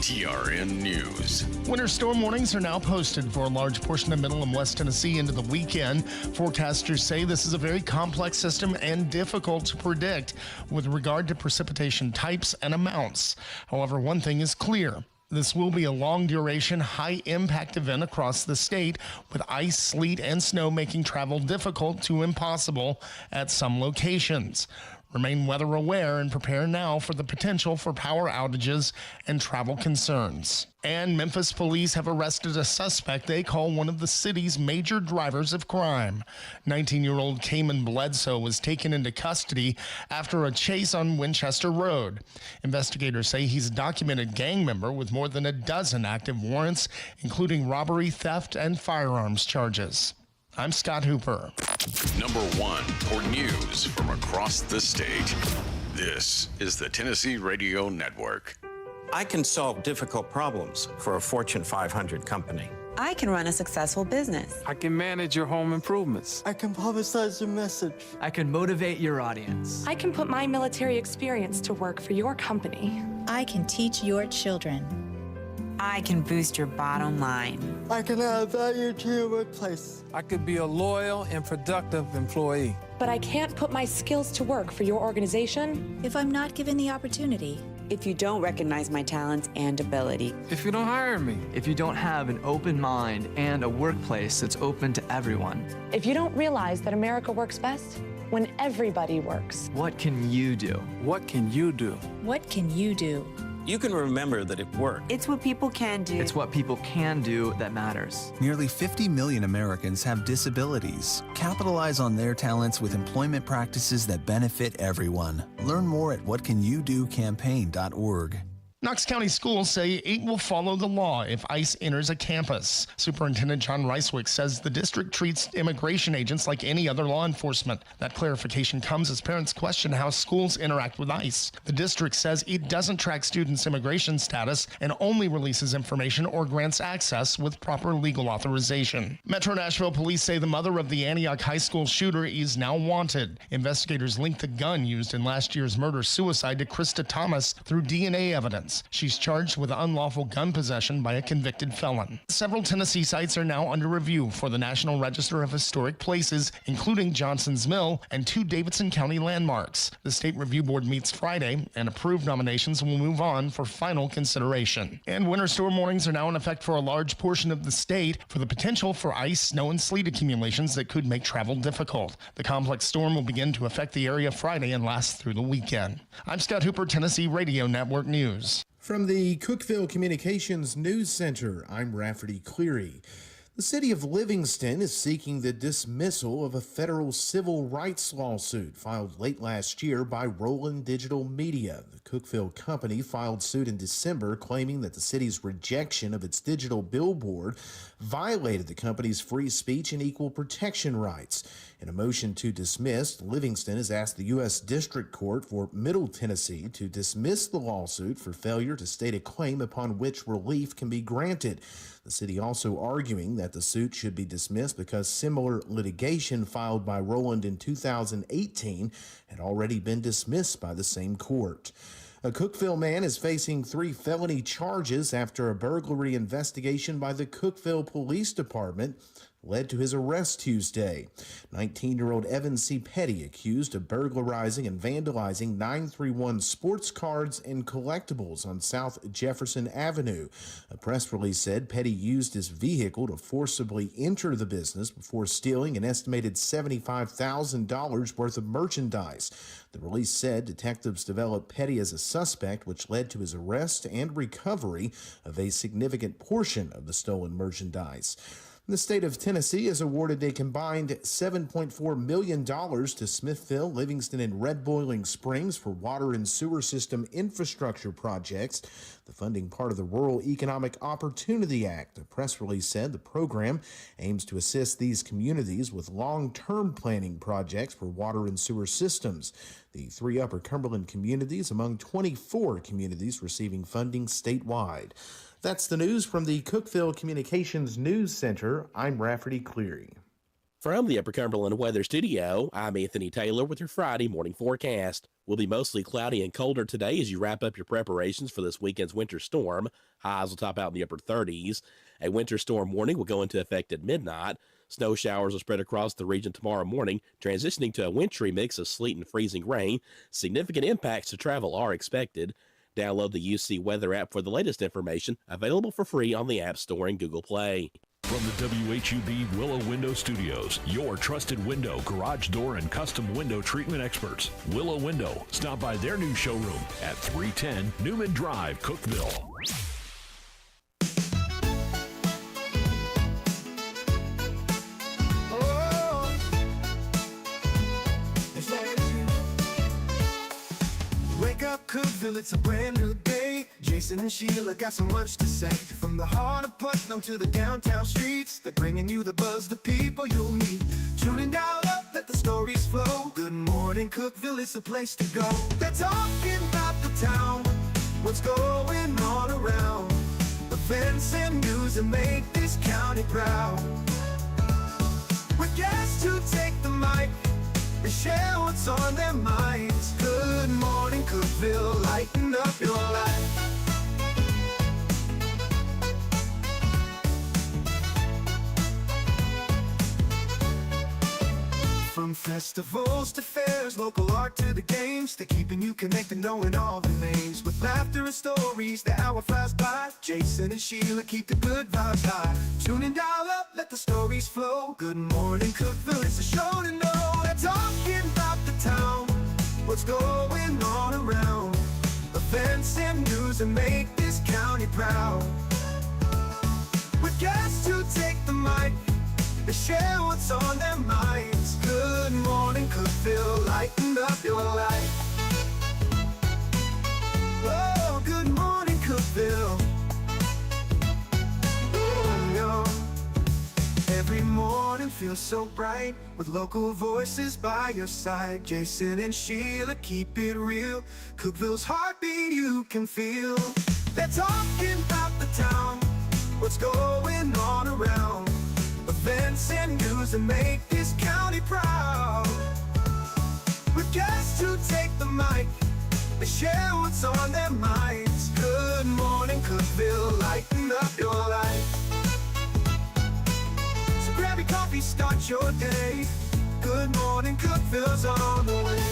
TRN News. Winter storm warnings are now posted for a large portion of Middle and West Tennessee into the weekend. Forecasters say this is a very complex system and difficult to predict with regard to precipitation types and amounts. However, one thing is clear. This will be a long-duration, high-impact event across the state, with ice, sleet, and snow making travel difficult to impossible at some locations. Remain weather aware and prepare now for the potential for power outages and travel concerns. And Memphis police have arrested a suspect they call one of the city's major drivers of crime. 19-year-old Cayman Bledsoe was taken into custody after a chase on Winchester Road. Investigators say he's a documented gang member with more than a dozen active warrants, including robbery, theft, and firearms charges. I'm Scott Hooper. Number 1 for news from across the state. This is the Tennessee Radio Network. I can solve difficult problems for a Fortune 500 company. I can run a successful business. I can manage your home improvements. I can publicize your message. I can motivate your audience. I can put my military experience to work for your company. I can teach your children. I can boost your bottom line. I can add value to your workplace. I could be a loyal and productive employee. But I can't put my skills to work for your organization if I'm not given the opportunity. If you don't recognize my talents and ability. If you don't hire me. If you don't have an open mind and a workplace that's open to everyone. If you don't realize that America works best when everybody works. What can you do? What can you do? What can you do? You can remember that it worked. It's what people can do. It's what people can do that matters. Nearly 50 million Americans have disabilities. Capitalize on their talents with employment practices that benefit everyone. Learn more at whatcanyoudocampaign.org. Knox County schools say it will follow the law if ICE enters a campus. Superintendent John Reiswick says the district treats immigration agents like any other law enforcement. That clarification comes as parents question how schools interact with ICE. The district says it doesn't track students' immigration status and only releases information or grants access with proper legal authorization. Metro Nashville police say the mother of the Antioch High School shooter is now wanted. Investigators linked the gun used in last year's murder-suicide to Krista Thomas through DNA evidence. She's charged with unlawful gun possession by a convicted felon. Several Tennessee sites are now under review for the National Register of Historic Places, including Johnson's Mill and 2 Davidson County landmarks. The State Review Board meets Friday, and approved nominations will move on for final consideration. And winter storm warnings are now in effect for a large portion of the state for the potential for ice, snow, and sleet accumulations that could make travel difficult. The complex storm will begin to affect the area Friday and last through the weekend. I'm Scott Hooper, Tennessee Radio Network News. From the Cookeville Communications News Center, I'm Rafferty Cleary. The city of Livingston is seeking the dismissal of a federal civil rights lawsuit filed late last year by Roland Digital Media. The Cookeville company filed suit in December claiming that the city's rejection of its digital billboard violated the company's free speech and equal protection rights. In a motion to dismiss, Livingston has asked the U.S. District Court for Middle Tennessee to dismiss the lawsuit for failure to state a claim upon which relief can be granted. The city also arguing that the suit should be dismissed because similar litigation filed by Roland in 2018 had already been dismissed by the same court. A Cookeville man is facing 3 felony charges after a burglary investigation by the Cookeville Police Department led to his arrest Tuesday. 19-year-old Evan C. Petty accused of burglarizing and vandalizing 931 sports cards and collectibles on South Jefferson Avenue. A press release said Petty used his vehicle to forcibly enter the business before stealing an estimated $75,000 worth of merchandise. The release said detectives developed Petty as a suspect, which led to his arrest and recovery of a significant portion of the stolen merchandise. The state of Tennessee has awarded a combined $7.4 million to Smithville, Livingston, and Red Boiling Springs for water and sewer system infrastructure projects. The funding part of the Rural Economic Opportunity Act. A press release said the program aims to assist these communities with long-term planning projects for water and sewer systems. The 3 Upper Cumberland communities among 24 communities receiving funding statewide. That's the news from the Cookeville Communications News Center. I'm Rafferty Cleary. From the Upper Cumberland Weather Studio, I'm Anthony Taylor with your Friday morning forecast. We'll be mostly cloudy and colder today as you wrap up your preparations for this weekend's winter storm. Highs will top out in the upper 30s. A winter storm warning will go into effect at midnight. Snow showers will spread across the region tomorrow morning, transitioning to a wintry mix of sleet and freezing rain. Significant impacts to travel are expected. Download the UC Weather app for the latest information, available for free on the App Store and Google Play. From the WHUB Willow Window Studios, your trusted window, garage door, and custom window treatment experts. Willow Window. Stop by their new showroom at 310 Newman Drive, Cookeville. Wake up, Cookeville, it's a brand new day. Jason and Sheila got so much to say. From the heart of Putnam to the downtown streets, they're bringing you the buzz, the people you'll meet. Tuning dial up, let the stories flow. Good morning, Cookeville, it's the place to go. They're talking about the town, what's going on around. Events and news that make this county proud. With guests who take the mic, they share what's on their minds. Good morning, Cookeville, lighten up your life. From festivals to fairs, local art to the games, they're keeping you connected, knowing all the names. With laughter and stories, the hour flies by. Jason and Sheila keep the good vibes high. Tune in, dial up, let the stories flow. Good morning, Cookeville, it's a show to know. They're talking about the town, what's going on around. Events and news that make this county proud. With guests who take the mic, they share what's on their minds. Good morning, Cookeville, lighten up your life. Oh, good morning, Cookeville. Oh, no. Every morning feels so bright, with local voices by your side. Jason and Sheila keep it real. Cookeville's heartbeat you can feel. They're talking about the town, what's going on around. Events and news that make this county proud. With guests who take the mic, they share what's on their minds. Good morning, Cookeville, lighten up your life. So grab your coffee, start your day. Good morning, Cookeville's on the way.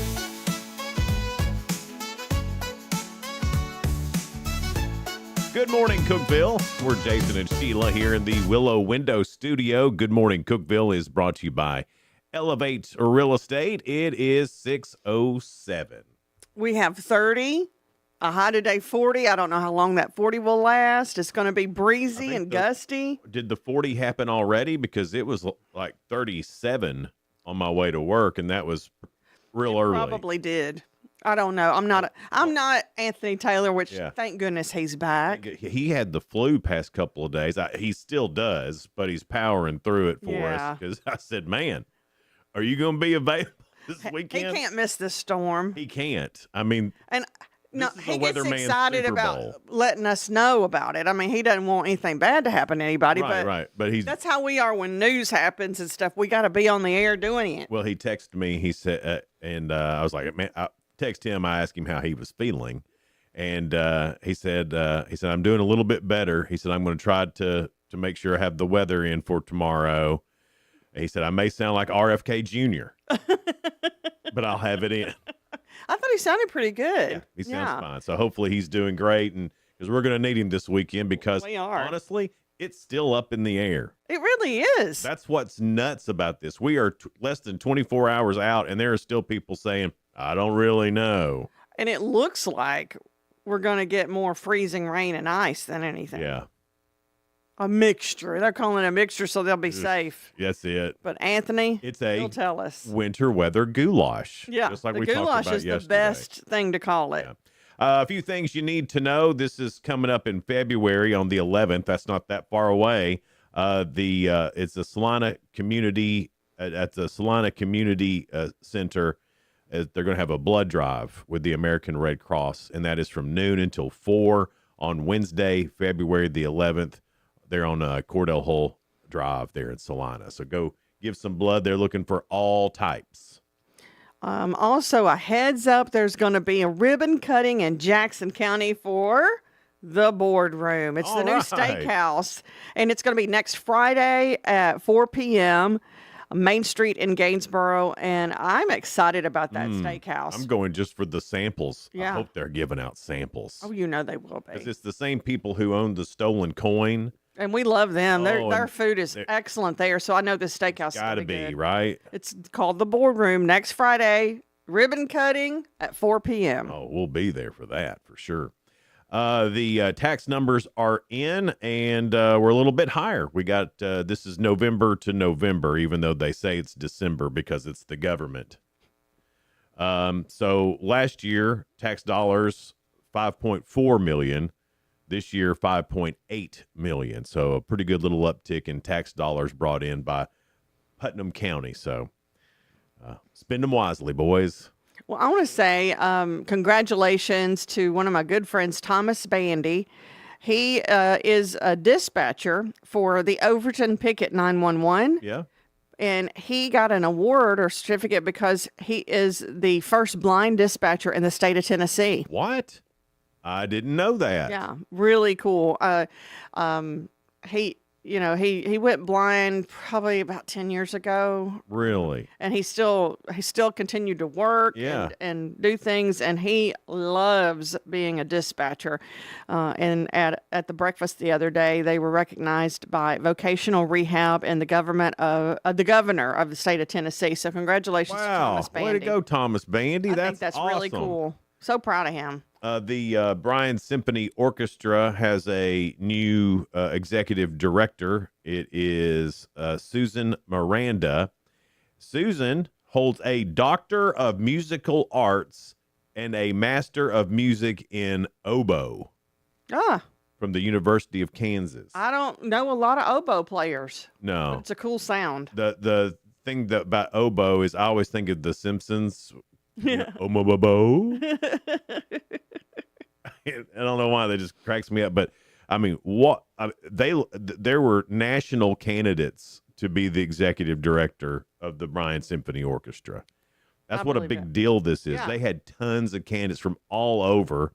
Good morning, Cookeville. We're Jason and Sheila here in the Willow Window Studio. Good morning, Cookeville is brought to you by Elevate Real Estate. It is 6:07. We have 30, a high today 40. I don't know how long that 40 will last. It's going to be breezy and gusty. Did the 40 happen already? Because it was like 37 on my way to work, and that was real early. Probably did. I don't know. I'm not Anthony Taylor, which thank goodness he's back. He had the flu past couple of days. He still does, but he's powering through it for us. Because I said, man, are you going to be available this weekend? He can't miss this storm. He can't. I mean, and no, he gets weatherman's excited Super about Bowl. letting us know about it. I mean, he doesn't want anything bad to happen to anybody. Right. But that's how we are when news happens and stuff. We got to be on the air doing it. Well, he texted me. He said, I was like, man, I text him. I asked him how he was feeling, and he said, I'm doing a little bit better. He said, I'm going to try to make sure I have the weather in for tomorrow. He said, I may sound like RFK Jr., but I'll have it in. I thought he sounded pretty good. Yeah, he sounds fine. So hopefully he's doing great, and because we're going to need him this weekend because honestly, it's still up in the air. It really is. That's what's nuts about this. We are less than 24 hours out, and there are still people saying, I don't really know. And it looks like we're going to get more freezing rain and ice than anything. Yeah. A mixture. They're calling it a mixture so they'll be safe. That's it. But Anthony, he'll tell us. Winter weather goulash. Yeah, just like the we talked goulash about is yesterday. the best thing to call it. Yeah. A few things you need to know. This is coming up in February on the 11th. That's not that far away. It's the Salina Community at the Salina Community Center. They're going to have a blood drive with the American Red Cross, and that is from noon until 4 on Wednesday, February the 11th. They're on Cordell Hull Drive there in Salina. So go give some blood. They're looking for all types. Also, a heads up, there's going to be a ribbon cutting in Jackson County for the Boardroom. It's the new steakhouse, and it's going to be next Friday at 4 p.m., Main Street in Gainesboro, and I'm excited about that steakhouse. I'm going just for the samples. Yeah. I hope they're giving out samples. Oh, you know they will be. 'Cause it's the same people who own the stolen coin. And we love them. Oh, Their and food is excellent there, so I know this steakhouse is Gotta going to be, good. right? It's called the Boardroom next Friday, ribbon cutting at 4 p.m. Oh, we'll be there for that for sure. The tax numbers are in, and we're a little bit higher. We got this is November to November, even though they say it's December because it's the government. So last year, tax dollars 5.4 million. This year, 5.8 million. So a pretty good little uptick in tax dollars brought in by Putnam County. So spend them wisely, boys. Well, I want to say congratulations to one of my good friends, Thomas Bandy. He is a dispatcher for the Overton Picket 911. Yeah. And he got an award or certificate because he is the first blind dispatcher in the state of Tennessee. What? I didn't know that. Yeah, really cool. He went blind probably about 10 years ago. Really? And he still continued to work and do things, and he loves being a dispatcher. And at the breakfast the other day, they were recognized by Vocational Rehab and the governor of the state of Tennessee. So congratulations to Thomas Bandy. Way to go, Thomas Bandy. I think that's awesome. really cool. So proud of him. The Bryan Symphony Orchestra has a new executive director. It is Susan Miranda. Susan holds a Doctor of Musical Arts and a Master of Music in Oboe from the University of Kansas. I don't know a lot of oboe players. No. But it's a cool sound. The thing about oboe is I always think of The Simpsons. Yeah. Oboe. I don't know why that just cracks me up, but I mean, there were national candidates to be the executive director of the Bryan Symphony Orchestra. That's what a big deal this is. Yeah. They had tons of candidates from all over,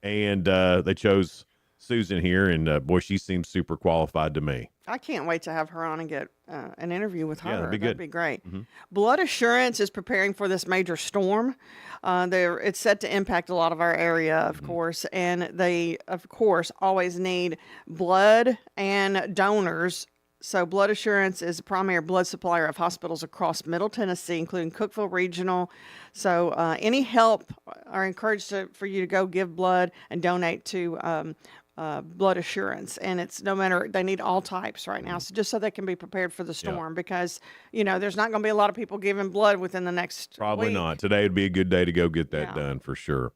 and they chose Susan here, and boy, she seems super qualified to me. I can't wait to have her on and get an interview with her. Yeah, that'd be good. Great. Mm-hmm. Blood Assurance is preparing for this major storm. It's set to impact a lot of our area, of course, and they, of course, always need blood and donors. So Blood Assurance is a primary blood supplier of hospitals across Middle Tennessee, including Cookeville Regional. So any help are encouraged for you to go give blood and donate to Blood Assurance. And it's no matter, they need all types right now. So just so they can be prepared for the storm because, there's not going to be a lot of people giving blood within the next Probably week. not. Today would be a good day to go get that done for sure.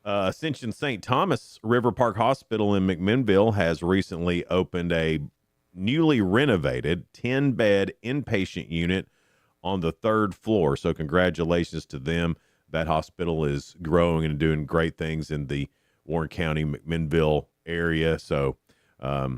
Ascension St. Thomas River Park Hospital in McMinnville has recently opened a newly renovated 10-bed inpatient unit on the 3rd floor. So congratulations to them. That hospital is growing and doing great things in the Warren County, McMinnville area. So I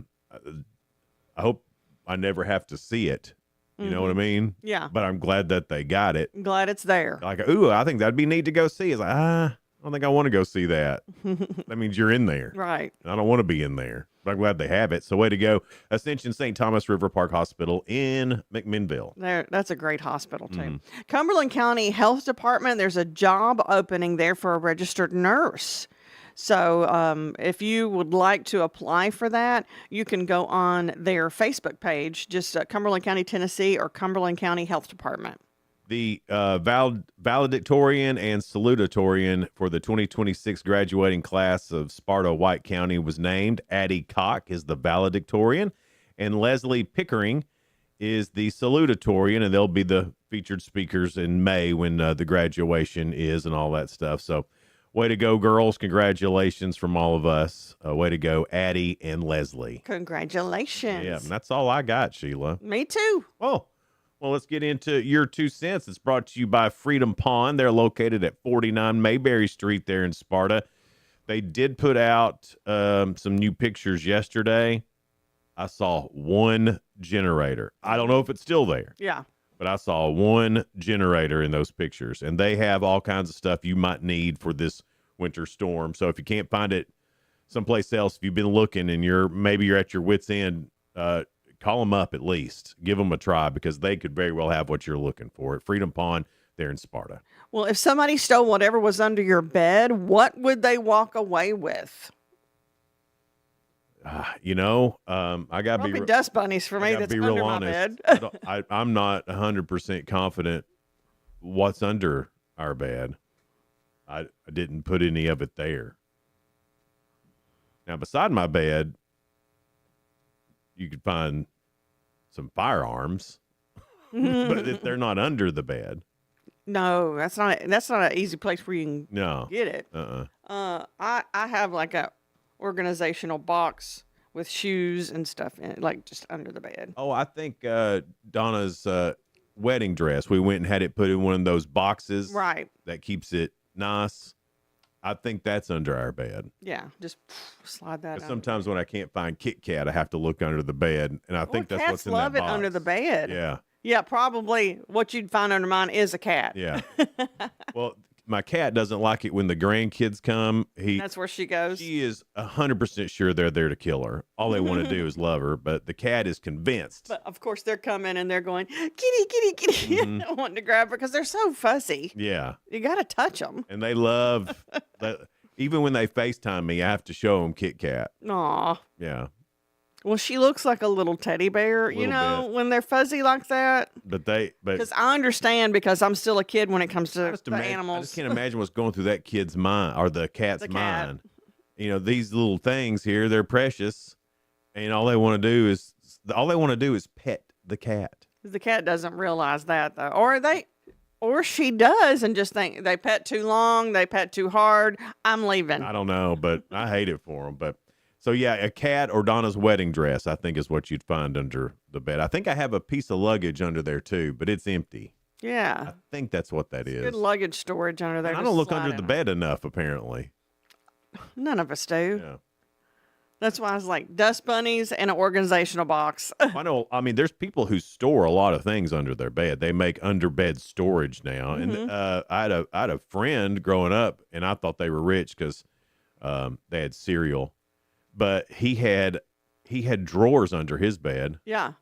hope I never have to see it. You know what I mean? Yeah. But I'm glad that they got it. I'm glad it's there. Like, ooh, I think that'd be neat to go see. It's like, I don't think I want to go see that. That means you're in there. Right. I don't want to be in there. But I'm glad they have it. So way to go. Ascension St. Thomas River Park Hospital in McMinnville. That's a great hospital, too. Cumberland County Health Department, there's a job opening there for a registered nurse. So if you would like to apply for that, you can go on their Facebook page, just Cumberland County, Tennessee, or Cumberland County Health Department. The valedictorian and salutatorian for the 2026 graduating class of Sparta White County was named. Addie Koch is the valedictorian, and Leslie Pickering is the salutatorian, and they'll be the featured speakers in May when the graduation is and all that stuff. So way to go, girls. Congratulations from all of us. Way to go, Addie and Leslie. Congratulations. Yeah, and that's all I got, Sheila. Me too. Oh, well, let's get into your 2 cents. It's brought to you by Freedom Pond. They're located at 49 Mayberry Street there in Sparta. They did put out some new pictures yesterday. I saw one generator. I don't know if it's still there. Yeah. but I saw one generator in those pictures, and they have all kinds of stuff you might need for this winter storm. So if you can't find it someplace else, if you've been looking and maybe you're at your wit's end, call them up at least. Give them a try, because they could very well have what you're looking for at Freedom Pond there in Sparta. Well, if somebody stole whatever was under your bed, what would they walk away with? I gotta Probably dust bunnies for me. That's be under real my honest. bed. I'm not 100% confident what's under our bed. I didn't put any of it there. Now, beside my bed, you could find some firearms, but they're not under the bed. No, that's not an easy place where you can get it. I have like a organizational box with shoes and stuff in it, like just under the bed. Oh, I think Donna's wedding dress, we went and had it put in one of those boxes. Right. That keeps it nice. I think that's under our bed. Yeah, just slide that. Sometimes when I can't find Kit Kat, I have to look under the bed, and I think that's what's in that box. Cats love it under the bed. Yeah. Yeah, probably what you'd find under mine is a cat. Yeah. Well, my cat doesn't like it when the grandkids come. That's where she goes. She is 100% sure they're there to kill her. All they want to do is love her, but the cat is convinced. But of course, they're coming and they're going, kitty, kitty, kitty, wanting to grab her because they're so fuzzy. Yeah. You got to touch them. And they love that. Even when they FaceTime me, I have to show them Kit Kat. Aw. Yeah. Well, she looks like a little teddy bear, when they're fuzzy like that. But because I understand, because I'm still a kid when it comes to the animals. I just can't imagine what's going through that kid's mind, or the cat's mind. These little things here, they're precious, and all they want to do is pet the cat. The cat doesn't realize that, though, or she does, and just think they pet too long, they pet too hard. I'm leaving. I don't know, but I hate it for them. But. So, yeah, a cat or Donna's wedding dress, I think, is what you'd find under the bed. I think I have a piece of luggage under there, too, but it's empty. Yeah. I think that's what that is. Good luggage storage under there. And I don't look under the bed enough, apparently. None of us do. Yeah. That's why I was like, dust bunnies and an organizational box. I know. I mean, there's people who store a lot of things under their bed. They make under-bed storage now. And I had a friend growing up, and I thought they were rich because they had cereal. But he had drawers under his bed. Yeah.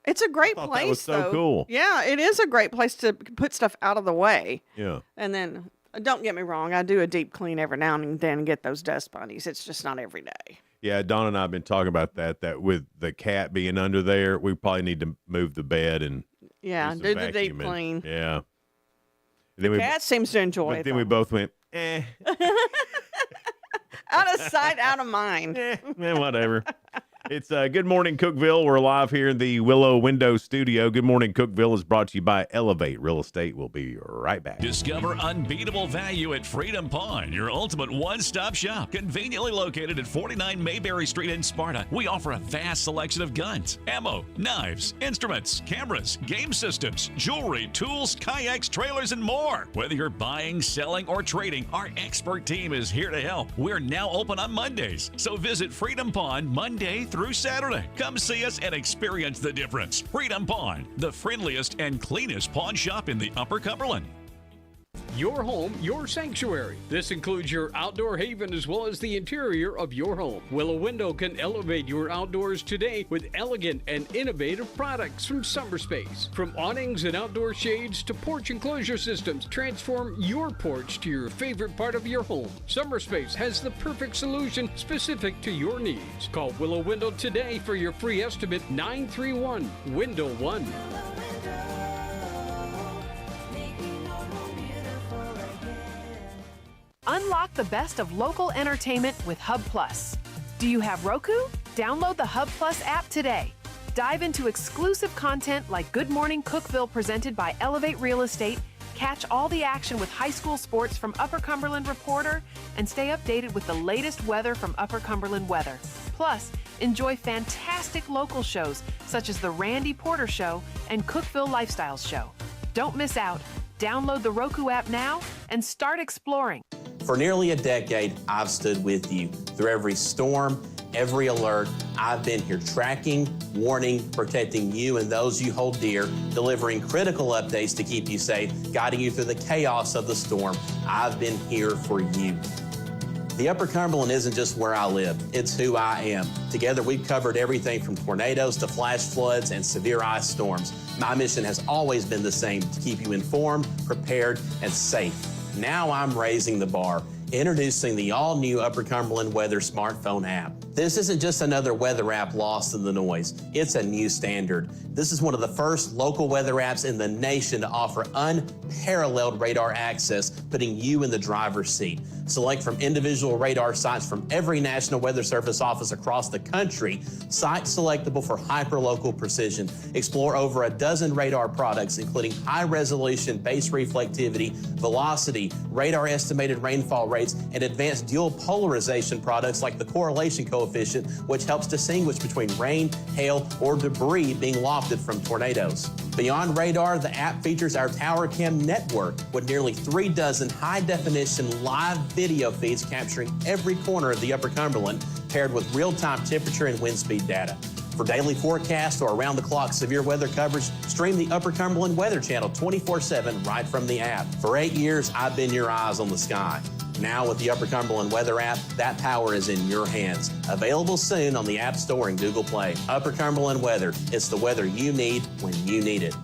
It's a great place, that was so though. cool. Yeah, it is a great place to put stuff out of the way. Yeah. And then, don't get me wrong, I do a deep clean every now and then and get those dust bunnies. It's just not every day. Yeah, Dawn and I have been talking about that with the cat being under there, we probably need to move the bed and do the deep clean. Yeah. Then Cat seems to enjoy it. But then we both went, Out of sight, out of mind. Whatever. It's Good Morning Cookeville. We're live here in the Willow Window Studio. Good Morning Cookeville is brought to you by Elevate Real Estate. We'll be right back. Discover unbeatable value at Freedom Pond, your ultimate one-stop shop. Conveniently located at 49 Mayberry Street in Sparta, we offer a vast selection of guns, ammo, knives, instruments, cameras, game systems, jewelry, tools, kayaks, trailers, and more. Whether you're buying, selling, or trading, our expert team is here to help. We're now open on Mondays, so visit Freedom Pond Monday through Saturday. Come see us and experience the difference. Freedom Pond, the friendliest and cleanest pawn shop in the Upper Cumberland. Your home, your sanctuary. This includes your outdoor haven as well as the interior of your home. Willow Window can elevate your outdoors today with elegant and innovative products from SummerSpace. From awnings and outdoor shades to porch enclosure systems, transform your porch to your favorite part of your home. SummerSpace has the perfect solution specific to your needs. Call Willow Window today for your free estimate, 931-WINDOW-1. Unlock the best of local entertainment with Hub Plus. Do you have Roku? Download the Hub Plus app today. Dive into exclusive content like Good Morning Cookeville presented by Elevate Real Estate, catch all the action with high school sports from Upper Cumberland Reporter, and stay updated with the latest weather from Upper Cumberland Weather. Plus, enjoy fantastic local shows such as The Randy Porter Show and Cookeville Lifestyles Show. Don't miss out. Download the Roku app now and start exploring. For nearly a decade, I've stood with you through every storm every alert. I've been here tracking, warning, protecting you and those you hold dear, delivering critical updates to keep you safe, guiding you through the chaos of the storm. I've been here for you. The Upper Cumberland isn't just where I live, it's who I am. Together, we've covered everything from tornadoes to flash floods and severe ice storms. My mission has always been the same, to keep you informed, prepared, and safe. Now I'm raising the bar, introducing the all-new Upper Cumberland Weather smartphone app. This isn't just another weather app lost in the noise. It's a new standard. This is one of the first local weather apps in the nation to offer unparalleled radar access, putting you in the driver's seat. Select from individual radar sites from every National Weather Service office across the country, sites selectable for hyperlocal precision. Explore over a dozen radar products, including high-resolution base reflectivity, velocity, radar estimated rainfall rates, and advanced dual polarization products like the correlation coefficient, which helps distinguish between rain, hail, or debris being lofted from tornadoes. Beyond radar, the app features our Tower Cam network with nearly 3 dozen high-definition live video feeds capturing every corner of the Upper Cumberland, paired with real-time temperature and wind speed data. For daily forecasts or around-the-clock severe weather coverage, stream the Upper Cumberland Weather Channel 24/7 right from the app. For 8 years, I've been your eyes on the sky. Now with the Upper Cumberland Weather app, that power is in your hands. Available soon on the App Store and Google Play. Upper Cumberland Weather. It's the weather you need when you need it.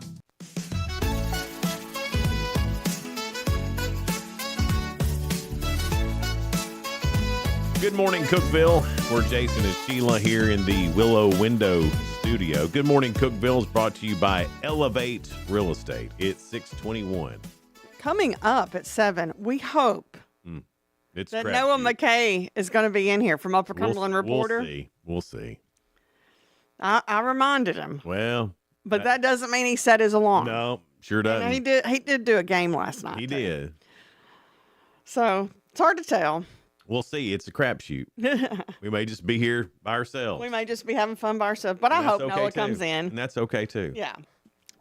Good morning, Cookeville. We're Jason and Sheila here in the Willow Window studio. Good morning, Cookeville is brought to you by Elevate Real Estate. It's 621. Coming up at 7, we hope that Noah McKay is going to be in here from Upper Cumberland Reporter. We'll see. I reminded him. Well. But that doesn't mean he set his alarm. No, sure doesn't. He did do a game last night. He did. So it's hard to tell. We'll see. It's a crapshoot. We may just be here by ourselves. We may just be having fun by ourselves. But I hope Noah comes in. And that's okay, too. Yeah.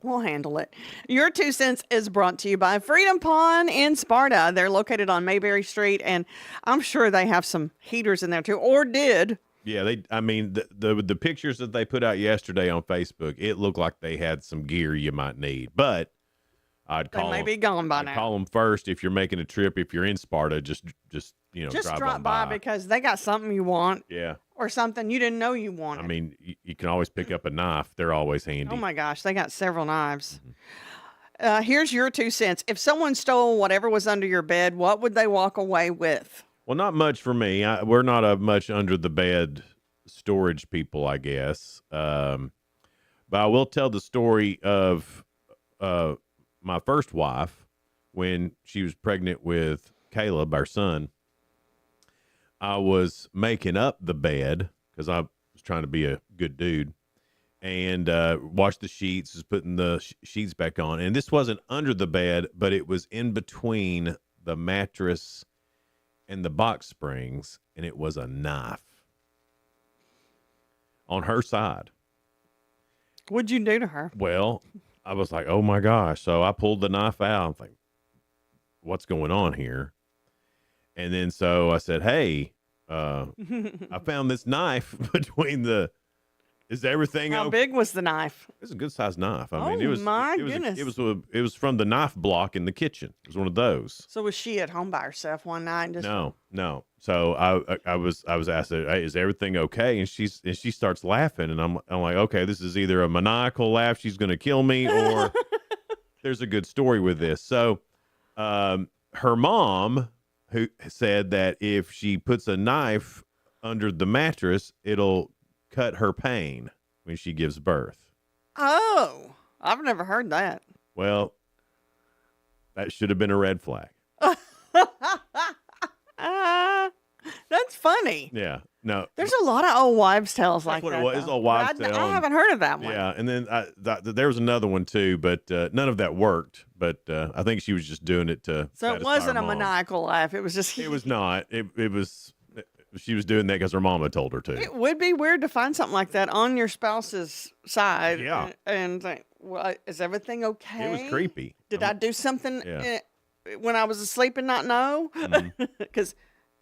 We'll handle it. Your 2 cents is brought to you by Freedom Pond in Sparta. They're located on Mayberry Street, and I'm sure they have some heaters in there too, or did. Yeah, the pictures that they put out yesterday on Facebook, it looked like they had some gear you might need. But I'd call they may be gone by now. Call them first if you're making a trip. If you're in Sparta, just drop by because they got something you want. Yeah. Or something you didn't know you wanted. I mean, you can always pick up a knife. They're always handy. Oh, my gosh. They got several knives. Here's your 2 cents. If someone stole whatever was under your bed, what would they walk away with? Well, not much for me. We're not a much under the bed storage people, I guess. But I will tell the story of my first wife when she was pregnant with Caleb, our son. I was making up the bed because I was trying to be a good dude and washed the sheets, was putting the sheets back on. And this wasn't under the bed, but it was in between the mattress and the box springs, and it was a knife on her side. What'd you do to her? Well, I was like, oh my gosh. So I pulled the knife out. I'm like, what's going on here? And then so I said, hey, I found this knife between is everything How big was the knife? It was a good sized knife. I mean, goodness. It was from the knife block in the kitchen. It was one of those. So was she at home by herself one night? No. So I was asked, hey, is everything okay? And she starts laughing, and I'm like, okay, this is either a maniacal laugh, she's going to kill me, or there's a good story with this. So, her mom, who said that if she puts a knife under the mattress, it'll cut her pain when she gives birth. Oh, I've never heard that. Well, that should have been a red flag. That's funny. Yeah. No. There's a lot of old wives' tales like that. It's old wives' tales. I haven't heard of that one. Yeah, and then there was another one too, but none of that worked. But I think she was just doing it to. So it wasn't a maniacal laugh. It was just. It was not. It was. She was doing that because her mama told her to. It would be weird to find something like that on your spouse's side. Yeah. And think, well, is everything okay? It was creepy. Did I do something when I was asleep and not know? Because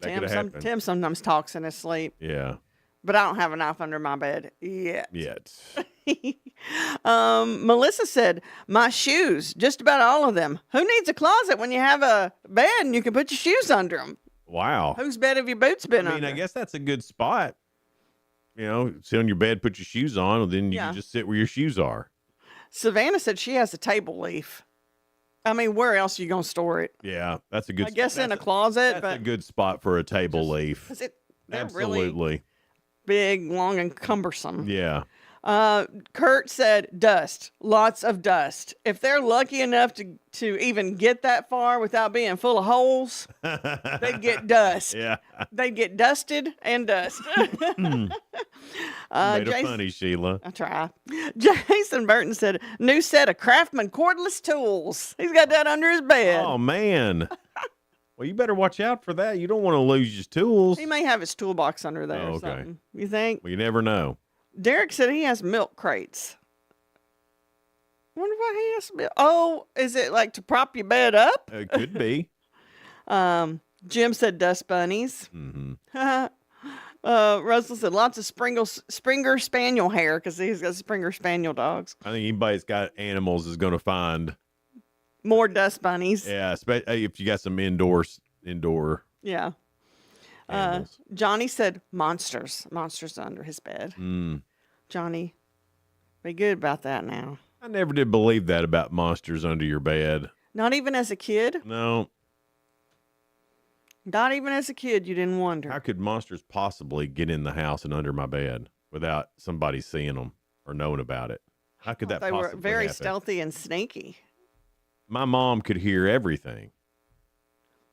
Tim sometimes talks in his sleep. Yeah. but I don't have a knife under my bed yet. Yet. Melissa said, my shoes, just about all of them. Who needs a closet when you have a bed and you can put your shoes under them? Wow. Whose bed have your boots been I mean, under? I guess that's a good spot. You know, sit on your bed, put your shoes on, and then you can just sit where your shoes are. Savannah said she has a table leaf. I mean, where else are you going to store it? Yeah, that's a good I guess in a closet, That's but a good spot for a table leaf. they're Absolutely. really big, long, and cumbersome. Yeah. Kurt said dust, lots of dust. If they're lucky enough to even get that far without being full of holes, they'd get dust. Yeah. They'd get dusted and dust. Made it funny, Sheila. I try. Jason Burton said, new set of Craftsman cordless tools. He's got that under his bed. Oh, man. Well, you better watch out for that. You don't want to lose your tools. He may have his toolbox under there or okay. something. You think? Well, you never know. Derek said he has milk crates. Wonder why he has milk. Oh, is it like to prop your bed up? It could be. Jim said dust bunnies. Mm-hmm. Russell said lots of Springer Spaniel hair because he's got Springer Spaniel dogs. I think anybody that's got animals is going to find more dust bunnies. Yeah, especially if you got some indoor. Yeah. Johnny said monsters under his bed. Johnny, be good about that now. I never did believe that about monsters under your bed. Not even as a kid? No. Not even as a kid, you didn't wonder. How could monsters possibly get in the house and under my bed without somebody seeing them or knowing about it? How could that They possibly were very happen? stealthy and sneaky. My mom could hear everything.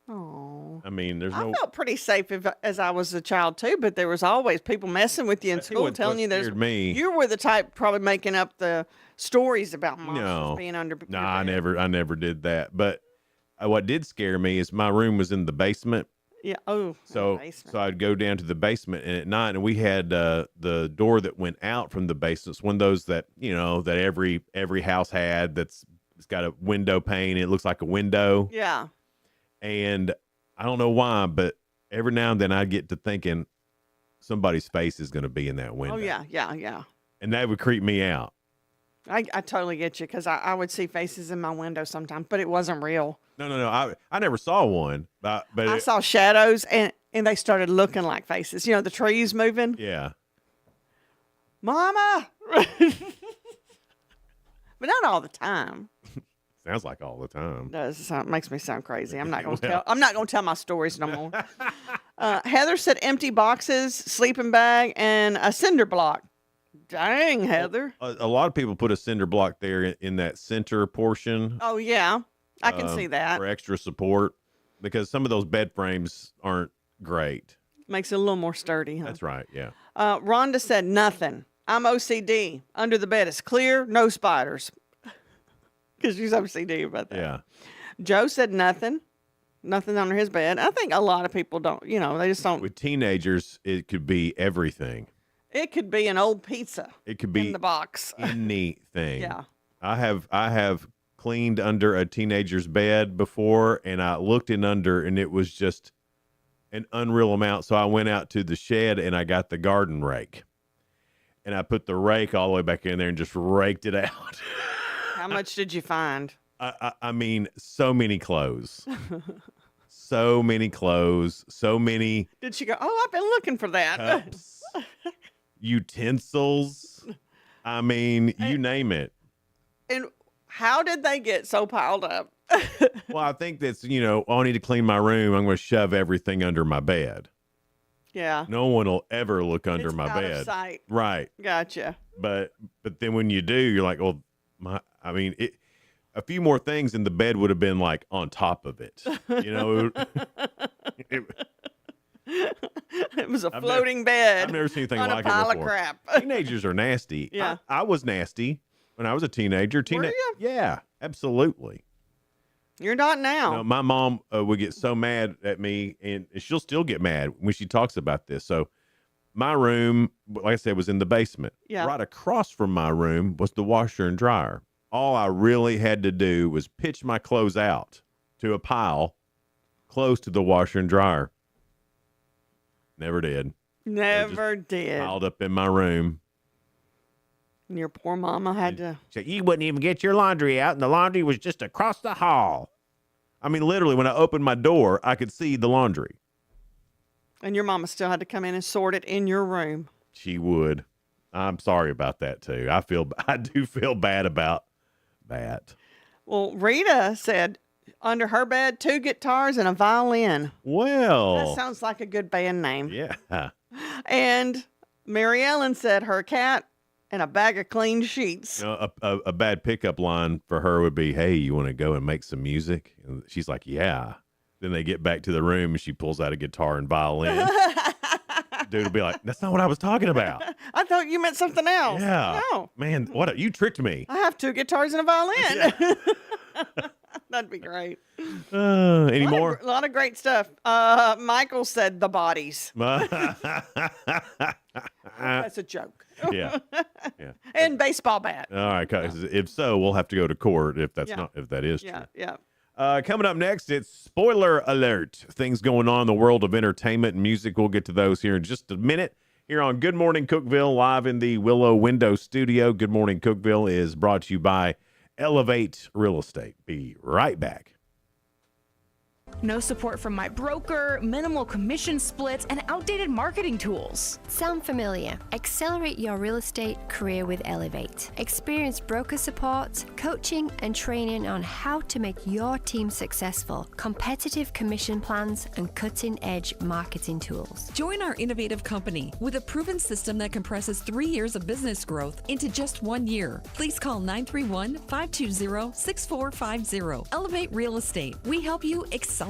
Oh. I mean, I felt pretty safe as I was a child too, but there was always people messing with you in school, telling you there's me. You were the type probably making up the stories about monsters being under. No, I never did that. But what did scare me is my room was in the basement. Yeah. Oh. So I'd go down to the basement, and at night, and we had the door that went out from the basement. It's one of those that that every house had. It's got a window pane. It looks like a window. Yeah. And I don't know why, but every now and then I get to thinking somebody's face is going to be in that window. Oh, yeah. And that would creep me out. I totally get you because I would see faces in my window sometimes, but it wasn't real. No. I never saw one, but I saw shadows and they started looking like faces. The trees moving. Yeah. Mama. But not all the time. Sounds like all the time. It makes me sound crazy. I'm not going to tell my stories no more. Heather said empty boxes, sleeping bag, and a cinder block. Dang, Heather. A lot of people put a cinder block there in that center portion. Oh, yeah. I can see that. For extra support, because some of those bed frames aren't great. Makes it a little more sturdy, huh? That's right, yeah. Rhonda said nothing. I'm OCD. Under the bed is clear, no spiders. Because she's OCD about that. Yeah. Joe said nothing. Nothing under his bed. I think a lot of people don't, they just don't. With teenagers, it could be everything. It could be an old pizza. It could be in the box. Anything. Yeah. I have cleaned under a teenager's bed before, and I looked in under, and it was just an unreal amount. So I went out to the shed and I got the garden rake, and I put the rake all the way back in there and just raked it out. How much did you find? I mean, so many clothes. So many clothes. So many. Did she go, oh, I've been looking for that. Cups, utensils. I mean, you name it. And how did they get so piled up? Well, I think that's, I need to clean my room. I'm going to shove everything under my bed. Yeah. No one will ever look under my out bed. Of sight. Right. Gotcha. But then when you do, you're like, well, a few more things and the bed would have been like on top of it. It was a floating bed. I've never seen anything on like a pile it before. Of crap. Teenagers are nasty. Yeah. I was nasty when I was a teenager. Were you? Yeah, absolutely. You're not now. My mom would get so mad at me, and she'll still get mad when she talks about this. So my room, like I said, was in the basement. Yeah. Right across from my room was the washer and dryer. All I really had to do was pitch my clothes out to a pile close to the washer and dryer. Never did. Never did. Piled up in my room. And your poor mama had to. So you wouldn't even get your laundry out, and the laundry was just across the hall. I mean, literally, when I opened my door, I could see the laundry. And your mama still had to come in and sort it in your room. She would. I'm sorry about that too. I do feel bad about that. Well, Rita said under her bed, 2 guitars and a violin. Well, That sounds like a good band name. yeah. And Mary Ellen said her cat and a bag of clean sheets. A bad pickup line for her would be, "Hey, you want to go and make some music?" And she's like, "Yeah." Then they get back to the room and she pulls out a guitar and violin. Dude will be like, "That's not what I was talking about." I thought you meant something else. Yeah. No. Man, you tricked me. I have 2 guitars and a violin. Yeah. That'd be great. Any more? A lot of great stuff. Michael said the bodies. That's a joke. Yeah. And baseball bat. All right. 'Cause if so, we'll have to go to court if that is true. Yeah. Coming up next, it's spoiler alert. Things going on in the world of entertainment and music. We'll get to those here in just a minute. Here on Good Morning Cookeville, live in the Willow Window Studio. Good Morning Cookeville is brought to you by Elevate Real Estate. Be right back. No support from my broker, minimal commission splits, and outdated marketing tools. Sound familiar? Accelerate your real estate career with Elevate. Experience broker support, coaching, and training on how to make your team successful, competitive commission plans, and cutting-edge marketing tools. Join our innovative company with a proven system that compresses 3 years of business growth into just 1 year. Please call 931-520-6450. Elevate Real Estate. We help you accelerate.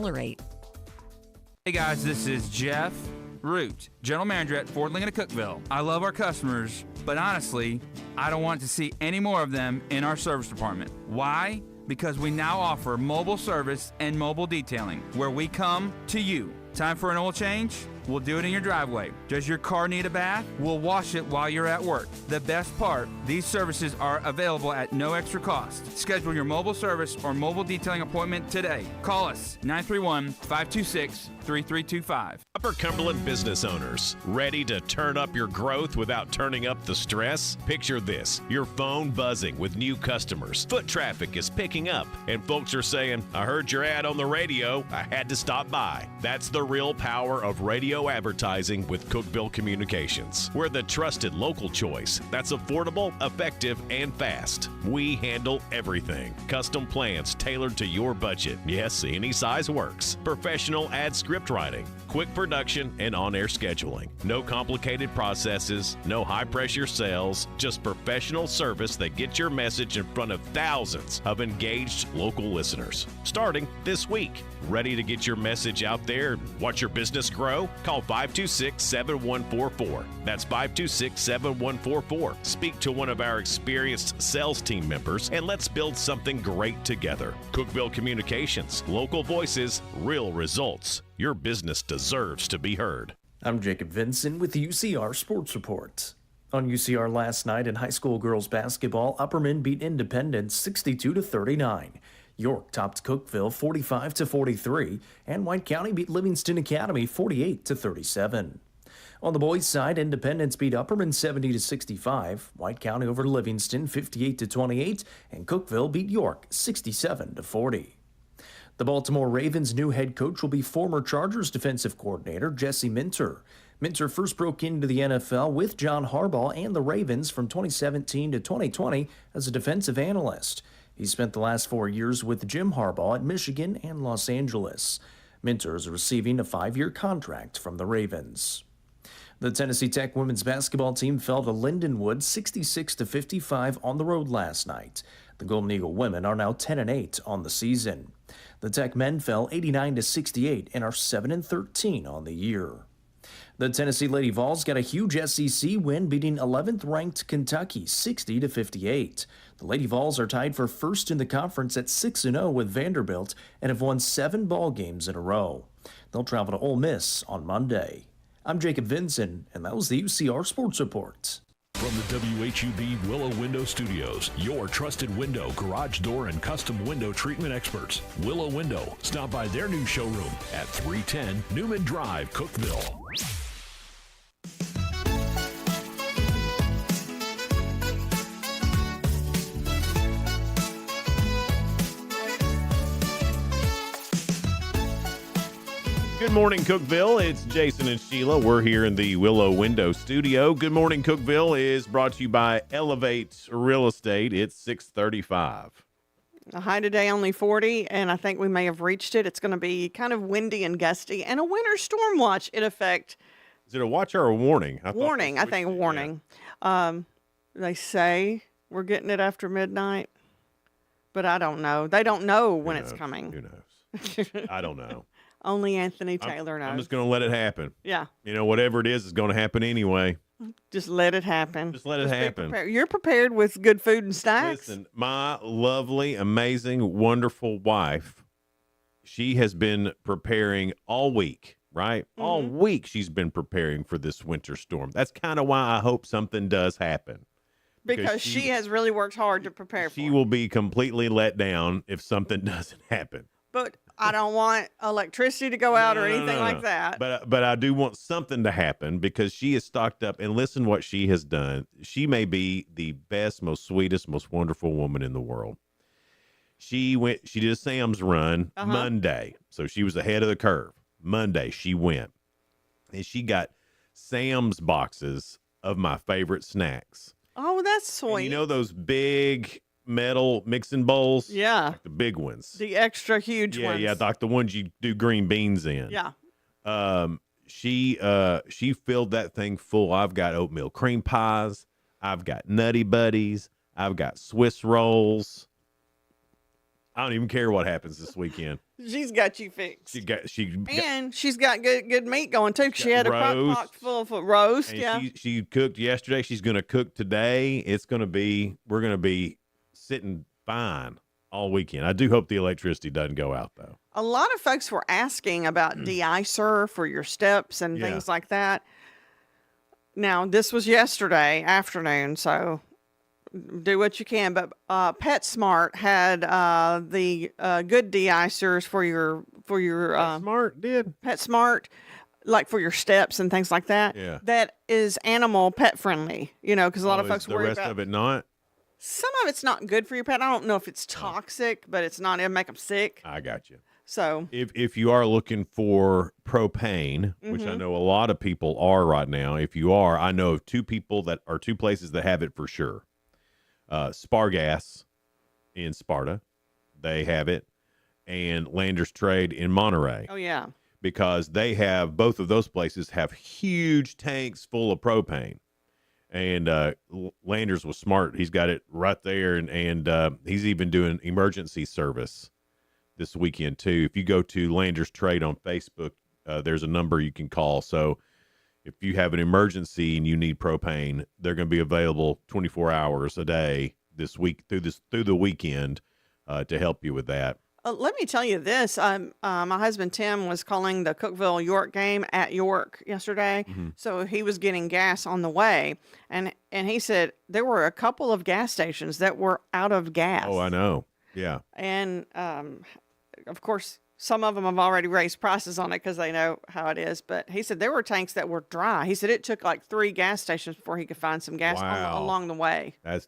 Hey guys, this is Jeff Root, General Manager at Ford Lincoln of Cookeville. I love our customers, but honestly, I don't want to see any more of them in our service department. Why? Because we now offer mobile service and mobile detailing, where we come to you. Time for an oil change? We'll do it in your driveway. Does your car need a bath? We'll wash it while you're at work. The best part, these services are available at no extra cost. Schedule your mobile service or mobile detailing appointment today. Call us 931-526-3325. Upper Cumberland business owners, ready to turn up your growth without turning up the stress? Picture this, your phone buzzing with new customers. Foot traffic is picking up, and folks are saying, "I heard your ad on the radio. I had to stop by." That's the real power of radio advertising with Cookeville Communications. We're the trusted local choice that's affordable, effective, and fast. We handle everything. Custom plans tailored to your budget. Yes, any size works. Professional ad script writing, quick production, and on-air scheduling. No complicated processes, no high-pressure sales, just professional service that gets your message in front of thousands of engaged local listeners. Starting this week. Ready to get your message out there and watch your business grow? Call 526-7144. That's 526-7144. Speak to one of our experienced sales team members and let's build something great together. Cookeville Communications, local voices, real results. Your business deserves to be heard. I'm Jacob Vinson with the UCR Sports Report. On UCR last night in high school girls basketball, Upperman beat Independence 62-39. York topped Cookeville 45-43, and White County beat Livingston Academy 48-37. On the boys' side, Independence beat Upperman 70-65, White County over Livingston 58-28, and Cookeville beat York 67-40. The Baltimore Ravens' new head coach will be former Chargers defensive coordinator Jesse Minter. Minter first broke into the NFL with John Harbaugh and the Ravens from 2017 to 2020 as a defensive analyst. He spent the last 4 years with Jim Harbaugh at Michigan and Los Angeles. Minter is receiving a 5-year contract from the Ravens. The Tennessee Tech women's basketball team fell to Lindenwood 66-55 on the road last night. The Golden Eagle women are now 10-8 on the season. The Tech men fell 89-68 and are 7-13 on the year. The Tennessee Lady Vols got a huge SEC win, beating 11th-ranked Kentucky 60-58. The Lady Vols are tied for first in the conference at 6-0 with Vanderbilt and have won 7 ball games in a row. They'll travel to Ole Miss on Monday. I'm Jacob Vinson, and that was the UCR Sports Report. From the WHUB Willow Window Studios, your trusted window, garage door, and custom window treatment experts. Willow Window. Stop by their new showroom at 310 Newman Drive, Cookeville. Good morning, Cookeville. It's Jason and Sheila. We're here in the Willow Window Studio. Good morning, Cookeville is brought to you by Elevate Real Estate. It's 6:35. The high today only 40, and I think we may have reached it. It's going to be kind of windy and gusty, and a winter storm watch in effect. Is it a watch or a warning? Warning, I think a warning. They say we're getting it after midnight, but I don't know. They don't know when it's coming. Who knows? I don't know. Only Anthony Taylor knows. I'm just going to let it happen. Yeah. You know, whatever it is going to happen anyway. Just let it happen. Just let it happen. You're prepared with good food and snacks. Listen, my lovely, amazing, wonderful wife, she has been preparing all week, right? Mm-hmm. All week she's been preparing for this winter storm. That's kind of why I hope something does happen. Because she has really worked hard to prepare for it. She will be completely let down if something doesn't happen. But I don't want electricity to go out or anything like that. But I do want something to happen because she is stocked up. And listen what she has done. She may be the best, most sweetest, most wonderful woman in the world. She did a Sam's run Monday. So she was ahead of the curve. Monday she went. And she got Sam's boxes of my favorite snacks. Oh, that's sweet. And you know those big metal mixing bowls? Yeah. Like the big ones. The extra huge ones. Yeah, like the ones you do green beans in. Yeah. She filled that thing full. I've got oatmeal cream pies. I've got Nutty Buddies. I've got Swiss rolls. I don't even care what happens this weekend. She's got you fixed. And she's got good meat going too. She had a crock pot full of roast. And yeah. She cooked yesterday. She's going to cook today. We're going to be sitting fine all weekend. I do hope the electricity doesn't go out though. A lot of folks were asking about de-icer for your steps and things like that. Now, this was yesterday afternoon, so do what you can. But PetSmart had the good de-icers for your PetSmart did PetSmart, like for your steps and things like that. Yeah, that is animal pet friendly. You know, because a lot of folks worry about the rest of it not. Some of it's not good for your pet. I don't know if it's toxic, but it's not. It'll make them sick. I got you. So if you are looking for propane, which I know a lot of people are right now, if you are, I know of two places that have it for sure. Spargas in Sparta, they have it, and Landers Trade in Monterey. Oh yeah, because they have both of those places have huge tanks full of propane. And Landers was smart. He's got it right there, and he's even doing emergency service this weekend too. If you go to Landers Trade on Facebook, there's a number you can call. So if you have an emergency and you need propane, they're going to be available 24 hours a day this week through the weekend to help you with that. Let me tell you this. My husband, Tim, was calling the Cookeville York game at York yesterday. So he was getting gas on the way. And he said there were a couple of gas stations that were out of gas. Oh, I know. Yeah. And, of course, some of them have already raised prices on it because they know how it is. But he said there were tanks that were dry. He said it took like 3 gas stations before he could find some gas along the way. And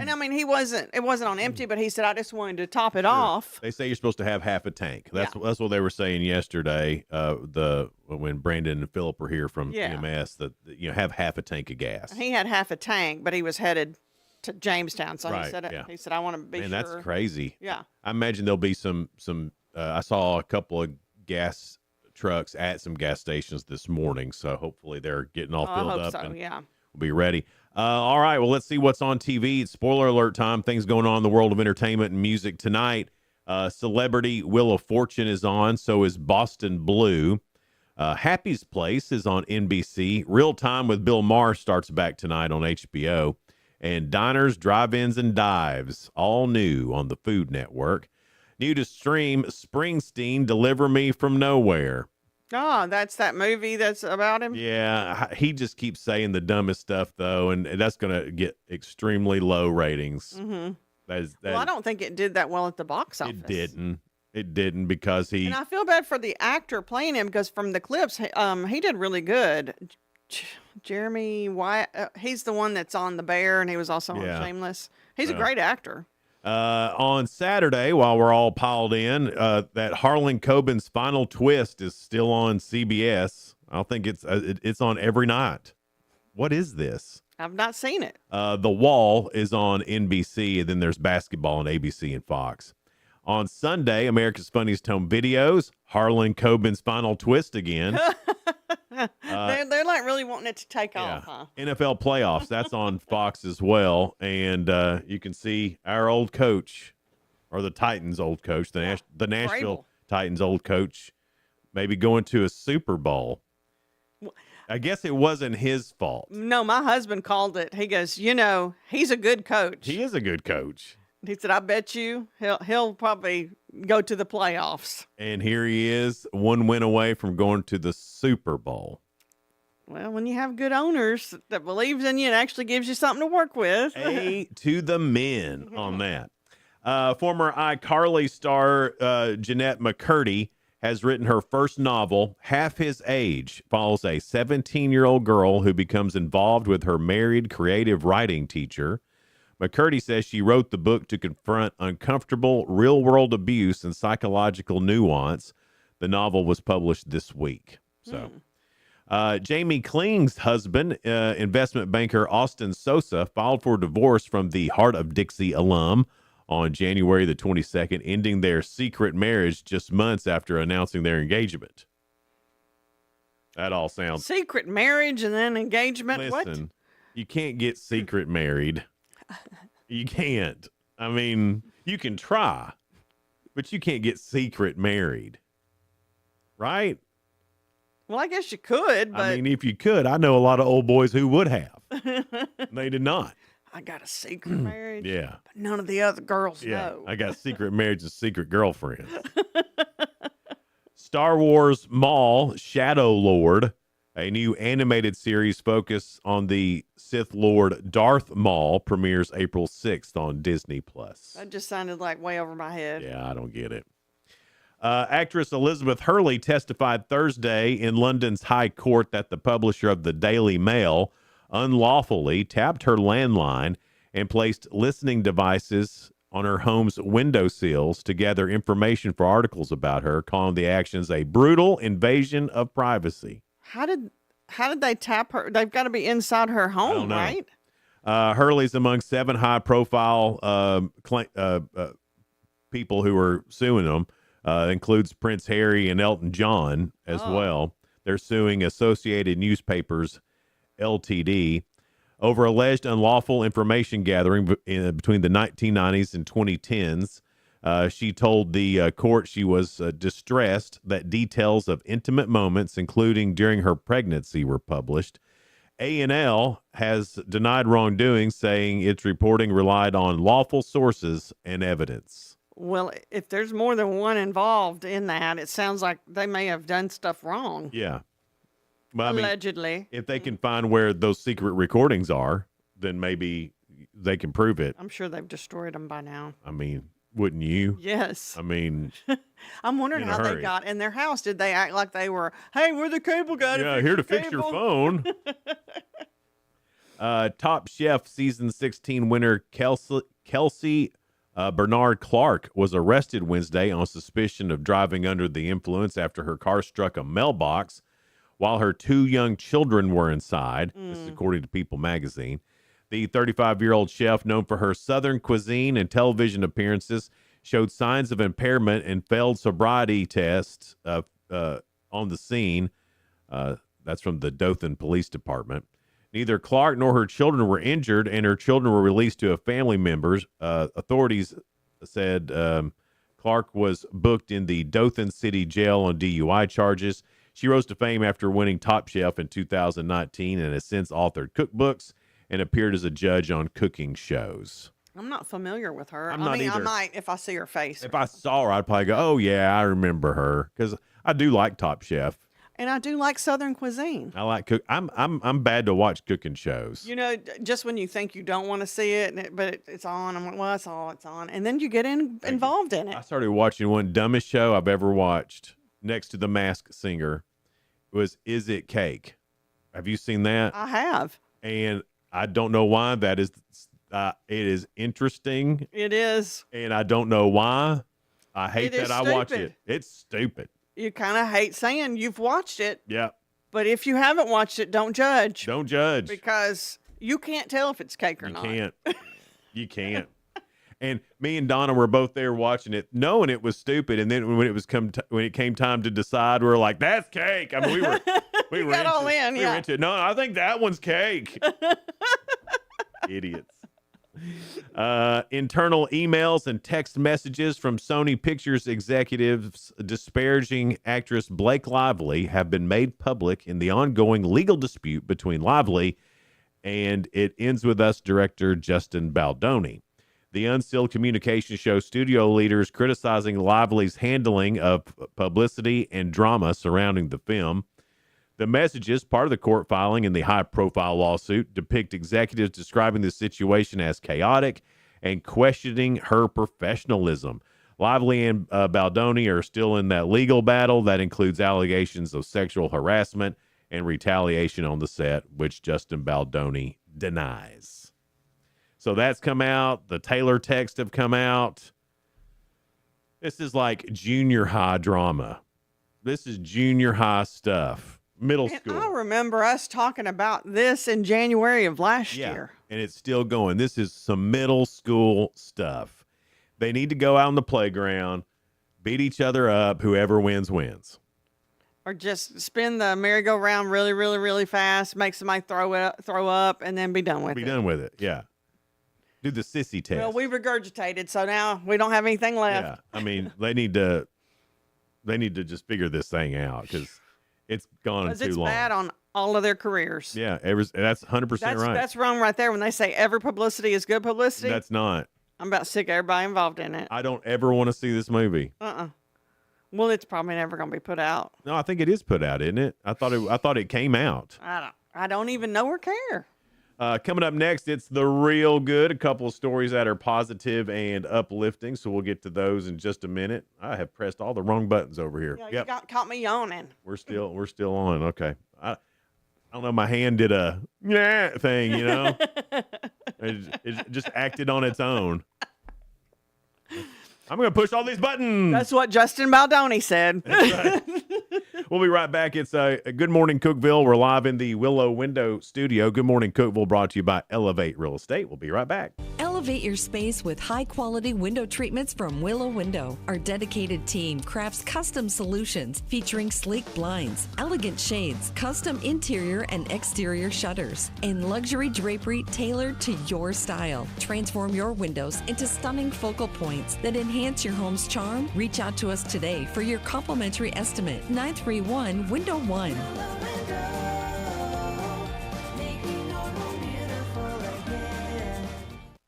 I mean, it wasn't on empty, but he said, I just wanted to top it off. They say you're supposed to have half a tank. That's what they were saying yesterday. When Brandon and Philip were here from EMS, that have half a tank of gas. He had half a tank, but he was headed to Jamestown, so he said I want to be sure. Man, that's crazy. Yeah, I imagine there'll be some. I saw a couple of gas trucks at some gas stations this morning, so hopefully they're getting all filled up. So, and we'll be ready. All right, well, let's see what's on TV. It's spoiler alert time. Things going on in the world of entertainment and music tonight. Celebrity Wheel of Fortune is on, so is Boston Blue. Happy's Place is on NBC. Real Time with Bill Maher starts back tonight on HBO. And Diners, Drive-Ins, and Dives, all new on the Food Network. New to stream, Springsteen, Deliver Me From Nowhere. Oh, that's that movie that's about him? Yeah, he just keeps saying the dumbest stuff, though, and that's going to get extremely low ratings. Mm-hmm. Well, I don't think it did that well at the box office. It didn't because he... And I feel bad for the actor playing him because from the clips, he did really good. Jeremy Wyatt, he's the one that's on The Bear, and he was also on Shameless. He's a great actor. On Saturday, while we're all piled in, that Harlan Coben's Final Twist is still on CBS. I don't think it's on every night. What is this? I've not seen it. The Wall is on NBC, and then there's basketball on ABC and Fox. On Sunday, America's Funniest Home Videos, Harlan Coben's Final Twist again. They're like really wanting it to take off, huh? NFL playoffs, that's on Fox as well. And you can see our old coach, or the Titans' old coach, the Nashville Titans' old coach, maybe going to a Super Bowl. I guess it wasn't his fault. No, my husband called it. He goes, he's a good coach. He is a good coach. He said, I bet you he'll probably go to the playoffs. And here he is, one win away from going to the Super Bowl. Well, when you have good owners that believes in you and actually gives you something to work with. A to the men on that. Former iCarly star Jeanette McCurdy has written her first novel, Half His Age, follows a 17-year-old girl who becomes involved with her married creative writing teacher. McCurdy says she wrote the book to confront uncomfortable real-world abuse and psychological nuance. The novel was published this week. So, Jamie Kling's husband, investment banker Austin Sosa, filed for divorce from the Heart of Dixie alum on January the 22nd, ending their secret marriage just months after announcing their engagement. That all sounds... Secret marriage and then engagement? Listen, you can't get secret married. You can't. I mean, you can try, but you can't get secret married. Right? Well, I guess you could, but... I mean, if you could, I know a lot of old boys who would have. They did not. I got a secret marriage. Yeah. But none of the other girls know. I got secret marriage and secret girlfriends. Star Wars Maul Shadow Lord, a new animated series focused on the Sith Lord Darth Maul, premieres April 6th on Disney+. That just sounded like way over my head. Yeah, I don't get it. Actress Elizabeth Hurley testified Thursday in London's High Court that the publisher of the Daily Mail unlawfully tapped her landline and placed listening devices on her home's windowsills to gather information for articles about her, calling the actions a brutal invasion of privacy. How did they tap her? They've got to be inside her home, right? Hurley's among 7 high-profile people who are suing them. Includes Prince Harry and Elton John as well. They're suing Associated Newspapers Ltd. over alleged unlawful information gathering between the 1990s and 2010s. She told the court she was distressed that details of intimate moments, including during her pregnancy, were published. A&L has denied wrongdoing, saying its reporting relied on lawful sources and evidence. Well, if there's more than one involved in that, it sounds like they may have done stuff wrong. Yeah. Well, allegedly. I mean, if they can find where those secret recordings are, then maybe they can prove it. I'm sure they've destroyed them by now. I mean, wouldn't you? Yes. I mean, I'm wondering how they got in their house. Did they act like they were, hey, we're the cable guy? Yeah, here to fix your phone. Top Chef season 16 winner Kelsey Bernard Clark was arrested Wednesday on suspicion of driving under the influence after her car struck a mailbox while her 2 young children were inside. This is according to People magazine. The 35-year-old chef, known for her Southern cuisine and television appearances, showed signs of impairment and failed sobriety tests on the scene. That's from the Dothan Police Department. Neither Clark nor her children were injured, and her children were released to a family members. Authorities said Clark was booked in the Dothan City Jail on DUI charges. She rose to fame after winning Top Chef in 2019 and has since authored cookbooks and appeared as a judge on cooking shows. I'm not familiar with her. I'm not either. I might if I see her face. If I saw her, I'd probably go, oh, yeah, I remember her, because I do like Top Chef. And I do like Southern cuisine. I like cook. I'm bad to watch cooking shows. You know, just when you think you don't want to see it, but it's on. I'm like, well, that's all it's on. And then you get involved in it. I started watching one dumbest show I've ever watched next to The Masked Singer. It was Is It Cake? Have you seen that? I have. And I don't know why that is It is interesting. It is. And I don't know why. I hate It is that I watch stupid. it. It's stupid. You kind of hate saying you've watched it, Yeah. but if you haven't watched it, don't judge. Don't judge. Because you can't tell if it's cake or You not. can't. You can't. And me and Donna were both there watching it, knowing it was stupid. And then when it came time to decide, we were like, "That's cake." I mean, we were got into all it. in, We yeah. were into it. No, I think that one's cake. Idiots. Internal emails and text messages from Sony Pictures executives disparaging actress Blake Lively have been made public in the ongoing legal dispute between Lively and It Ends With Us director Justin Baldoni. The unsealed communication shows studio leaders criticizing Lively's handling of publicity and drama surrounding the film. The messages, part of the court filing in the high-profile lawsuit, depict executives describing the situation as chaotic and questioning her professionalism. Lively and Baldoni are still in that legal battle that includes allegations of sexual harassment and retaliation on the set, which Justin Baldoni denies. So that's come out. The Taylor texts have come out. This is like junior high drama. This is junior high stuff. Middle school. I remember us talking about this in January of last year. And it's still going. This is some middle school stuff. They need to go out on the playground, beat each other up. Whoever wins, wins. Or just spin the merry-go-round really, really, really fast, make somebody throw up, and then be done with it. Be done with it. Yeah. Do the sissy test. Well, we regurgitated, so now we don't have anything left. Yeah. I mean, they need to just figure this thing out because it's gone too It's long. bad on all of their careers. Yeah, that's 100% right. That's wrong right there when they say every publicity is good publicity. That's not. I'm about sick of everybody involved in it. I don't ever want to see this movie. Well, it's probably never going to be put out. No, I think it is put out, isn't it? I thought it came out. I don't even know or care. Coming up next, it's The Real Good. A couple of stories that are positive and uplifting, so we'll get to those in just a minute. I have pressed all the wrong buttons over here. You caught me yawning. We're still on. Okay. I don't know. My hand did a thing, you know. it just acted on its own. I'm going to push all these buttons. That's what Justin Baldoni said. Right. We'll be right back. It's a Good Morning Cookeville. We're live in the Willow Window Studio. Good Morning Cookeville brought to you by Elevate Real Estate. We'll be right back. Elevate your space with high-quality window treatments from Willow Window. Our dedicated team crafts custom solutions featuring sleek blinds, elegant shades, custom interior and exterior shutters, and luxury drapery tailored to your style. Transform your windows into stunning focal points that enhance your home's charm. Reach out to us today for your complimentary estimate. 931 Window 1.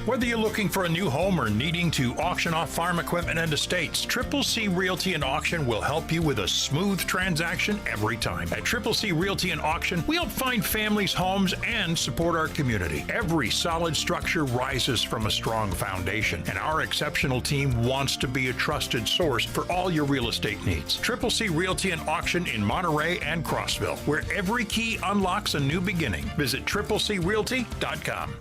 Whether you're looking for a new home or needing to auction off farm equipment and estates, Triple C Realty and Auction will help you with a smooth transaction every time. At Triple C Realty and Auction, we help find families, homes, and support our community. Every solid structure rises from a strong foundation, and our exceptional team wants to be a trusted source for all your real estate needs. Triple C Realty and Auction in Monterey and Crossville, where every key unlocks a new beginning. Visit triplecrealty.com.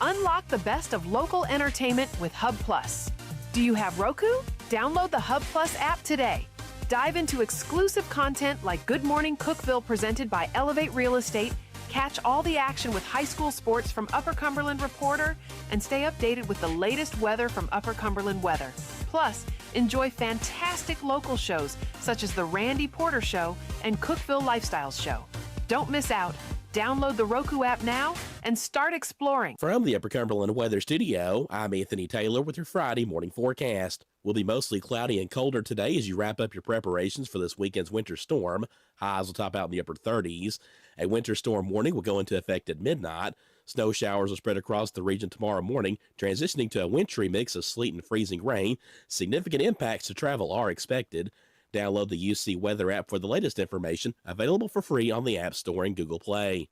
Unlock the best of local entertainment with Hub Plus. Do you have Roku? Download the Hub Plus app today. Dive into exclusive content like Good Morning Cookeville presented by Elevate Real Estate, catch all the action with high school sports from Upper Cumberland Reporter, and stay updated with the latest weather from Upper Cumberland Weather. Plus, enjoy fantastic local shows such as The Randy Porter Show and Cookeville Lifestyles Show. Don't miss out. Download the Roku app now and start exploring. From the Upper Cumberland Weather Studio, I'm Anthony Taylor with your Friday morning forecast. We'll be mostly cloudy and colder today as you wrap up your preparations for this weekend's winter storm. Highs will top out in the upper 30s. A winter storm warning will go into effect at midnight. Snow showers will spread across the region tomorrow morning, transitioning to a wintry mix of sleet and freezing rain. Significant impacts to travel are expected. Download the UC Weather app for the latest information, available for free on the App Store and Google Play.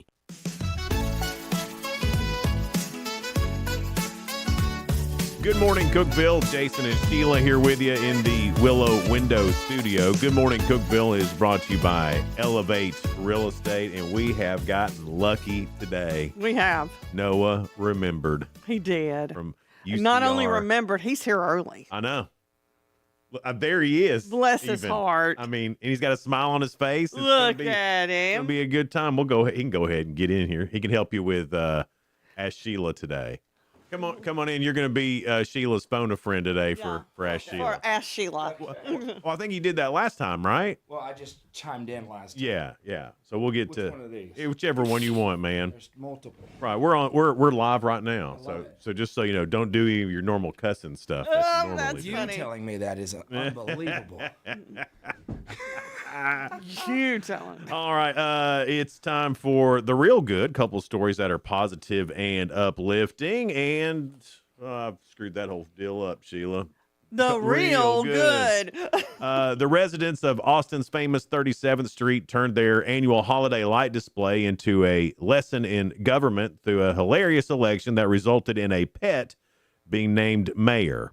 Good morning, Cookeville. Jason and Sheila here with you in the Willow Window Studio. Good morning, Cookeville is brought to you by Elevate Real Estate, and we have gotten lucky today. We have. Noah remembered. He did. From UCR. Not only remembered, he's here early. I know. There he is. Bless his heart. I mean, and he's got a smile on his face. Look at It's him. gonna be a good time. He can go ahead and get in here. He can help you with Ask Sheila today. Come on in. You're going to be Sheila's phone a friend today for Ask Sheila. For Ask Sheila. Well, I think you did that last time, right? Well, I just chimed in last time. Yeah. So we'll get to one of these? whichever one you want, man. There's multiple. Right. We're live right now. So just so you know, don't do any of your normal cussing stuff. That you normally You telling me that is unbelievable. You telling me. All right, it's time for the real good. Couple stories that are positive and uplifting, and I've screwed that whole deal up, Sheila. The real good. The residents of Austin's famous 37th Street turned their annual holiday light display into a lesson in government through a hilarious election that resulted in a pet being named mayor.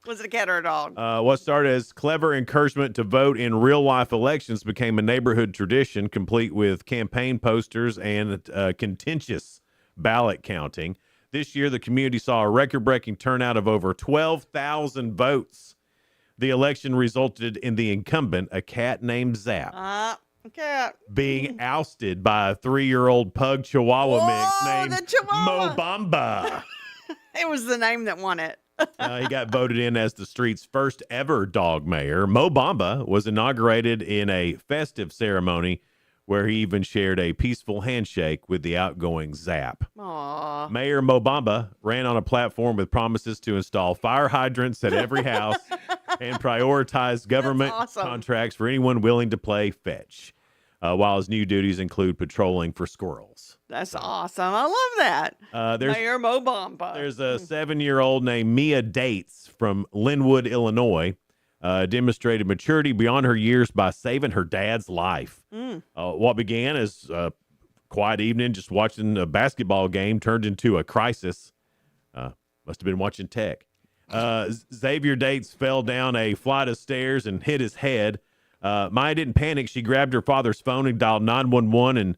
Was it a cat or a dog? What started as clever encouragement to vote in real-life elections became a neighborhood tradition, complete with campaign posters and contentious ballot counting. This year, the community saw a record-breaking turnout of over 12,000 votes. The election resulted in the incumbent, a cat named Zap, Cat. being ousted by a 3-year-old pug Chihuahua mix named the Chihuahua. Mobamba. It was the name that won it. He got voted in as the street's first ever dog mayor. Mobamba was inaugurated in a festive ceremony where he even shared a peaceful handshake with the outgoing Zap. Aww. Mayor Mobamba ran on a platform with promises to install fire hydrants at every house and prioritize government contracts for anyone willing to play fetch, while his new duties include patrolling for squirrels. That's awesome. I love that. Mayor Mobamba. There's a 7-year-old named Mia Dates from Linwood, Illinois, demonstrated maturity beyond her years by saving her dad's life. What began as a quiet evening just watching a basketball game turned into a crisis. Must have been watching tech. Xavier Dates fell down a flight of stairs and hit his head. Maya didn't panic. She grabbed her father's phone and dialed 911 and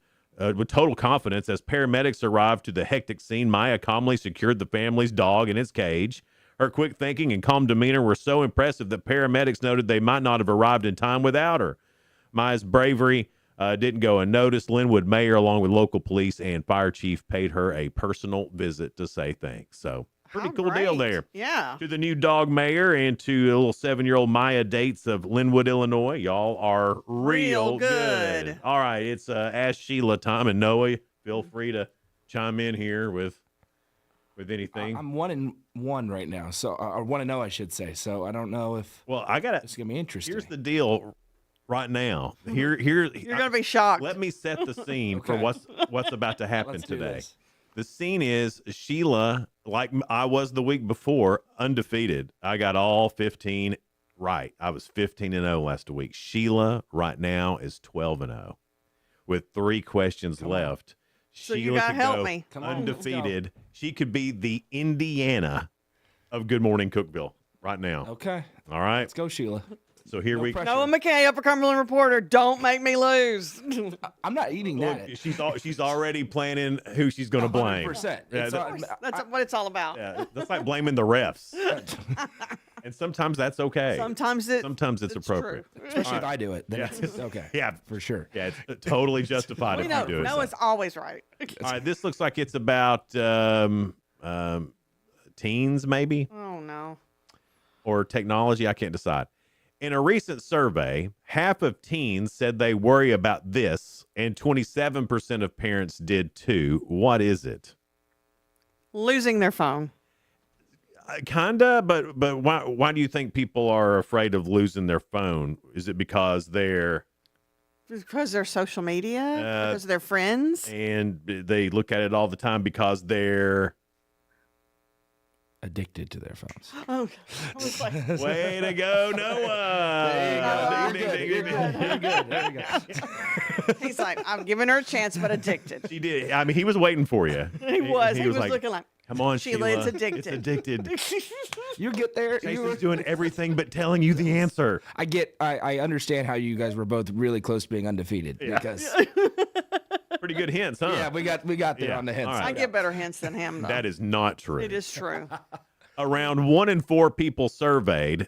with total confidence. As paramedics arrived to the hectic scene, Maya calmly secured the family's dog in its cage. Her quick thinking and calm demeanor were so impressive that paramedics noted they might not have arrived in time without her. Maya's bravery didn't go unnoticed. Linwood mayor, along with local police and fire chief, paid her a personal visit to say thanks. So pretty cool deal there. Yeah. To the new dog mayor and to a little 7-year-old Maya Dates of Linwood, Illinois. Y'all are real good. All right, it's Ask Sheila time, and Noah, feel free to chime in here with anything. I'm 1-1 right now, so or 1-0, I should say. So I don't know if it's gonna be interesting. Here's the deal. Right now, you're gonna be shocked. Let me set the scene for what's about to happen today. This. The scene is Sheila, like I was the week before, undefeated. I got all 15 right. I was 15-0 last week. Sheila right now is 12-0 with 3 questions left. So Sheila you gotta could help go me. Come on, undefeated. She could be the Indiana of Good Morning Cookeville right now. Okay. All right. Let's go, Sheila. So here we go. Noah McKay, Upper Cumberland reporter. Don't make me lose. I'm not eating that. She's already planning who she's going to blame. 100%. Yeah, That's what it's all about. yeah, that's like blaming the refs. And sometimes that's okay. Sometimes it's appropriate. true. Especially if I do it, then it's okay. Yeah, for sure. Yeah, it's totally justified if you do it. Noah's always right. All right, this looks like it's about teens, maybe, Oh no. or technology. I can't decide. In a recent survey, half of teens said they worry about this, and 27% of parents did too. What is it? Losing their phone. Kinda, but why do you think people are afraid of losing their phone? Is it because they're social media? Because of their friends? And they look at it all the time because they're addicted to their phones. Oh, I was like, way to go, Noah. You're good. There you go. He's like, I'm giving her a chance, but addicted. She did. I mean, he was waiting for you. He was like, looking like. Come on, Sheila, Sheila. it's addicted. It's addicted. You get there. Jason's doing everything but telling you the answer. I understand how you guys were both really close to being undefeated because Pretty good hints, huh? yeah, we got there Yeah. on the hints. All right. I get better hints than him, though. That is not true. It is true. Around 1 in 4 people surveyed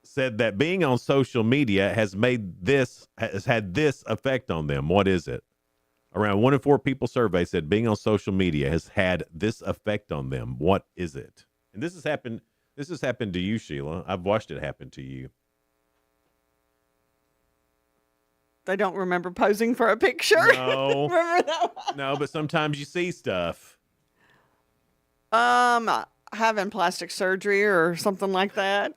said that being on social media has had this effect on them. What is it? Around 1 in 4 people surveyed said being on social media has had this effect on them. What is it? And this has happened to you, Sheila. I've watched it happen to you. They don't remember posing for a picture. No. Remember that one? No, but sometimes you see stuff. Having plastic surgery or something like that.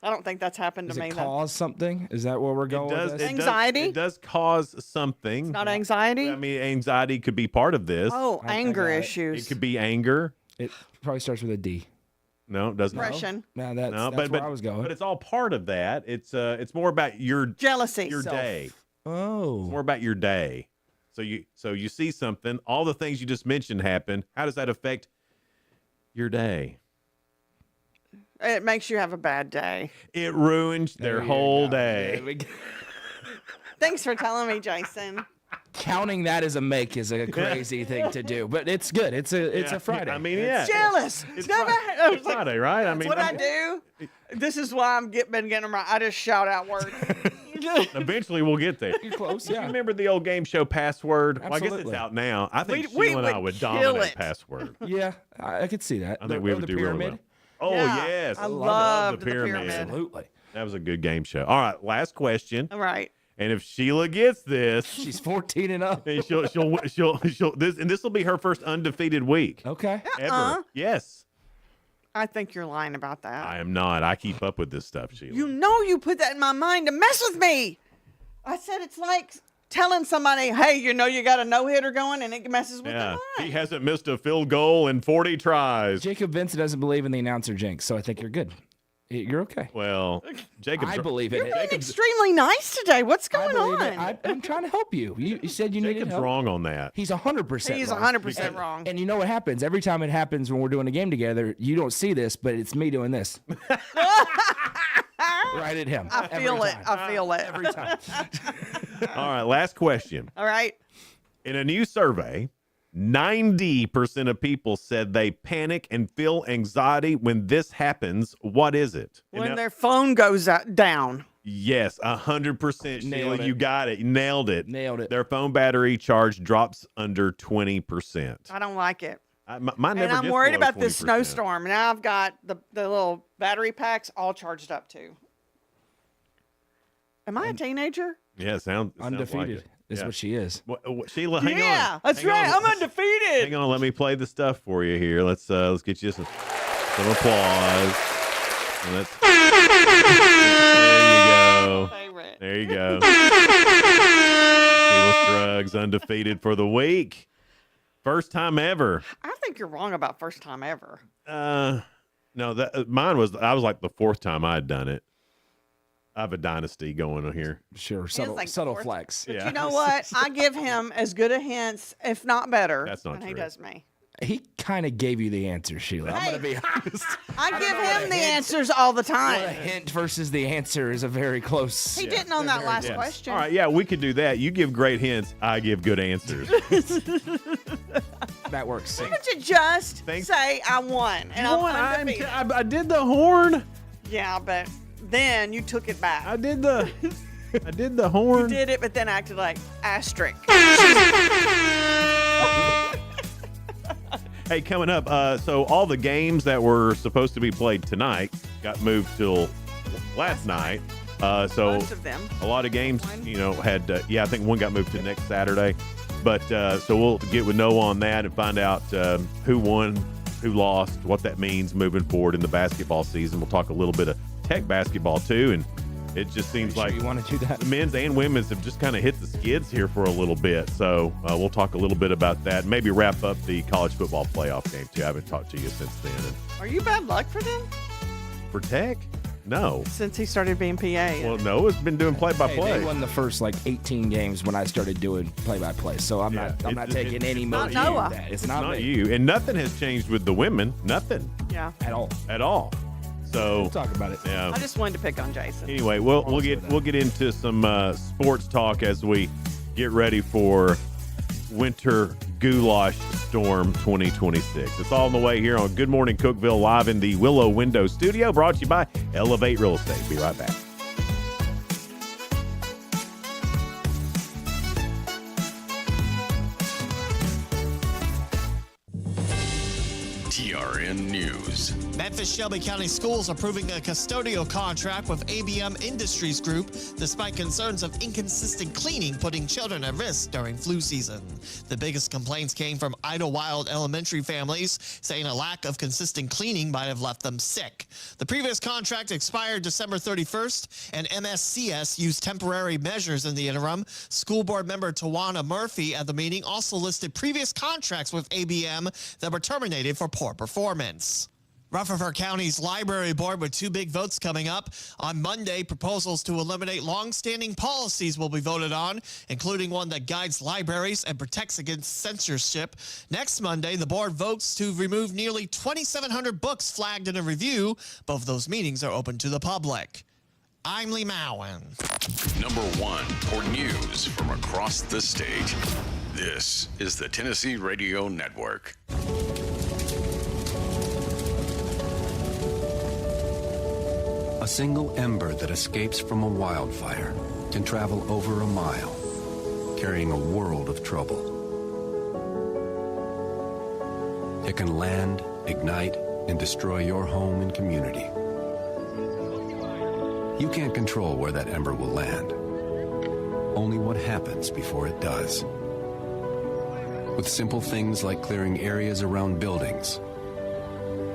I don't think that's happened Does to me. it though. cause something? Is that where we're going? with this? Anxiety? It does cause something. It's not anxiety? I mean, anxiety could be part of this. Oh, anger got it. issues. It could be anger. It probably starts with a D. No, it doesn't. Depression. No, that's where I was going. But it's all part of that. It's more about your Jealousy. your day. Oh. It's more about your day. So you see something, all the things you just mentioned happen. How does that affect your day? It makes you have a bad day. It ruins their whole day. Thanks for telling me, Jason. Counting that as a make is a crazy thing to do, but it's good. It's a Friday. I mean, yeah. Jealous. It's never. It's Friday, right? I mean, What I do. This is why been getting them right. I just shout out words. eventually we'll get there. You're close. Do Yeah. you remember the old game show Password? Well, I guess it's Absolutely. out now. I think We Sheila and I would would kill dominate it. Password. Yeah, I could see that. I think we would do really well. Oh, Yeah, yes. I love loved the the pyramid. pyramid. Absolutely. That was a good game show. All right, last question. All right. And if Sheila gets this, She's 14-0. and she'll this will be her first undefeated week Okay. ever. Yes. I think you're lying about that. I am not. I keep up with this stuff, Sheila. You know you put that in my mind to mess with me. I said it's like telling somebody, hey, you know you got a no-hitter going, and it messes with Yeah. their mind. He hasn't missed a field goal in 40 tries. Jacob Vincent doesn't believe in the announcer jinx, so I think you're good. You're okay. Well, Jacob. I believe in You're it. being extremely nice today. What's going on? I'm trying to help you. You said you needed Jacob's help. wrong on that. He's 100% He's wrong. 100% wrong. And you know what happens? Every time it happens when we're doing a game together, you don't see this, but it's me doing this. Right at him. I feel it. I feel it. Every time. All right, last question. All right. In a new survey, 90% of people said they panic and feel anxiety when this happens. What is it? And When now- their phone goes down. Yes, 100%. Sheila, Nailed it. you got it. You nailed it. Nailed it. Their phone battery charge drops under 20%. I don't like it. Mine never And I'm gets worried below about this 20%. snowstorm. Now I've got the little battery packs all charged up too. Am I a teenager? Yeah, sounds Undefeated like it. is Yeah. what she is. Sheila, hang on. Yeah, that's Hang right. on. I'm undefeated. Hang on, let me play the stuff for you here. Let's get you some applause. And let's, there you go. Favorite. There you go. Sheila Scruggs undefeated for the week. First time ever. I think you're wrong about first time ever. No, that mine was. I was like the 4th time I had done it. I have a dynasty going on here. Sure, Feels subtle, like subtle fourth. flex. But Yeah. you know what? I give him as good a hints, if not better, That's not than he true. does me. He kind of gave you the answer, Sheila. I'm going to be honest. I give him the answers all the What a time. hint versus the answer is a very close. He didn't on that last Yes. question. All right, yeah, we could do that. You give great hints. I give good answers. That works. Why don't you just say I won and I'm undefeated? I did the horn. Yeah, but then you took it back. I did the You horn. did it, but then acted like asterisk. Hey, coming up, so all the games that were supposed to be played tonight got moved till last night. So Most of them. a lot of games, had, I think one got moved to next Saturday. But so we'll get with Noah on that and find out who won, who lost, what that means moving forward in the basketball season. We'll talk a little bit of Tech basketball too, and it just seems like you want to do that? the men's and women's have just kind of hit the skids here for a little bit. So we'll talk a little bit about that. Maybe wrap up the college football playoff game too. I haven't talked to you since then. And Are you bad luck for them? for Tech, No. Since he started being PA. Well, Noah's been doing play-by-play. They won the first 18 games when I started doing play-by-play. So I'm not taking any motion in that. It's not me. you. And nothing has changed with the women. Nothing. Yeah. At all. At all. So we'll talk about it. Yeah. I just wanted to pick on Jason. Anyway, we'll get into some sports talk as we get ready for Winter Goulash Storm 2026. It's all on the way here on Good Morning Cookeville, live in the Willow Window Studio, brought to you by Elevate Real Estate. Be right back. TRN News. Memphis Shelby County Schools approving a custodial contract with ABM Industries Group despite concerns of inconsistent cleaning putting children at risk during flu season. The biggest complaints came from Idlewild elementary families saying a lack of consistent cleaning might have left them sick. The previous contract expired December 31st, and MSCS used temporary measures in the interim. School board member Tawana Murphy at the meeting also listed previous contracts with ABM that were terminated for poor performance. Rutherford County's library board with two big votes coming up. On Monday, proposals to eliminate long-standing policies will be voted on, including one that guides libraries and protects against censorship. Next Monday, the board votes to remove nearly 2,700 books flagged in a review. Both those meetings are open to the public. I'm Lee Mowen. Number 1 for news from across the state. This is the Tennessee Radio Network. A single ember that escapes from a wildfire can travel over a mile, carrying a world of trouble. It can land, ignite, and destroy your home and community. You can't control where that ember will land, only what happens before it does. With simple things like clearing areas around buildings,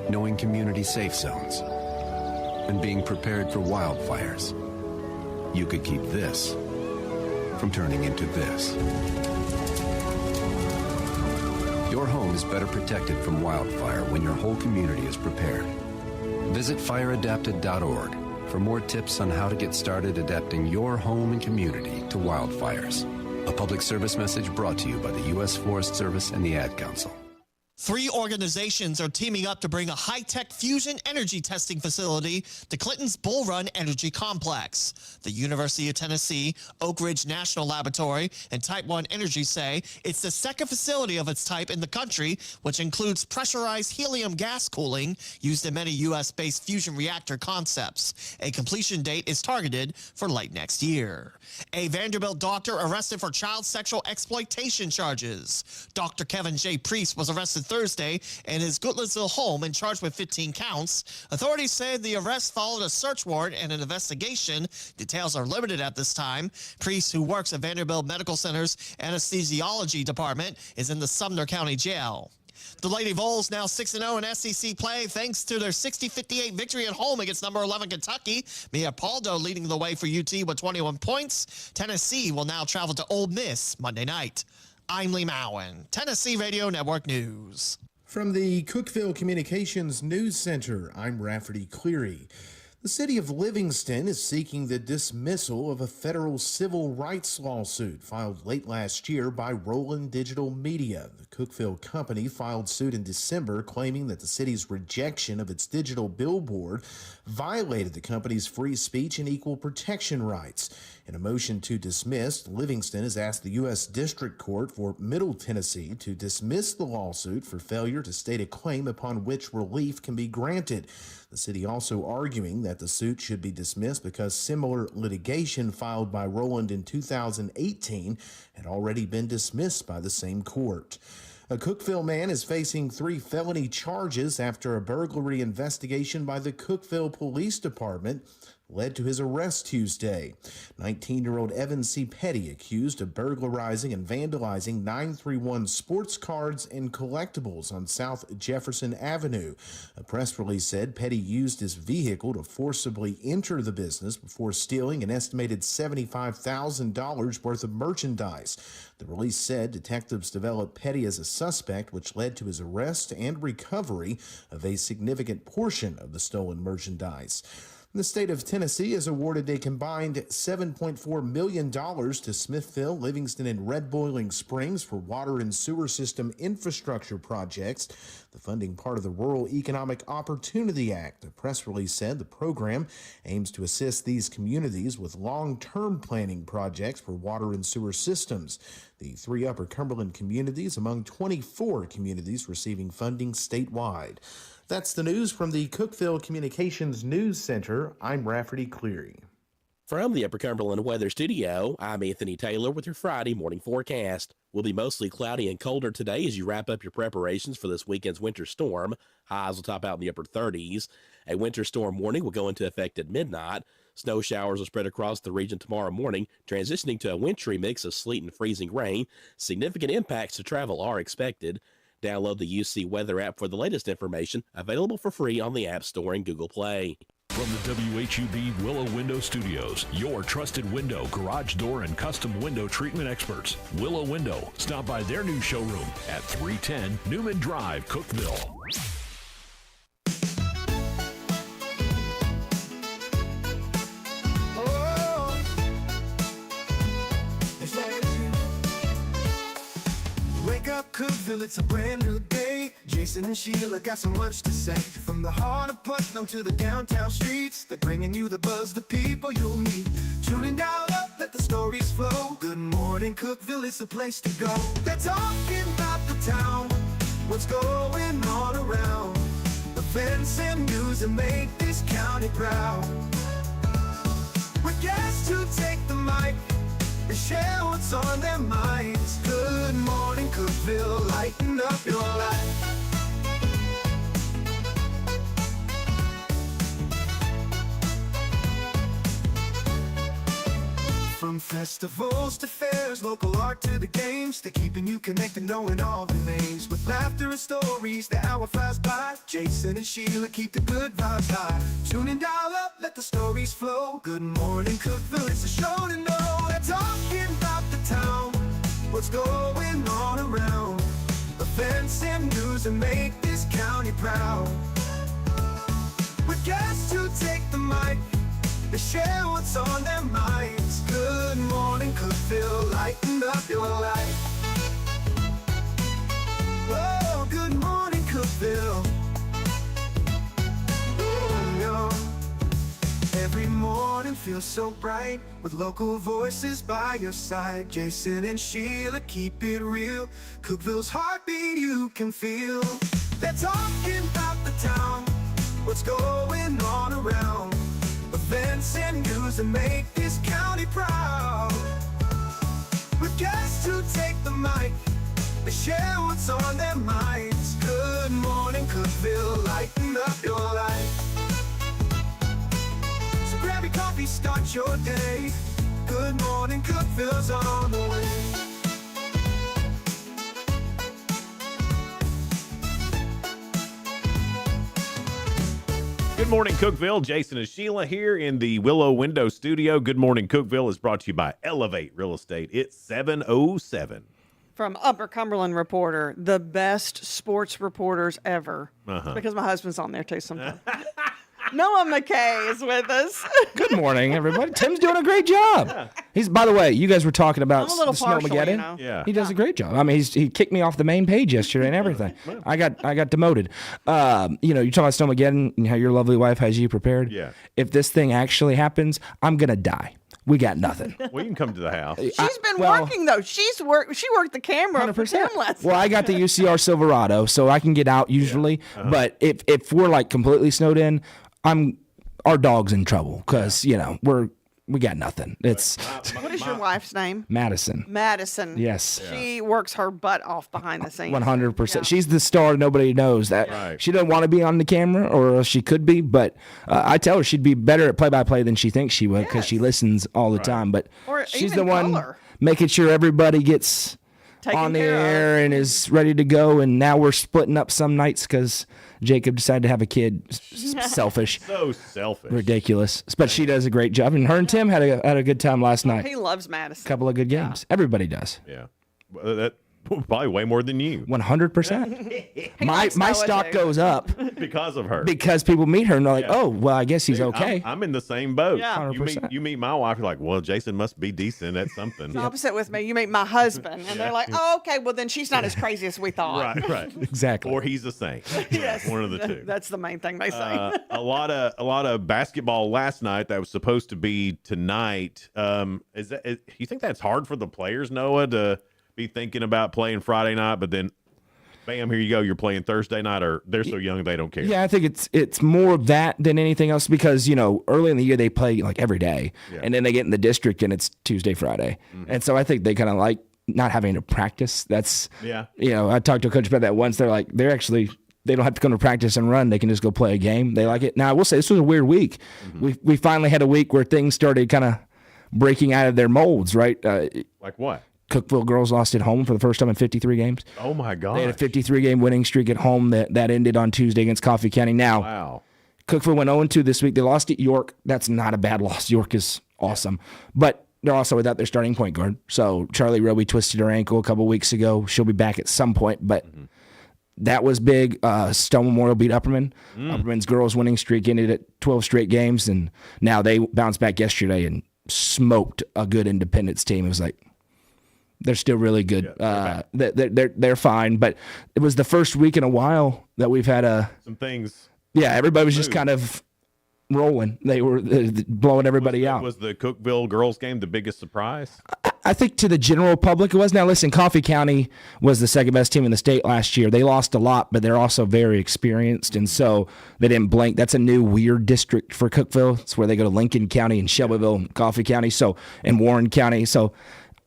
knowing community safe zones, and being prepared for wildfires, you could keep this from turning into this. Your home is better protected from wildfire when your whole community is prepared. Visit fireadapted.org for more tips on how to get started adapting your home and community to wildfires. A public service message brought to you by the U.S. Forest Service and the Ad Council. 3 organizations are teaming up to bring a high-tech fusion energy testing facility to Clinton's Bull Run Energy Complex. The University of Tennessee, Oak Ridge National Laboratory, and Type 1 Energy say it's the second facility of its type in the country, which includes pressurized helium gas cooling used in many U.S.-based fusion reactor concepts. A completion date is targeted for late next year. A Vanderbilt doctor arrested for child sexual exploitation charges. Dr. Kevin J. Priest was arrested Thursday in his Goodlettsville home and charged with 15 counts. Authorities say the arrest followed a search warrant and an investigation. Details are limited at this time. Priest, who works at Vanderbilt Medical Center's anesthesiology department, is in the Sumner County Jail. The Lady Vols now 6-0 in SEC play thanks to their 60-58 victory at home against number 11 Kentucky. Mia Paldo leading the way for UT with 21 points. Tennessee will now travel to Ole Miss Monday night. I'm Lee Mowen, Tennessee Radio Network News. From the Cookeville Communications News Center, I'm Rafferty Cleary. The city of Livingston is seeking the dismissal of a federal civil rights lawsuit filed late last year by Roland Digital Media. The Cookeville company filed suit in December claiming that the city's rejection of its digital billboard violated the company's free speech and equal protection rights. In a motion to dismiss, Livingston has asked the U.S. District Court for Middle Tennessee to dismiss the lawsuit for failure to state a claim upon which relief can be granted. The city also arguing that the suit should be dismissed because similar litigation filed by Roland in 2018 had already been dismissed by the same court. A Cookeville man is facing 3 felony charges after a burglary investigation by the Cookeville Police Department led to his arrest Tuesday. 19-year-old Evan C. Petty accused of burglarizing and vandalizing 931 sports cards and collectibles on South Jefferson Avenue. A press release said Petty used his vehicle to forcibly enter the business before stealing an estimated $75,000 worth of merchandise. The release said detectives developed Petty as a suspect, which led to his arrest and recovery of a significant portion of the stolen merchandise. The state of Tennessee has awarded a combined $7.4 million to Smithville, Livingston, and Red Boiling Springs for water and sewer system infrastructure projects. The funding part of the Rural Economic Opportunity Act. A press release said the program aims to assist these communities with long-term planning projects for water and sewer systems. The 3 Upper Cumberland communities among 24 communities receiving funding statewide. That's the news from the Cookeville Communications News Center. I'm Rafferty Cleary. From the Upper Cumberland Weather Studio, I'm Anthony Taylor with your Friday morning forecast. Will be mostly cloudy and colder today as you wrap up your preparations for this weekend's winter storm. Highs will top out in the upper 30s. A winter storm warning will go into effect at midnight. Snow showers will spread across the region tomorrow morning, transitioning to a wintry mix of sleet and freezing rain. Significant impacts to travel are expected. Download the UC Weather app for the latest information, available for free on the App Store and Google Play. From the WHUB Willow Window Studios, your trusted window, garage door, and custom window treatment experts. Willow Window. Stop by their new showroom at 310 Newman Drive, Cookeville. Wake up, Cookeville, it's a brand new day. Jason and Sheila got so much to say. From the heart of Putnam to the downtown streets, they're bringing you the buzz, the people you'll meet. Tuning dial up, let the stories flow. Good morning, Cookeville, it's the place to go. They're talking about the town, what's going on around. Events and news that make this county proud. With guests who take the mic, they share what's on their minds. Good morning, Cookeville, lighten up your life. From festivals to fairs, local art to the games, they're keeping you connected, knowing all the names. With laughter and stories, the hour flies by. Jason and Sheila keep the good vibes high. Tune in, dial up, let the stories flow. Good morning, Cookeville, it's a show to know. They're talking about the town, what's going on around. Events and news that make this county proud. With guests who take the mic, they share what's on their minds. Good morning, Cookeville, lighten up your life. Oh, good morning, Cookeville. Every morning feels so bright, with local voices by your side. Jason and Sheila keep it real. Cookeville's heartbeat you can feel. They're talking about the town, what's going on around. Events and news that make this county proud. With guests who take the mic, they share what's on their minds. Good morning, Cookeville, lighten up your life. So grab your coffee, start your day. Good morning, Cookeville's on the way. Good morning, Cookeville. Jason and Sheila here in the Willow Window Studio. Good morning, Cookeville is brought to you by Elevate Real Estate. It's 7:07. From Upper Cumberland Reporter, the best sports reporters ever. Because my husband's on there too sometimes. Noah McKay is with us. Good morning, everybody. Tim's doing a great job. Yeah. He's, by the way, you guys were talking about I'm a little the partial, Snowmageddon. you know? Yeah. He does a great job. I mean, he kicked me off the main page yesterday and everything. I got demoted. You know, you're talking about Snowmageddon and how your lovely wife has you prepared. Yeah. If this thing actually happens, I'm gonna die. We got nothing. Well, you can come to the house. She's been working though. She worked the camera for Tim last Well, I got the UCR Silverado, so I can get out usually. Yeah. But if we're like completely snowed in, our dog's in trouble because you know we got nothing. It's what is your wife's name? Madison. Madison. Yes. She works her butt off behind the scenes. 100%. Yeah. She's the star. Nobody knows that. Right. She doesn't want to be on the camera, or she could be. But I tell her she'd be better at play-by-play than she thinks she would because she listens all the time. But or she's even the one color. Making sure everybody gets on the air and is ready to go. And now we're splitting up some nights because Jacob decided to have a kid. Selfish. So selfish. Ridiculous. But she does a great job. And her and Tim had a good time last night. He loves Madison. Couple of good games. Everybody does. Yeah. Probably way more than you. 100%. My likes Noah, stock too. goes up Because of her. because people meet her and they're like, Yeah. oh, well, I guess he's Dude, okay. I'm in the same boat. Yeah. You meet 100%. you meet my wife, you're like, well, Jason must be decent at something. It's opposite with me. You meet my husband, and they're like, "Oh, okay. Well, then she's not as crazy as we thought." Right. Exactly. Or he's a saint. Yes. One of the two. That's the main thing they say. A lot of basketball last night that was supposed to be tonight. You think that's hard for the players, Noah, to be thinking about playing Friday night, but then bam, here you go, you're playing Thursday night, or they're so young they don't care. Yeah, I think it's more of that than anything else because, early in the year they play like every day. Yeah. And then they get in the district and it's Tuesday, Friday. Mm-hmm. And so I think they kind of like not having to practice. That's, Yeah. I talked to a coach about that once. They're like, they don't have to come to practice and run. They can just go play a game. They like it. Now, I will say this was a weird week. Mm-hmm. We finally had a week where things started kind of breaking out of their molds, right? Like what? Cookeville girls lost at home for the first time in 53 games. Oh my God. They had a 53-game winning streak at home that ended on Tuesday against Coffee County. Now, Wow. Cookeville went 0-2 this week. They lost at York. That's not a bad loss. York is awesome. But they're also without their starting point guard. So Charlie Roby twisted her ankle a couple weeks ago. She'll be back at some point, but that was big. Stone Memorial beat Upperman. Upperman's girls winning streak ended at 12 straight games, and now they bounced back yesterday and smoked a good Independence team. It was like, they're still really good. They're fine, but it was the first week in a while that we've had some things. Yeah, everybody was just kind of rolling. They were blowing everybody out. Was the Cookeville girls game the biggest surprise? I think to the general public it was. Now listen, Coffee County was the second best team in the state last year. They lost a lot, but they're also very experienced, and so they didn't blink. That's a new weird district for Cookeville. It's where they go to Lincoln County and Shelbyville and Coffee County, and Warren County. So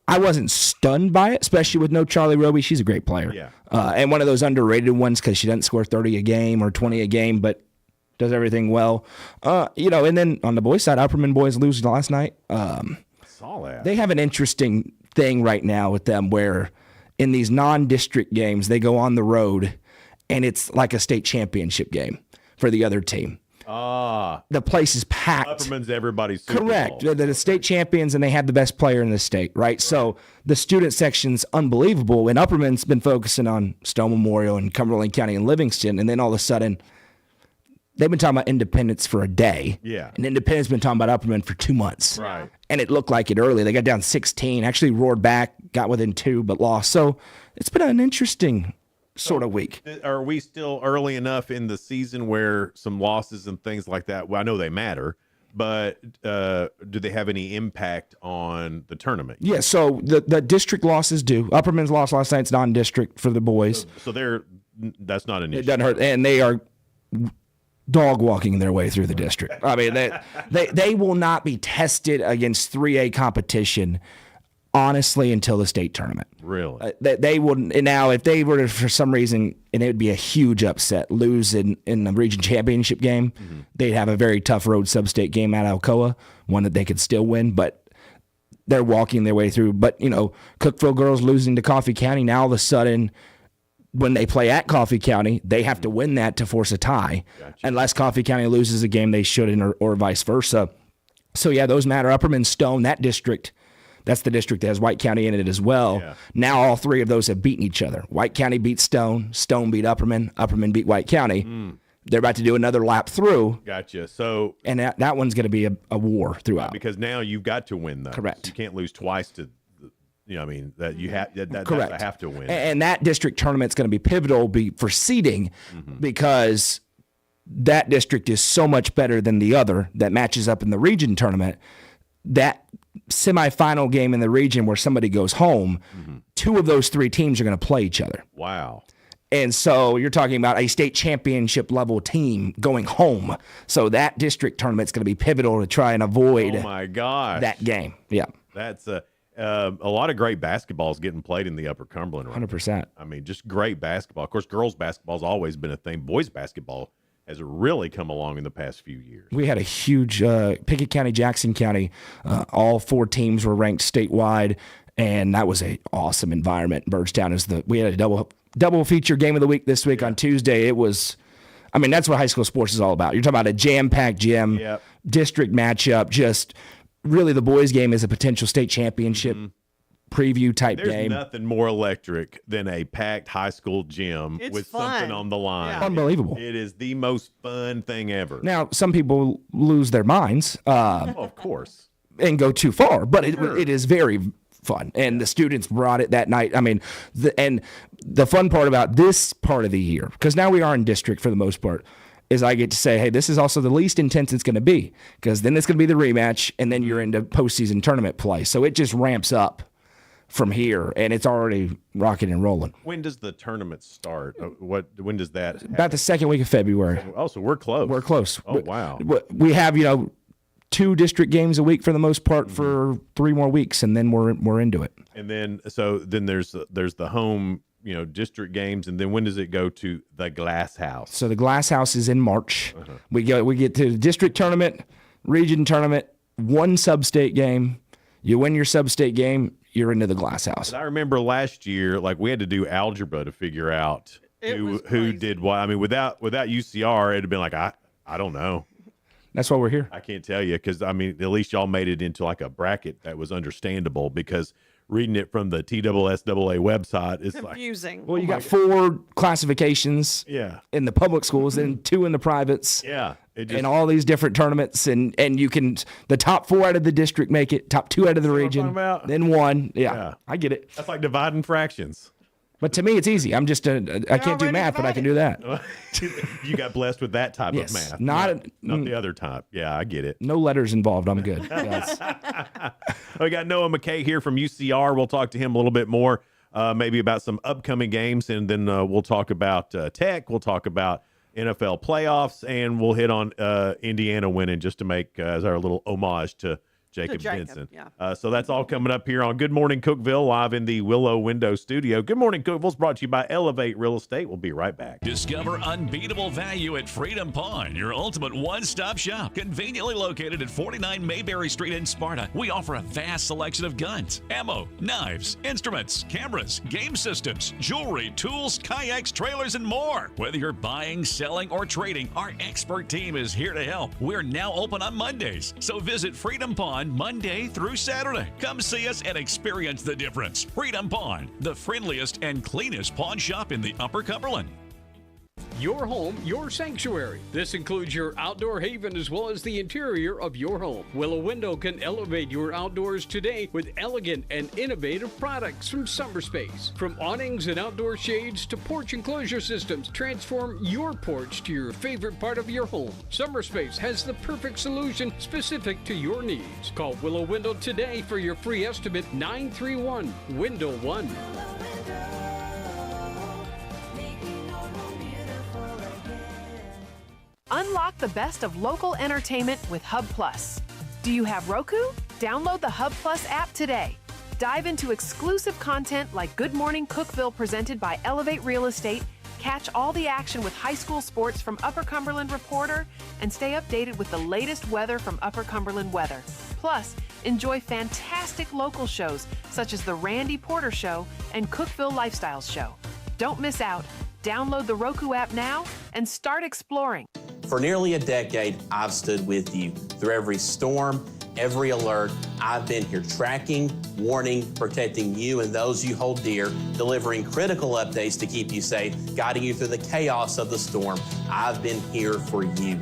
I wasn't stunned by it, especially with no Charlie Roby. She's a great player. Yeah. And one of those underrated ones because she doesn't score 30 a game or 20 a game, but does everything well. And then on the boys' side, Upperman boys losing last night. Saw that. They have an interesting thing right now with them where in these non-district games, they go on the road, and it's like a state championship game for the other team. The place is packed. Upperman's everybody's Super Correct. Bowl. They're the state champions, and they have the best player in the state, right? So the student section's unbelievable, and Upperman's been focusing on Stone Memorial and Cumberland County and Livingston, and then all of a sudden, they've been talking about Independence for a day. Yeah. And Independence been talking about Upperman for 2 months. Right. And it looked like it early. They got down 16, actually roared back, got within 2, but lost. So it's been an interesting sort of week. Are we still early enough in the season where some losses and things like that, well, I know they matter, but do they have any impact on the tournament? Yeah, so the district losses do. Upperman's lost last night's non-district for the boys. So that's not an issue. It doesn't hurt. And they are dog walking their way through the district. I mean, they will not be tested against 3A competition, honestly, until the state tournament. Really? They wouldn't. Now, if they were to, for some reason, and it would be a huge upset, lose in the region championship game, they'd have a very tough road sub-state game at Alcoa, one that they could still win, but they're walking their way through. But, Cookeville girls losing to Coffee County, now all of a sudden, when they play at Coffee County, they have to win that to force a tie. Gotcha. Unless Coffee County loses a game they shouldn't, or vice versa. So, yeah, those matter. Upperman, Stone, that district, that's the district that has White County in it as well. Yeah. Now all three of those have beaten each other. White County beat Stone, Stone beat Upperman, Upperman beat White County. They're about to do another lap through. Gotcha. So, and that one's going to be a war throughout. Because now you've got to win those. Correct. You can't lose twice to... that you have that's Correct. a have to win. And that district tournament's going to be pivotal for seeding because that district is so much better than the other that matches up in the region tournament. That semifinal game in the region where somebody goes home, two of those three teams are going to play each other. Wow. And so you're talking about a state championship level team going home. So that district tournament's going to be pivotal to try and avoid that game. Yeah. That's a lot of great basketball is getting played in the Upper Cumberland. Right? 100%. I mean, just great basketball. Of course, girls basketball has always been a thing. Boys basketball has really come along in the past few years. We had a huge Pickett County, Jackson County. All four teams were ranked statewide, and that was an awesome environment. Byrdstown we had a double feature game of the week this week on Tuesday. It was, I mean, that's what high school sports is all about. You're talking about a jam-packed gym, district matchup, just really the boys game is a potential state championship preview type There's game. nothing more electric than a packed high school gym It's with fun. something on the line. Yeah. Unbelievable. It is the most fun thing ever. Now, some people lose their minds Of course. and go too far, but Sure. it is very fun. And the students brought it that night. I mean, the fun part about this part of the year, because now we are in district for the most part, is I get to say, hey, this is also the least intense it's going to be, because then it's going to be the rematch, and then you're into postseason tournament play. So it just ramps up from here, and it's already rocking and rolling. When does the tournament start? When does that happen? About the second week of February. Oh, so we're close. We're close. Oh, wow. We have, 2 district games a week for the most part for 3 more weeks, and then we're into it. And then there's the home, district games, and then when does it go to the Glass House? So the Glass House is in March. We get to the district tournament, region tournament, 1 sub-state game. You win your sub-state game, you're into the Glass House. I remember last year, we had to do algebra to figure out who did what. I mean, without UCR, it'd have been like, I don't know. That's why we're here. I can't tell you, because I mean, at least y'all made it into a bracket that was understandable, because reading it from the TSSAA website is confusing. Well, you got 4 classifications in the public schools and 2 in the privates. Yeah. And all these different tournaments, and you can, the top 4 out of the district make it, top 2 out of the region, then 1. Yeah, I get it. That's like dividing fractions. But to me, it's easy. I'm just I can't do math, but I can do that. You got blessed with that type Yes, of math. not the other type. Yeah, I get it. No letters involved. I'm good. Yes. We got Noah McKay here from UCR. We'll talk to him a little bit more, maybe about some upcoming games, and then we'll talk about tech. We'll talk about NFL playoffs, and we'll hit on Indiana winning, just to make as our little homage to Jacob Jensen. Yeah. So that's all coming up here on Good Morning Cookeville, live in the Willow Window Studio. Good Morning Cookeville is brought to you by Elevate Real Estate. We'll be right back. Discover unbeatable value at Freedom Pawn, your ultimate one-stop shop. Conveniently located at 49 Mayberry Street in Sparta, we offer a vast selection of guns, ammo, knives, instruments, cameras, game systems, jewelry, tools, kayaks, trailers, and more. Whether you're buying, selling, or trading, our expert team is here to help. We're now open on Mondays, so visit Freedom Pawn Monday through Saturday. Come see us and experience the difference. Freedom Pawn, the friendliest and cleanest pawn shop in the Upper Cumberland. Your home, your sanctuary. This includes your outdoor haven as well as the interior of your home. Willow Window can elevate your outdoors today with elegant and innovative products from SummerSpace. From awnings and outdoor shades to porch enclosure systems, transform your porch to your favorite part of your home. SummerSpace has the perfect solution specific to your needs. Call Willow Window today for your free estimate, 931-WINDOW-1. Unlock the best of local entertainment with Hub Plus. Do you have Roku? Download the Hub Plus app today. Dive into exclusive content like Good Morning Cookeville presented by Elevate Real Estate, catch all the action with high school sports from Upper Cumberland Reporter, and stay updated with the latest weather from Upper Cumberland Weather. Plus, enjoy fantastic local shows such as The Randy Porter Show and Cookeville Lifestyles Show. Don't miss out. Download the Roku app now and start exploring. For nearly a decade, I've stood with you through every storm, every alert. I've been here tracking, warning, protecting you and those you hold dear, delivering critical updates to keep you safe, guiding you through the chaos of the storm. I've been here for you.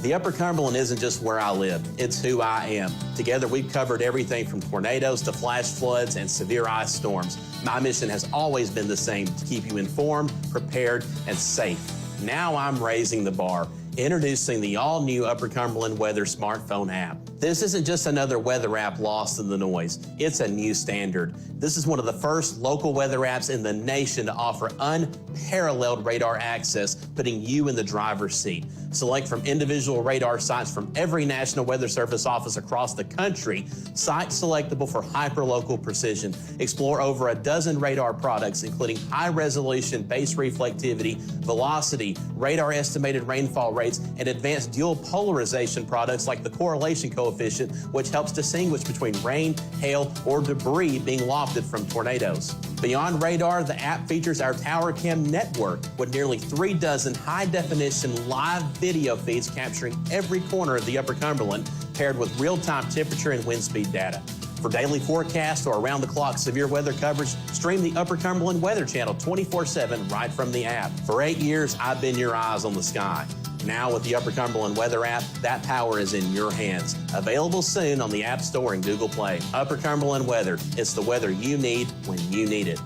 The Upper Cumberland isn't just where I live, it's who I am. Together, we've covered everything from tornadoes to flash floods and severe ice storms. My mission has always been the same, to keep you informed, prepared, and safe. Now I'm raising the bar, introducing the all-new Upper Cumberland Weather smartphone app. This isn't just another weather app lost in the noise. It's a new standard. This is one of the first local weather apps in the nation to offer unparalleled radar access, putting you in the driver's seat. Select from individual radar sites from every National Weather Service office across the country, sites selectable for hyper-local precision. Explore over a dozen radar products, including high-resolution base reflectivity, velocity, radar estimated rainfall rates, and advanced dual polarization products like the correlation coefficient, which helps distinguish between rain, hail, or debris being lofted from tornadoes. Beyond radar, the app features our Tower Cam network with nearly 3 dozen high-definition live video feeds capturing every corner of the Upper Cumberland, paired with real-time temperature and wind speed data. For daily forecast or around-the-clock severe weather coverage, stream the Upper Cumberland Weather Channel 24/7 right from the app. For 8 years, I've been your eyes on the sky. Now with the Upper Cumberland Weather app, that power is in your hands. Available soon on the App Store and Google Play. Upper Cumberland Weather. It's the weather you need when you need it.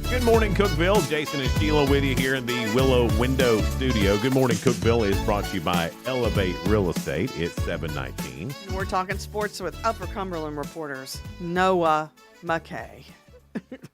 Good morning, Cookeville. Jason and Sheila with you here in the Willow Window Studio. Good morning, Cookeville is brought to you by Elevate Real Estate. It's 719. We're talking sports with Upper Cumberland reporters Noah McKay.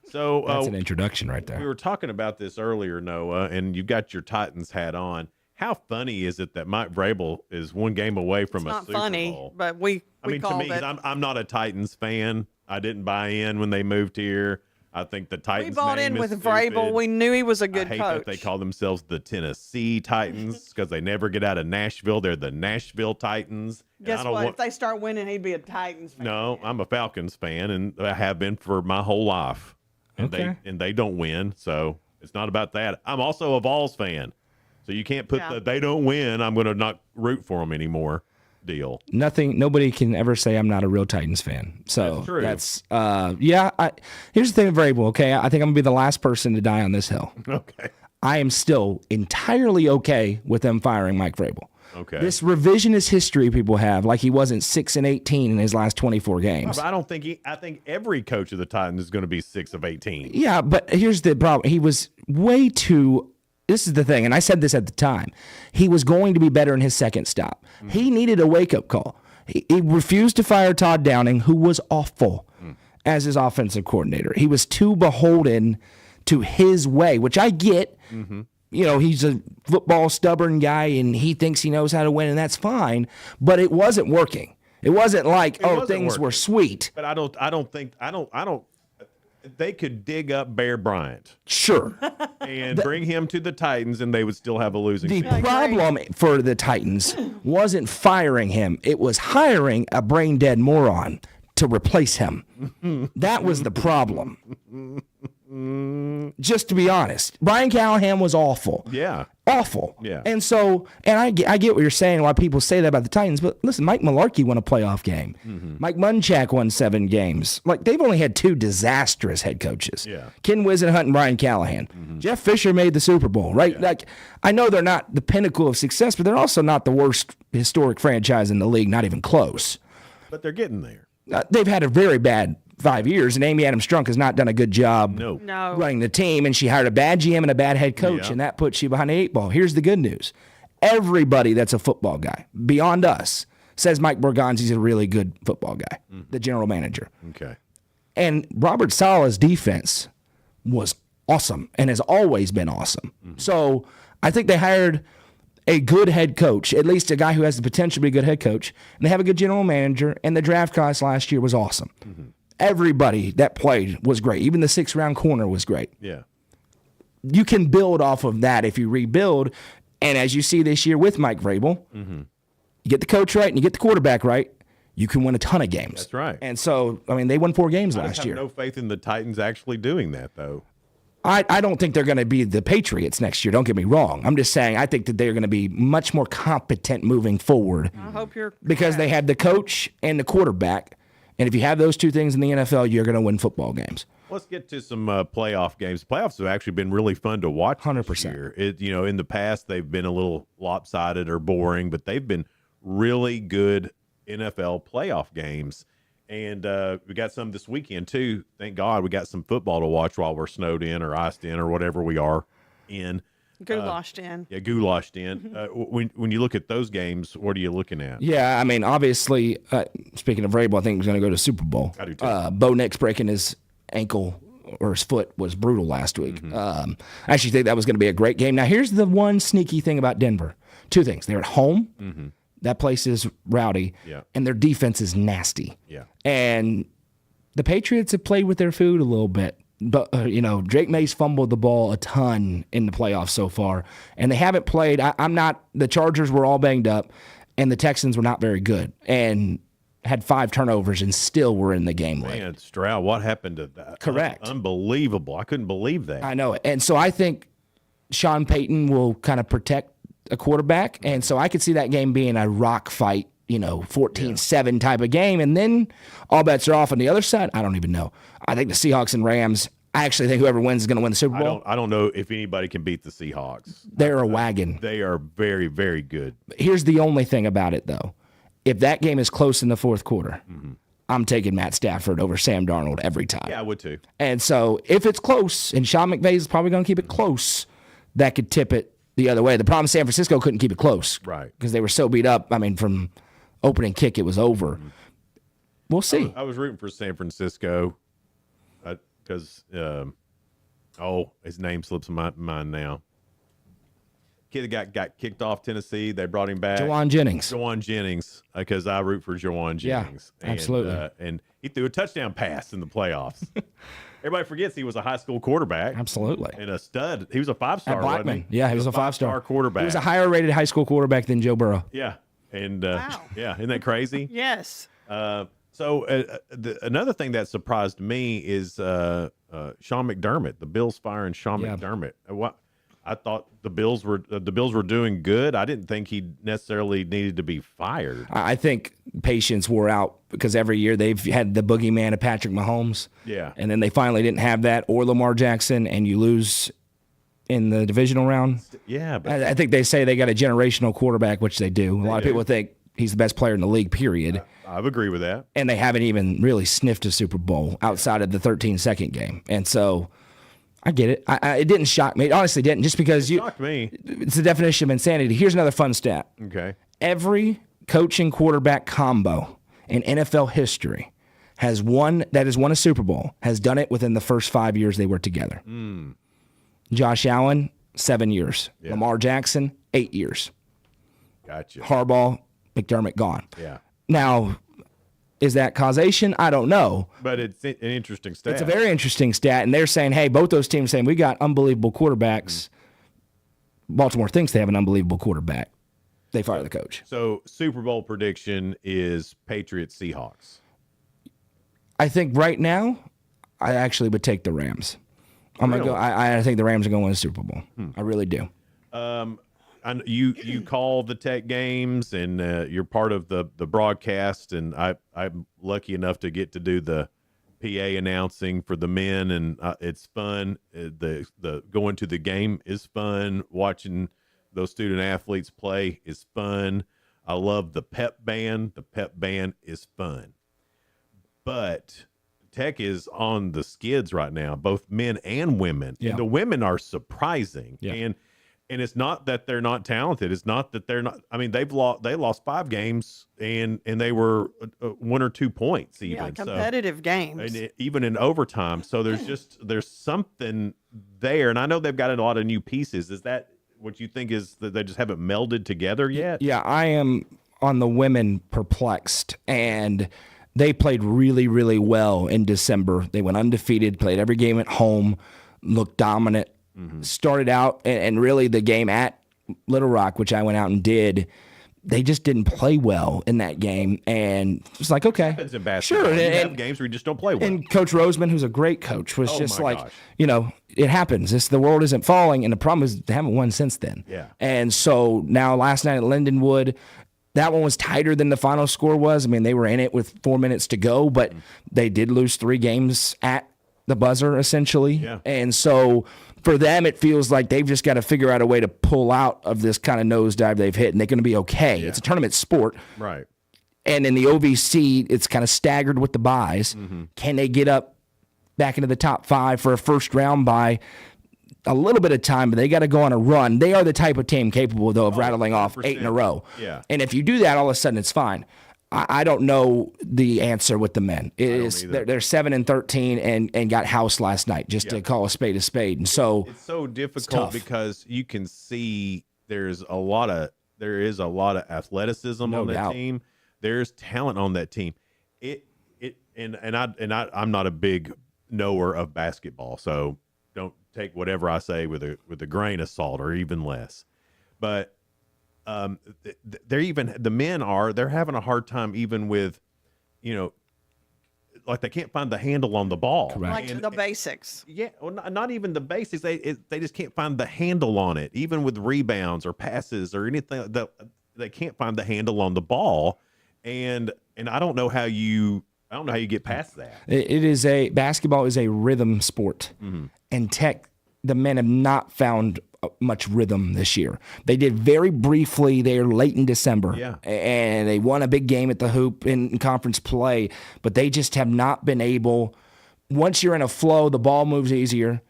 So That's an introduction right We there. were talking about this earlier, Noah, and you got your Titans hat on. How funny is it that Mike Vrabel is one game away from It's a not Super funny, Bowl? but we I mean, to called me, 'cause it. I'm not a Titans fan. I didn't buy in when they moved here. I think the We Titans bought name in is with Vrabel. stupid. We knew he was a good I hate coach. that they call themselves the Tennessee Titans because they never get out of Nashville. They're the Nashville Titans. And Guess I don't what? want- If they start winning, he'd be a Titans fan. No, I'm a Falcons fan, and I have been for my whole life. And Okay. they don't win, so it's not about that. I'm also a Vols fan, so you can't put Yeah. the they don't win, I'm going to not root for them anymore deal. Nobody can ever say I'm not a real Titans fan. So That's true. here's the thing with Vrabel, okay? I think I'm gonna be the last person to die on this hill. Okay. I am still entirely okay with them firing Mike Vrabel. Okay. This revisionist history people have, like he wasn't 6-18 in his last 24 games. But I don't think I think every coach of the Titans is going to be 6 of 18. Yeah, but here's the problem. He was way too. This is the thing, and I said this at the time. He was going to be better in his second stop. He needed a wake-up call. He refused to fire Todd Downing, who was awful as his offensive coordinator. He was too beholden to his way, which I get. You know, he's a football stubborn guy, and he thinks he knows how to win, and that's fine. But it wasn't working. It wasn't like, wasn't things working. were sweet. But I don't think they could dig up Bear Bryant. Sure. And bring him to the Titans, and they would still have a losing The season. problem for the Titans wasn't firing him. It was hiring a brain dead moron to replace him. That was the problem. Just to be honest, Brian Callahan was awful. Yeah. Awful. Yeah. And so, and I get what you're saying, why people say that about the Titans, but listen, Mike Mularkey won a playoff game. Mike Munchak won 7 games. Like, they've only had 2 disastrous head coaches. Yeah. Ken Wisenhunt and Brian Callahan. Jeff Fisher made the Super Bowl, right? Like, I know they're not the pinnacle of success, but they're also not the worst historic franchise in the league, not even close. But they're getting there. They've had a very bad 5 years, and Amy Adams Strunk has not done a good job No. running the team, and she hired a bad GM and a bad head coach, Yeah. and that puts you behind the 8 ball. Here's the good news. Everybody that's a football guy, beyond us, says Mike Borgonzi's a really good football guy, the general manager. Okay. And Robert Sala's defense was awesome and has always been awesome. So I think they hired a good head coach, at least a guy who has the potential to be a good head coach, and they have a good general manager, and the draft class last year was awesome. Everybody that played was great. Even the 6th-round corner was great. Yeah. You can build off of that if you rebuild. And as you see this year with Mike Vrabel, you get the coach right and you get the quarterback right, you can win a ton of games. That's right. And so, I mean, they won 4 games I just last have year. no faith in the Titans actually doing that, though. I don't think they're going to be the Patriots next year. Don't get me wrong. I'm just saying I think that they're going to be much more competent moving forward I hope you're because they had the coach and the quarterback. And if you have those 2 things in the NFL, you're going to win football games. Let's get to some playoff games. Playoffs have actually been really fun to watch 100%. this year. In the past, they've been a little lopsided or boring, but they've been really good NFL playoff games. And we got some this weekend, too. Thank God we got some football to watch while we're snowed in or iced in or whatever we are in. goulashed in. Yeah, goulashed in. When you look at those games, what are you looking at? Yeah, I mean, obviously, speaking of Vrabel, I think he's going to go to Super Bowl. I do too. Bo Nix breaking his ankle or his foot was brutal last week. I actually think that was going to be a great game. Now, here's the one sneaky thing about Denver. 2 things. They're at home. That place is rowdy. Yeah. And their defense is nasty. Yeah. And the Patriots have played with their food a little bit. But, Drake May's fumbled the ball a ton in the playoffs so far. And they haven't played. The Chargers were all banged up, and the Texans were not very good. And had 5 turnovers and still were in the game late. Man, Stroud, what happened to that? Correct. Unbelievable. I couldn't believe that. I know it. And so I think Sean Payton will kind of protect a quarterback. And so I could see that game being a rock fight, 14-7 type of game. And then all bets are off on the other side. I don't even know. I think the Seahawks and Rams, I actually think whoever wins is going to win the Super Bowl. I don't know if anybody can beat the Seahawks. They're a wagon. They are very, very good. Here's the only thing about it, though. If that game is close in the fourth quarter, I'm taking Matt Stafford over Sam Darnold every time. Yeah, I would too. And so if it's close, and Sean McVay is probably going to keep it close, that could tip it the other way. The problem, San Francisco couldn't keep it close. Right. Because they were so beat up. I mean, from opening kick, it was over. We'll see. I was rooting for San Francisco because, his name slips my mind now. Kid that got kicked off Tennessee, they brought him back. Jawan Jennings, because I root for Jawan Jennings. Yeah, absolutely. And he threw a touchdown pass in the playoffs. Everybody forgets he was a high school quarterback. Absolutely. And a stud. He was a 5-star, At Blackman. wasn't he? Yeah, he was a 5-star quarterback. He was a higher rated high school quarterback than Joe Burrow. Yeah. And yeah, isn't that crazy? Yes. Another thing that surprised me is Sean McDermott, the Bills firing Sean McDermott. I thought the Bills were doing good. I didn't think he necessarily needed to be fired. I think patience wore out because every year they've had the boogeyman of Patrick Mahomes. Yeah. And then they finally didn't have that or Lamar Jackson, and you lose in the divisional round. Yeah. But I think they say they got a generational quarterback, which they do. A lot of people think he's the best player in the league, period. I would agree with that. And they haven't even really sniffed a Super Bowl outside of the 13-second game. And so I get it. It didn't shock me. It honestly didn't, just because shocked me. It's the definition of insanity. Here's another fun stat. Okay. Every coach and quarterback combo in NFL history has won a Super Bowl, has done it within the first 5 years they were together. Josh Allen, 7 years. Yeah. Lamar Jackson, 8 years. Gotcha. Harbaugh, McDermott, gone. Yeah. Now, is that causation? I don't know. But it's an interesting stat. It's a very interesting stat, and they're saying, hey, both those teams saying, we got unbelievable quarterbacks. Baltimore thinks they have an unbelievable quarterback. They fire the coach. So Super Bowl prediction is Patriots Seahawks. I think right now, I actually would take the Rams. I'm gonna go. I think the Rams are going to win the Super Bowl. I really do. You call the tech games, and you're part of the broadcast, and I'm lucky enough to get to do the PA announcing for the men, and it's fun. The going to the game is fun. Watching those student athletes play is fun. I love the pep band. The pep band is fun. But tech is on the skids right now, both men and women. Yeah. And the women are surprising. Yeah. And it's not that they're not talented. It's not that they're not. I mean, they lost 5 games, and they were 1 or 2 points even. Yeah, competitive games. And even in overtime. So there's something there. And I know they've got a lot of new pieces. Is that what you think is that they just haven't melded together yet? Yeah, I am on the women perplexed, and they played really, really well in December. They went undefeated, played every game at home, looked dominant. Started out, and really the game at Little Rock, which I went out and did, they just didn't play well in that game. And it's like, okay. Happens in basketball. Sure. You have games where you just don't play well. And Coach Roseman, who's a great coach, was just like, gosh. It happens. The world isn't falling. And the problem is they haven't won since then. Yeah. And so now last night at Lindenwood, that one was tighter than the final score was. I mean, they were in it with 4 minutes to go, but they did lose 3 games at the buzzer, essentially. Yeah. And so for them, it feels like they've just got to figure out a way to pull out of this kind of nosedive they've hit, and they're going to be okay. Yeah. It's a tournament sport. Right. And in the OVC, it's kind of staggered with the buys. Can they get up back into the top 5 for a first round bye? A little bit of time, but they got to go on a run. They are the type of team capable, though, of rattling off 8 in a row. Yeah. And if you do that, all of a sudden it's fine. I don't know the answer with the men. They're 7-13 and got housed last night, just to call a spade a spade. And so it's so difficult because you can see there is a lot of athleticism on that team. There's talent on that team. I'm not a big knower of basketball, so don't take whatever I say with a grain of salt or even less. But they're having a hard time even with, they can't find the handle on the ball. Like the basics. Yeah, well, not even the basics. They just can't find the handle on it, even with rebounds or passes or anything. They can't find the handle on the ball, and I don't know how you get past that. Basketball is a rhythm sport, and the men have not found much rhythm this year. They did very briefly there late in December, and they won a big game at the hoop in conference play, but they just have not been able. Once you're in a flow, the ball moves easier,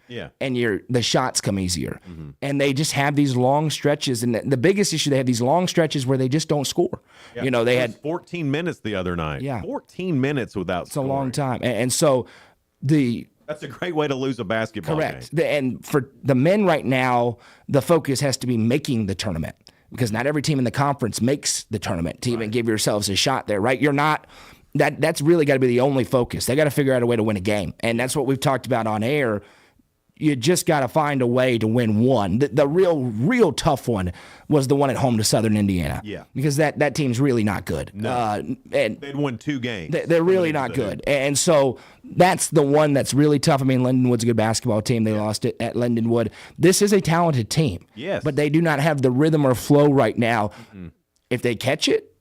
and the shots come easier, and they just have these long stretches. And the biggest issue, they have these long stretches where they just don't score. Yeah. They had 14 minutes the other night. 14 minutes without scoring. It's a long time, and so that's a great way to lose a basketball game. Correct. And for the men right now, the focus has to be making the tournament, because not every team in the conference makes the tournament to even give yourselves a shot there, right? You're not. That's really got to be the only focus. They got to figure out a way to win a game, and that's what we've talked about on air. You just got to find a way to win one. The real tough one was the one at home to Southern Indiana. Yeah, because that team's really not good. No, and they'd won 2 games. They're really not good, and so that's the one that's really tough. I mean, Lindenwood's a good basketball team. They lost it at Lindenwood. This is a talented team. Yes, but they do not have the rhythm or flow right now. If they catch it,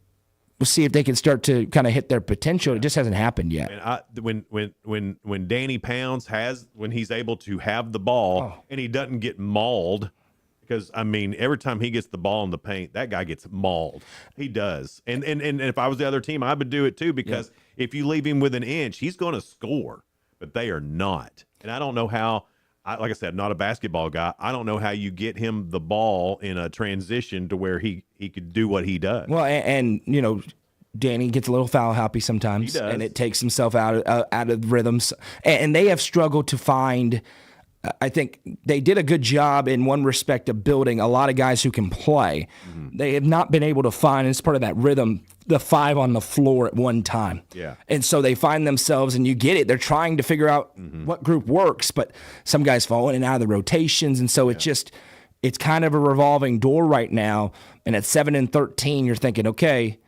we'll see if they can start to kind of hit their potential. It just hasn't happened yet. And when Danny Pounds when he's able to have the ball and he doesn't get mauled, because I mean every time he gets the ball in the paint, that guy gets mauled. He does. And if I was the other team, I would do it too, because if you leave him with an inch, he's going to score. But they are not. And I don't know how. Like I said, I'm not a basketball guy. I don't know how you get him the ball in a transition to where he could do what he does. Well, and Danny gets a little foul happy sometimes, and it takes himself out of rhythms. And they have struggled to find. I think they did a good job in one respect of building a lot of guys who can play. They have not been able to find, as part of that rhythm, the 5 on the floor at one time. Yeah. And so they find themselves, and you get it, they're trying to figure out what group works, but some guys fall in and out of the rotations, and so it's kind of a revolving door right now. And at 7-13, you're thinking, okay,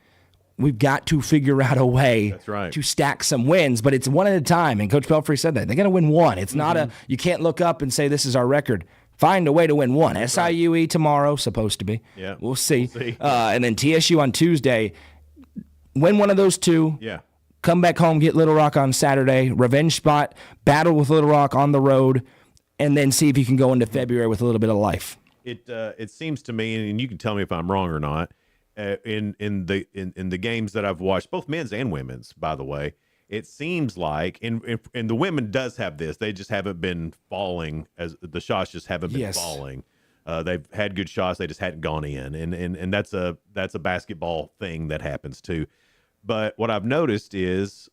we've got to figure out a way to stack some wins, but it's one at a time. And Coach Belfry said that. They're going to win one. It's not you can't look up and say this is our record. Find a way to win one. SIUE tomorrow, supposed to be. Yeah. We'll see. And then TSU on Tuesday. Win one of those 2. Yeah. Come back home, get Little Rock on Saturday. Revenge spot. Battle with Little Rock on the road. And then see if you can go into February with a little bit of life. It seems to me, and you can tell me if I'm wrong or not, in the games that I've watched, both men's and women's, by the way, it seems like, and the women does have this, they just haven't been falling, as the shots just haven't been falling. They've had good shots, they just hadn't gone in, and that's a basketball thing that happens too. But what I've noticed is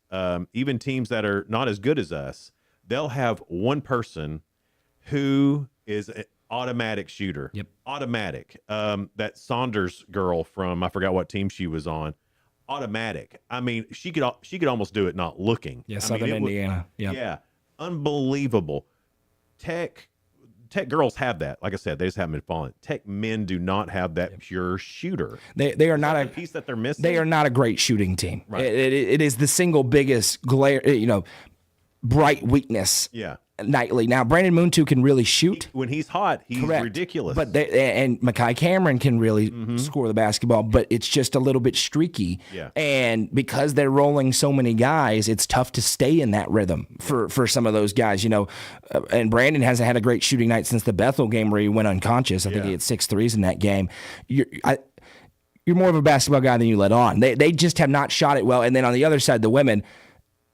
even teams that are not as good as us, they'll have one person who is an automatic shooter. Yep. Automatic. That Saunders girl from, I forgot what team she was on. Automatic. I mean, she could almost do it not looking. Yeah, Southern Indiana. Yeah. Unbelievable. Tech girls have that. Like I said, they just haven't been falling. Tech men do not have that pure shooter. They are not a piece that they're missing. They are not a great shooting team. Right. It is the single biggest glare, bright weakness. Yeah. Nightly. Now, Brandon Moontu can really shoot. When he's hot, he's ridiculous. But and Makai Cameron can really score the basketball, but it's just a little bit streaky. Yeah. And because they're rolling so many guys, it's tough to stay in that rhythm for some of those guys. And Brandon hasn't had a great shooting night since the Bethel game where he went unconscious. I think he had 6 threes in that game. You're more of a basketball guy than you let on. They just have not shot it well. And then on the other side, the women,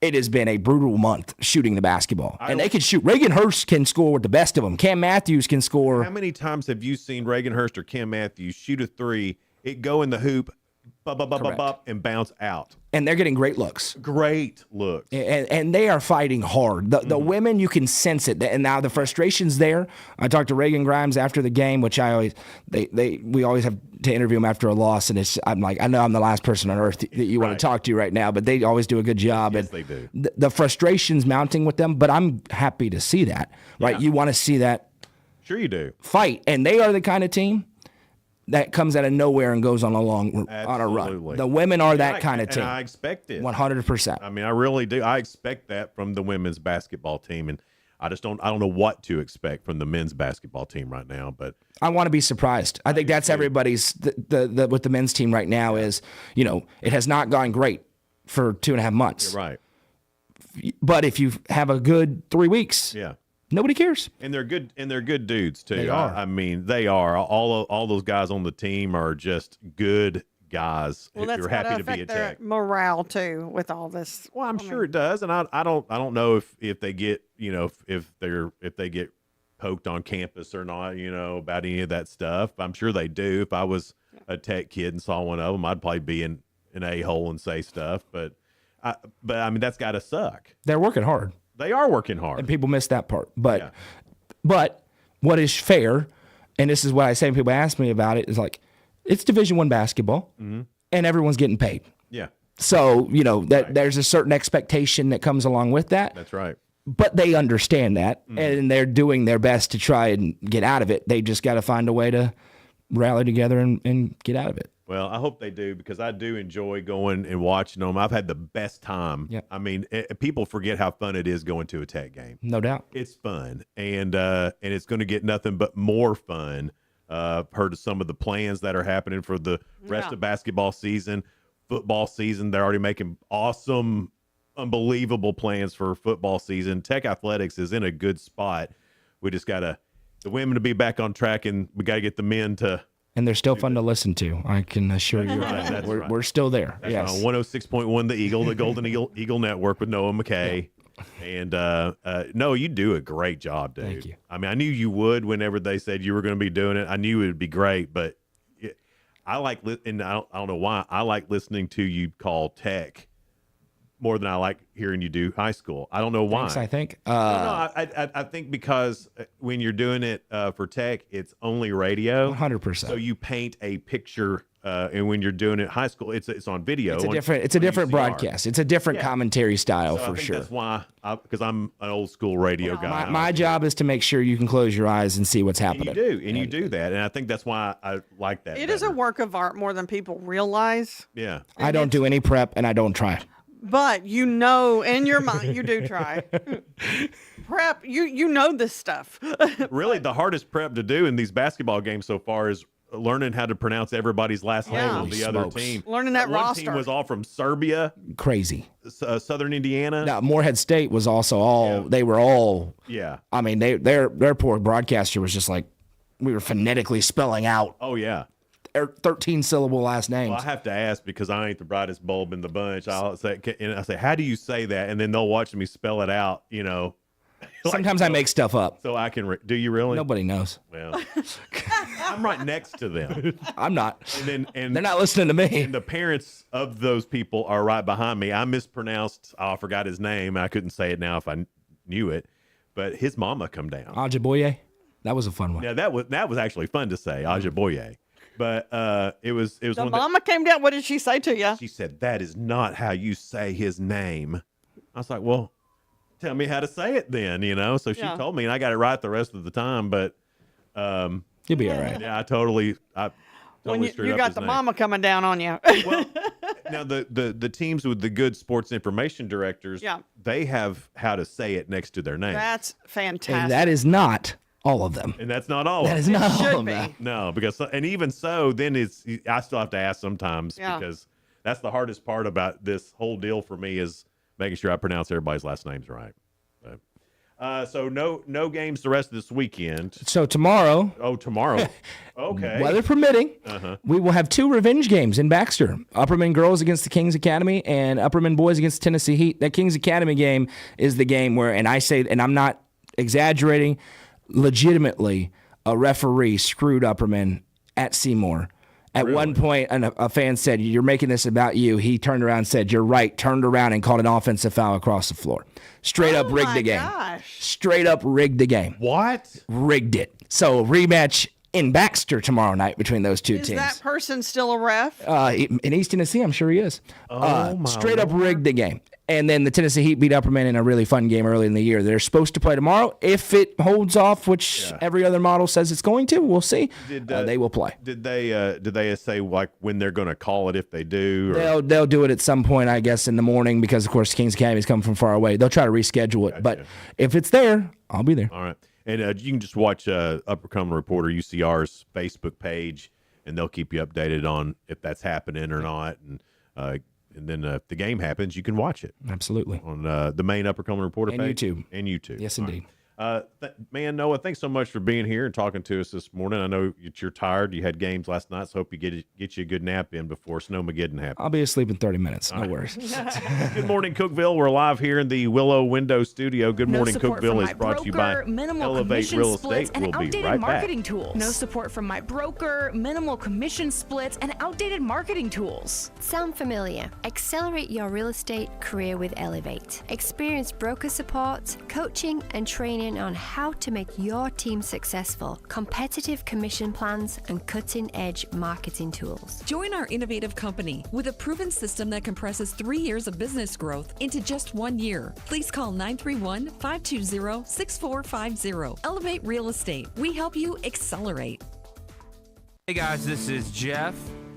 it has been a brutal month shooting the basketball. And they can shoot. Reagan Hurst can score with the best of them. Cam Matthews can score. How many times have you seen Reagan Hurst or Cam Matthews shoot a 3, it go in the hoop, and bounce out? And they're getting great looks. Great looks. And they are fighting hard. The women, you can sense it. And now the frustration's there. I talked to Reagan Grimes after the game, which we always have to interview him after a loss. And I'm like, I know I'm the last person on earth that you want to talk to right now, but they always do a good job. Yes, they do. The frustration's mounting with them, but I'm happy to see that, right? Yeah. You want to see that. Sure you do. Fight. And they are the kind of team that comes out of nowhere and goes on a run. Absolutely. The women are that And kind of team. And I expect it. 100%. I mean, I really do. I expect that from the women's basketball team, and I don't know what to expect from the men's basketball team right now, but I want to be surprised. I think that's everybody's the with the men's team right now is, it has not gone great for 2.5 months. You're right. But if you have a good 3 weeks, nobody cares. And they're good. And they're good dudes too. They are. I mean, they are. All those guys on the team are just good guys Well, who that's are happy to be affect their attacked. morale too with all this. Well, I'm sure it does, and I don't know if they get if they get poked on campus or not, about any of that stuff. I'm sure they do. If I was a Tech kid and saw one of them, I'd probably be an a-hole and say stuff. But I mean, that's got to suck. They're working hard. They are working hard, and people miss that part. But what is fair, and this is what I say when people ask me about it, is like, it's Division I basketball, and everyone's getting paid. Yeah. So, there's a certain expectation that comes along with that. That's right. But they understand that, and they're doing their best to try and get out of it. They just got to find a way to rally together and get out of it. Well, I hope they do, because I do enjoy going and watching them. I've had the best time. Yeah. I mean, people forget how fun it is going to a Tech game. No doubt. It's fun, and it's going to get nothing but more fun. Heard of some of the plans that are happening for the rest of basketball season, football season. They're already making awesome, unbelievable plans for football season. Tech Athletics is in a good spot. We just got the women to be back on track, and we got to get the men to. And they're still fun to listen to. I can assure you. Right, we're still there. That's yes. on 106.1 The Eagle, the Golden Eagle Network with Noah McKay. And no, you do a great job, dude. Thank you. I mean, I knew you would whenever they said you were going to be doing it. I knew it would be great, but I like, and I don't know why, I like listening to you call Tech more than I like hearing you do high school. I don't know why. Thanks, I think. I think because when you're doing it for Tech, it's only radio. 100%. So you paint a picture, and when you're doing it high school, it's on video. It's a different broadcast. It's a different commentary style So I for think sure. That's why, because I'm an old school radio guy. My job is to make sure you can close your eyes and see what's happening. You do that, and I think that's why I like that. It is a work of art more than people realize. Yeah. I don't do any prep, and I don't try. But in your mind, you do try. Prep, you know this stuff. Really, the hardest prep to do in these basketball games so far is learning how to pronounce everybody's last name of the other team. Learning that one roster. team was all from Serbia. Crazy. Southern Indiana. Now, Morehead State was also all. They were all. Yeah. I mean, their poor broadcaster was just like, we were phonetically spelling out. Oh yeah. 13-syllable last names. Well, I have to ask because I ain't the brightest bulb in the bunch. I say, how do you say that? And then they'll watch me spell it out. Sometimes I make stuff up. So I can. Do you really? Nobody knows. Well, I'm right next to them. I'm not. And they're not listening to me. And the parents of those people are right behind me. I mispronounced. I forgot his name. I couldn't say it now if I knew it. But his mama come down. Ajiboye. That was a fun one. Yeah, that was actually fun to say. Ajiboye. But it was The mama came down. What did she say to you? She said, "That is not how you say his name." I was like, "Well, tell me how to say it then." So she told me, and I got it right the rest of the time. But you'll be all right. Yeah, I totally When you got the mama coming down on you. Well, now the teams with the good sports information directors, they have how to say it next to their name. That's fantastic. And that is not all of them. And that's not all That of is them. not all of them. No, because and even so, then I still have to ask sometimes because that's the hardest part about this whole deal for me is making sure I pronounce everybody's last names right. So no games the rest of this weekend. So tomorrow. Oh, tomorrow. Okay. Weather permitting, we will have 2 revenge games in Baxter. Upperman girls against the Kings Academy and Upperman boys against Tennessee Heat. That Kings Academy game is the game where, and I say, and I'm not exaggerating, legitimately, a referee screwed Upperman at Seymour. At one point, a fan said, "You're making this about you." He turned around and said, "You're right," turned around and called an offensive foul across the floor. Straight up rigged the game. Straight up rigged the game. What? Rigged it. So rematch in Baxter tomorrow night between those two Is teams. that person still a ref? In East Tennessee, I'm sure he is. Oh, my straight up rigged the game. And then the Tennessee Heat beat Upperman in a really fun game early in the year. They're supposed to play tomorrow. If it holds off, which every other model says it's going to, we'll see. They will play. Did they say like when they're going to call it if they do? Or? They'll do it at some point, I guess, in the morning because, of course, Kings Academy is coming from far away. They'll try to reschedule it. But if it's there, I'll be there. All right. And you can just watch Upper Cumberland Reporter UCR's Facebook page, and they'll keep you updated on if that's happening or not. And then if the game happens, you can watch it. Absolutely. On the main Upper Cumberland Reporter and page. YouTube. And YouTube. Yes, indeed. Man, Noah, thanks so much for being here and talking to us this morning. I know you're tired. You had games last night, so hope you get you a good nap in before Snowmageddon happens. I'll be asleep in 30 minutes. No worries. Good morning, Cookeville. We're live here in the Willow Window Studio. Good morning, Cookeville is brought to you by Elevate Real Estate. And we'll be outdated right marketing back. tools. No support from my broker, minimal commission splits, and outdated marketing tools. Sound familiar? Accelerate your real estate career with Elevate. Experience broker support, coaching, and training on how to make your team successful, competitive commission plans, and cutting-edge marketing tools. Join our innovative company with a proven system that compresses 3 years of business growth into just 1 year. Please call 931-520-6450. Elevate Real Estate. We help you accelerate. Hey guys, this is Jeff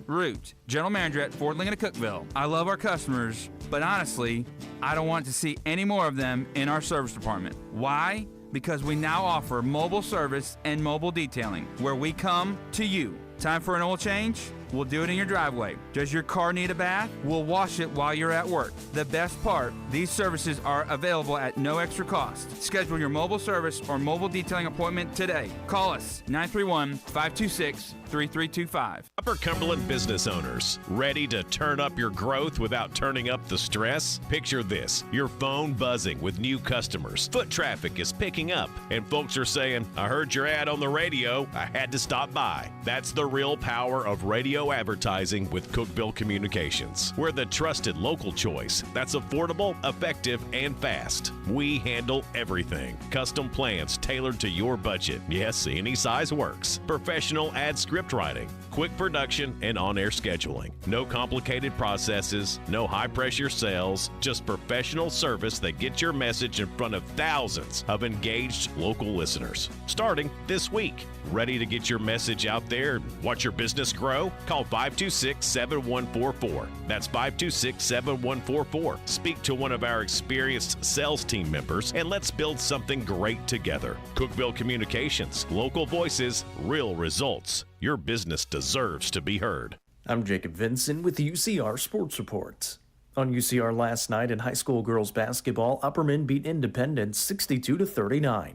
Root, General Manager at Ford Lincoln of Cookeville. I love our customers, but honestly, I don't want to see any more of them in our service department. Why? Because we now offer mobile service and mobile detailing, where we come to you. Time for an oil change? We'll do it in your driveway. Does your car need a bath? We'll wash it while you're at work. The best part, these services are available at no extra cost. Schedule your mobile service or mobile detailing appointment today. Call us 931-526-3325. Upper Cumberland business owners, ready to turn up your growth without turning up the stress? Picture this, your phone buzzing with new customers. Foot traffic is picking up, and folks are saying, I heard your ad on the radio, I had to stop by. That's the real power of radio advertising with Cookeville Communications. We're the trusted local choice that's affordable, effective, and fast. We handle everything. Custom plans tailored to your budget. Yes, any size works. Professional ad script writing, quick production, and on-air scheduling. No complicated processes, no high-pressure sales, just professional service that gets your message in front of thousands of engaged local listeners. Starting this week. Ready to get your message out there and watch your business grow? Call 526-7144. That's 526-7144. Speak to one of our experienced sales team members and let's build something great together. Cookeville Communications, local voices, real results. Your business deserves to be heard. I'm Jacob Vinson with the UCR Sports Report. On UCR last night in high school girls basketball, Upperman beat Independence 62-39.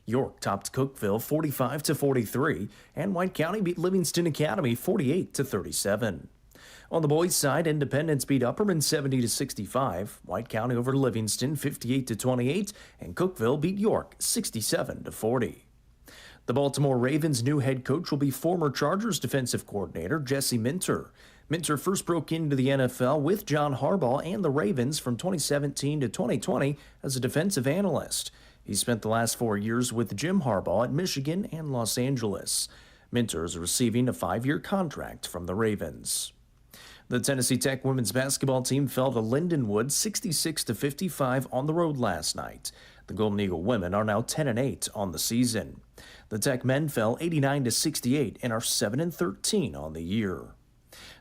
York topped Cookeville 45-43, and White County beat Livingston Academy 48-37. On the boys' side, Independence beat Upperman 70-65, White County over Livingston 58-28, and Cookeville beat York 67-40. The Baltimore Ravens' new head coach will be former Chargers defensive coordinator Jesse Minter. Minter first broke into the NFL with John Harbaugh and the Ravens from 2017 to 2020 as a defensive analyst. He spent the last 4 years with Jim Harbaugh at Michigan and Los Angeles. Minter is receiving a 5-year contract from the Ravens. The Tennessee Tech women's basketball team fell to Lindenwood 66-55 on the road last night. The Golden Eagle women are now 10-8 on the season. The Tech men fell 89-68 and are 7-13 on the year.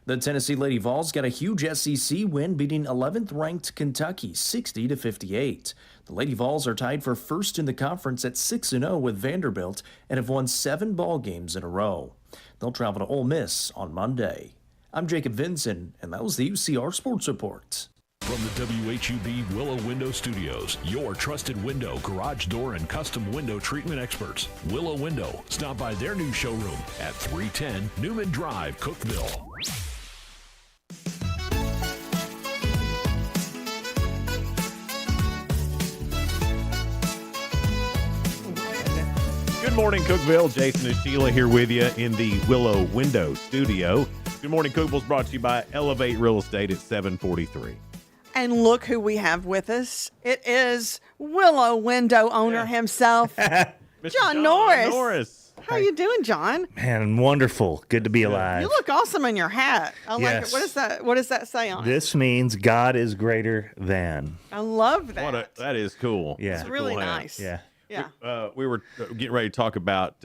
The Tennessee Lady Vols got a huge SEC win, beating 11th-ranked Kentucky 60-58. The Lady Vols are tied for first in the conference at 6-0 with Vanderbilt and have won 7 ball games in a row. They'll travel to Ole Miss on Monday. I'm Jacob Vinson, and that was the UCR Sports Report. From the WHUB Willow Window Studios, your trusted window, garage door, and custom window treatment experts. Willow Window. Stop by their new showroom at 310 Newman Drive, Cookeville. Good morning, Cookeville. Jason and Sheila here with you in the Willow Window Studio. Good morning, Cookeville is brought to you by Elevate Real Estate at 743. And look who we have with us. It is Willow window owner himself, Mr. John Norris. How you doing, John? Man, wonderful. Good to be alive. You look awesome in your hat. I like Yes. it. What is that? What does that say on it? This means God is greater than. I love that. That is cool. Yeah. It's That's a really cool hat. nice. Yeah. Yeah. We were getting ready to talk about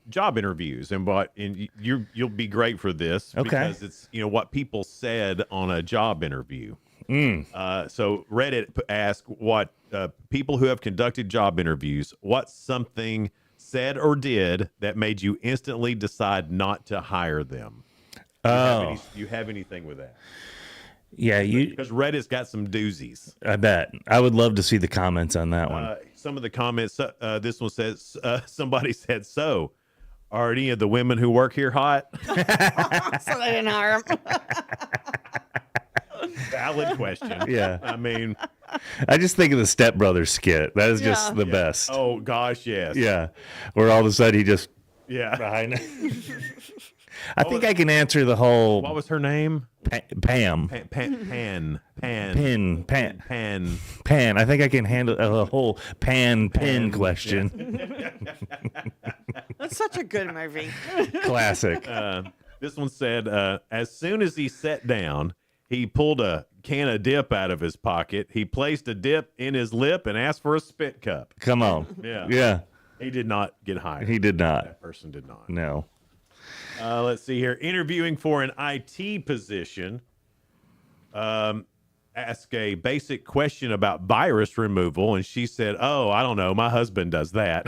job interviews and you'll be great for this because it's what people said on a job interview. So Reddit asked what people who have conducted job interviews, what's something said or did that made you instantly decide not to hire them? Do you have anything with that? Yeah, because Reddit's got some doozies. I bet. I would love to see the comments on that one. Some of the comments, this one says, somebody said, so are any of the women who work here hot? So they didn't hire him. Valid question. Yeah. I mean, I just think of the Step Brothers skit. That is just the best. Oh, gosh, yes. Yeah. Where all of a sudden he just. Yeah. Behind. I think I can answer the whole. What was her name? Pam. Pan. I think I can handle a whole pin question. That's such a good movie. Classic. This one said, as soon as he sat down, he pulled a can of dip out of his pocket. He placed a dip in his lip and asked for a spit cup. Come on. Yeah. Yeah. He did not get hired. He did not. That person did not. No. Let's see here. Interviewing for an IT position. Ask a basic question about virus removal, and she said, "Oh, I don't know. My husband does that."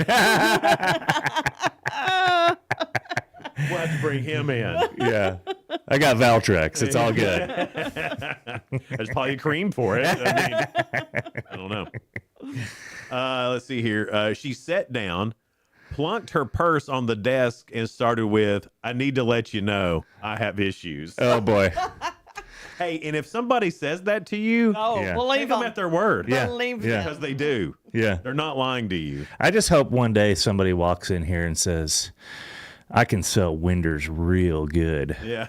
We'll have to bring him in. Yeah. I got Valtrex. It's all good. There's probably cream for it. I mean, I don't know. Let's see here. She sat down, plunked her purse on the desk, and started with, "I need to let you know I have issues." Oh, boy. Hey, and if somebody says that to you, believe take them at their word. Yeah. Believe Yeah. Because they do. Yeah. They're not lying to you. I just hope one day somebody walks in here and says, I can sell Winders real good. Yeah.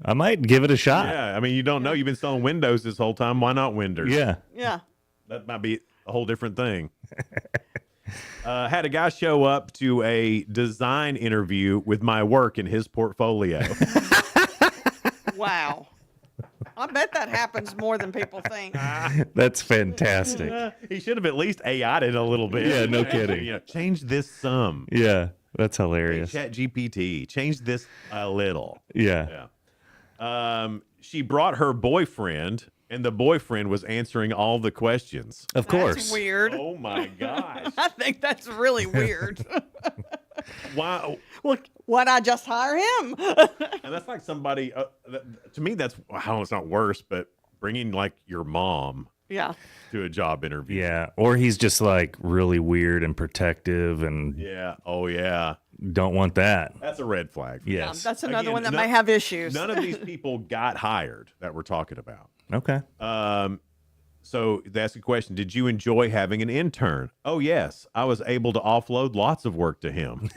I might give it a shot. Yeah. I mean, you don't know. You've been selling windows this whole time. Why not Winders? Yeah. Yeah. That might be a whole different thing. Had a guy show up to a design interview with my work in his portfolio. Wow. I bet that happens more than people think. That's fantastic. He should have at least AI'd it a little bit. Yeah, no kidding. You know, change this some. Yeah, that's hilarious. Chat GPT. Change this a little. Yeah. She brought her boyfriend, and the boyfriend was answering all the questions. Of course. That's weird. Oh my gosh. I think that's really weird. Wow. Well, why'd I just hire him? And that's like somebody, to me, that's, how it's not worse, but bringing like your mom Yeah. to a job interview. Yeah. Or he's just like really weird and protective and Yeah. Oh, yeah. don't want that. That's a red flag. Yes. That's another Again, one that none- may have issues. None of these people got hired that we're talking about. Okay. So that's the question. Did you enjoy having an intern? Oh, yes. I was able to offload lots of work to him.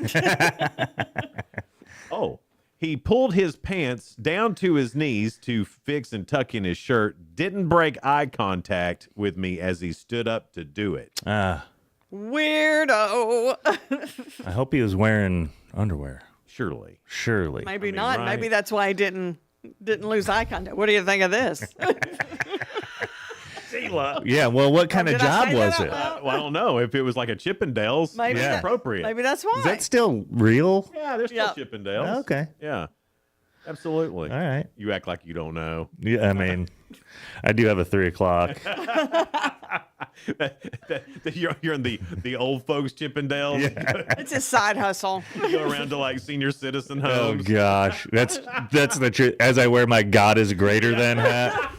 Oh, he pulled his pants down to his knees to fix and tuck in his shirt. Didn't break eye contact with me as he stood up to do it. Weirdo. I hope he was wearing underwear. Surely. Surely. Maybe I mean, not. right. Maybe that's why he didn't lose eye contact. What do you think of this? Sheila. Yeah. Well, what kind of did I job say was that it? out loud? Well, I don't know. If it was like a Chippendales, Maybe it's that- appropriate. Maybe that's why. Is that still real? Yeah, there's still Yeah. Chippendales. Okay. Yeah, absolutely. All right. You act like you don't know. Yeah. I mean, I do have a 3:00. You're in the old folks Chippendales. It's a side hustle. You go around to like senior citizen Oh homes. gosh, that's the truth. As I wear my "God is greater than" hat.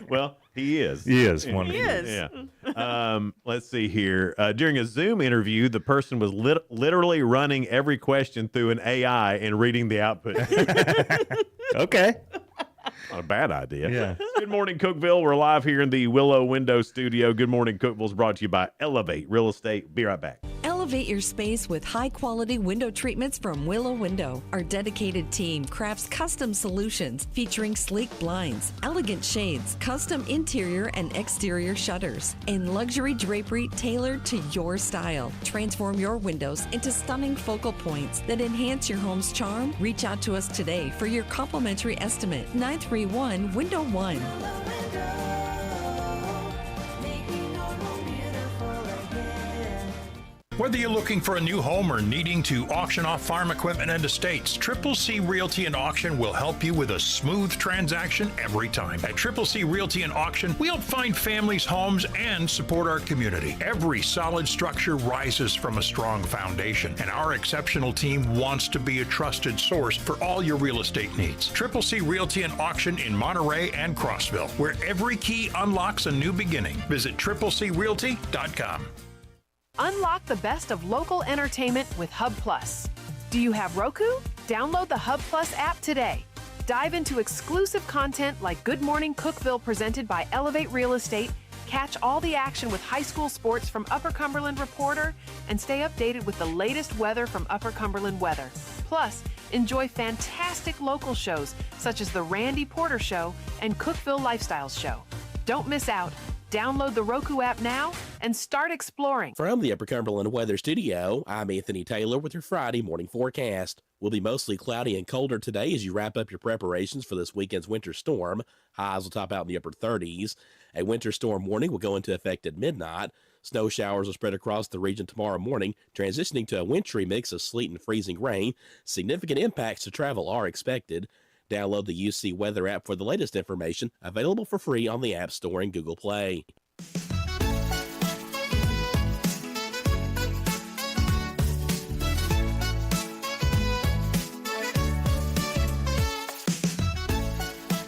Well, he is. He is one. He is. Yeah. Let's see here. During a Zoom interview, the person was literally running every question through an AI and reading the output. Okay. Not a bad idea. Yeah. Good morning, Cookeville. We're live here in the Willow Window Studio. Good morning, Cookeville is brought to you by Elevate Real Estate. Be right back. Elevate Elevate your space with high-quality window treatments from Willow Window. Our dedicated team crafts custom solutions featuring sleek blinds, elegant shades, custom interior and exterior shutters, and luxury drapery tailored to your style. Transform your windows into stunning focal points that enhance your home's charm. Reach out to us today for your complimentary estimate. 931 Window 1. Whether you're looking for a new home or needing to auction off farm equipment and estates, Triple C Realty and Auction will help you with a smooth transaction every time. At Triple C Realty and Auction, we help find families, homes, and support our community. Every solid structure rises from a strong foundation, and our exceptional team wants to be a trusted source for all your real estate needs. Triple C Realty and Auction in Monterey and Crossville, where every key unlocks a new beginning. Visit triplecrealty.com. Unlock the best of local entertainment with Hub Plus. Do you have Roku? Download the Hub Plus app today. Dive into exclusive content like Good Morning Cookeville presented by Elevate Real Estate, catch all the action with high school sports from Upper Cumberland Reporter, and stay updated with the latest weather from Upper Cumberland Weather. Plus, enjoy fantastic local shows such as The Randy Porter Show and Cookeville Lifestyles Show. Don't miss out. Download the Roku app now and start exploring. From the Upper Cumberland Weather Studio, I'm Anthony Taylor with your Friday morning forecast. We'll be mostly cloudy and colder today as you wrap up your preparations for this weekend's winter storm. Highs will top out in the upper 30s. A winter storm warning will go into effect at midnight. Snow showers will spread across the region tomorrow morning, transitioning to a wintry mix of sleet and freezing rain. Significant impacts to travel are expected. Download the UC Weather app for the latest information, available for free on the App Store and Google Play.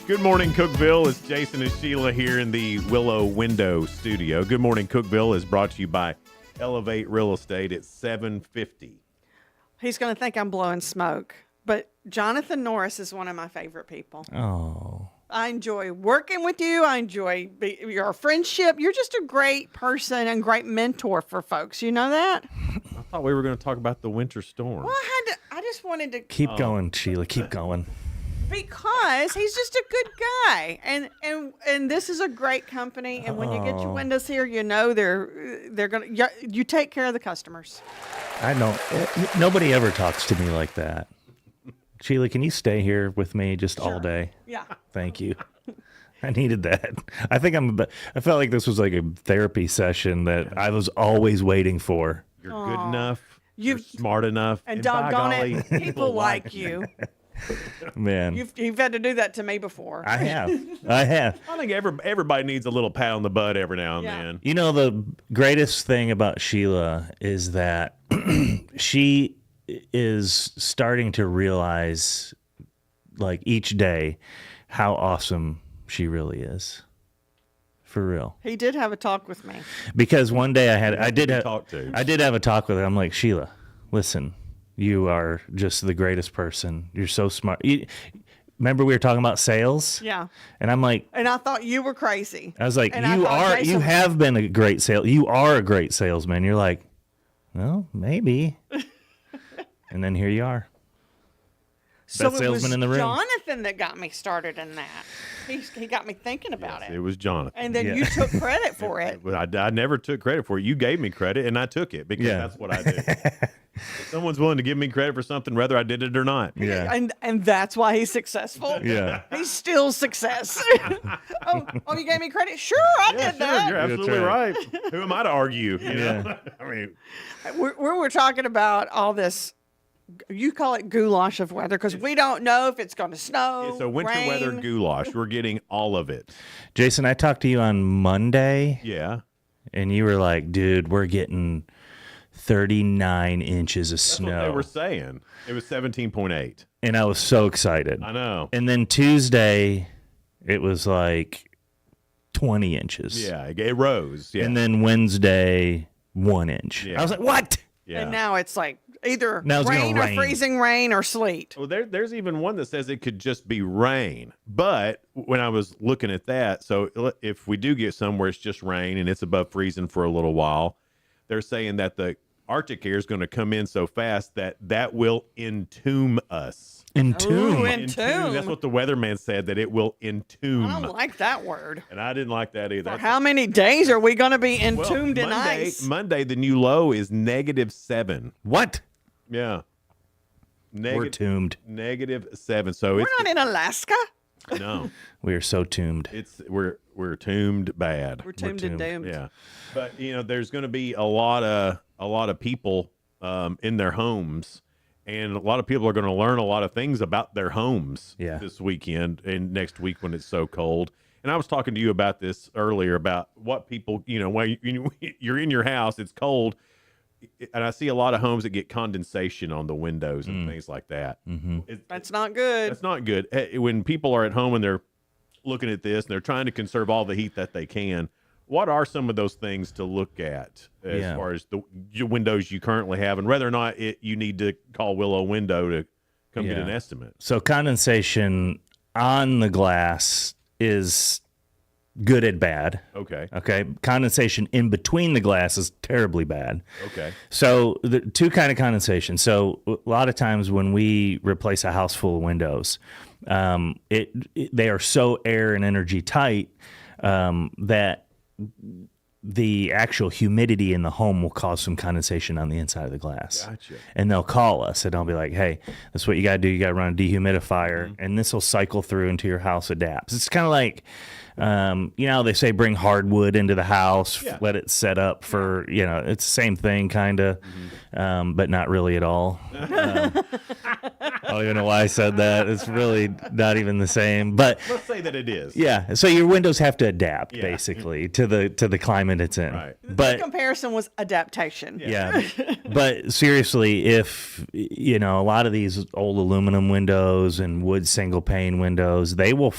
Good morning, Cookeville. It's Jason and Sheila here in the Willow Window Studio. Good morning, Cookeville is brought to you by Elevate Real Estate at 750. He's going to think I'm blowing smoke, but Jonathan Norris is one of my favorite people. Oh. I enjoy working with you. I enjoy your friendship. You're just a great person and great mentor for folks. You know that? I thought we were going to talk about the winter storm. Well, I just wanted to Keep going, Sheila. Keep going. because he's just a good guy, and this is a great company. And when you get your windows here, you know they're gonna you take care of the customers. I know nobody ever talks to me like that. Sheila, can you stay here with me just all day? Yeah. Thank you. I needed that. I think I felt like this was like a therapy session that I was always waiting for. You're good enough. You're smart enough. And doggone it, people like you. Man, you've had to do that to me before. I have. I think everybody needs a little pat on the butt every now and then. You know, the greatest thing about Sheila is that she is starting to realize, like, each day how awesome she really is. For real. He did have a talk with me. Because one day I did have a talk with her. I'm like, Sheila, listen, you are just the greatest person. You're so smart. Remember we were talking about sales? Yeah. And I'm like, and I thought you were crazy. I was like, and you have been a great you are a great salesman. You're like, well, maybe. And then here you are. So Best salesman in the room. Jonathan that got me started in that. He got me thinking about it. It was Jonathan. And then you took credit for it. I never took credit for it. You gave me credit, and I took it because that's what I do. If someone's willing to give me credit for something, whether I did it or not. Yeah. And that's why he's successful. Yeah. He's still success. oh, you gave me credit? Sure, I did that. You're absolutely right. Who am I to argue? You know? I mean, we're talking about all this. You call it goulash of weather because we don't know if it's going to snow. It's a winter rain. weather goulash. We're getting all of it. Jason, I talked to you on Monday. Yeah. And you were like, dude, we're getting 39 inches of snow. That's what they were saying. It was 17.8. And I was so excited. I know. And then Tuesday, it was like 20 inches. Yeah, it rose. Yeah. And then Wednesday, 1 inch. Yeah. I was like, what? Yeah. And now it's like either now it's rain or rain. freezing rain or sleet. Well, there's even one that says it could just be rain. But when I was looking at that, so if we do get somewhere it's just rain and it's above freezing for a little while, they're saying that Arctic air is going to come in so fast that will entomb us. Entomb. Ooh, entomb. That's what the weatherman said, that it will entomb. I don't like that word. And I didn't like that either. For how many days are we going to be entombed in Monday, ice? Monday, the new low is -7. What? Yeah. We're tombed. -7. So We're not in Alaska. no. We are so tombed. We're tombed bad. We're tombed and doomed. Yeah. But there's going to be a lot of people in their homes, and a lot of people are going to learn a lot of things about their homes this weekend and next week when it's so cold. And I was talking to you about this earlier about what people, when you're in your house, it's cold, and I see a lot of homes that get condensation on the windows and things like that. That's not good. That's not good. When people are at home and they're looking at this and they're trying to conserve all the heat that they can, what are some of those things to look at as far as the windows you currently have, and whether or not you need to call Willow Window to come get an estimate? So condensation on the glass is good and bad. Okay. Condensation in between the glass is terribly bad. Okay. So the two kind of condensation. So a lot of times when we replace a house full of windows, they are so air and energy tight that the actual humidity in the home will cause some condensation on the inside of the glass. Gotcha. And they'll call us and I'll be like, hey, that's what you got to do. You got to run a dehumidifier and this will cycle through until your house adapts. It's kind of like, they say bring hardwood into the house, let it set up for, it's the same thing kind of, but not really at all. I don't even know why I said that. It's really not even the same, but let's say that it is. Yeah. So your windows have to adapt basically to the climate it's in. Right. The comparison was adaptation. Yeah. But seriously, if, a lot of these old aluminum windows and wood single pane windows, they will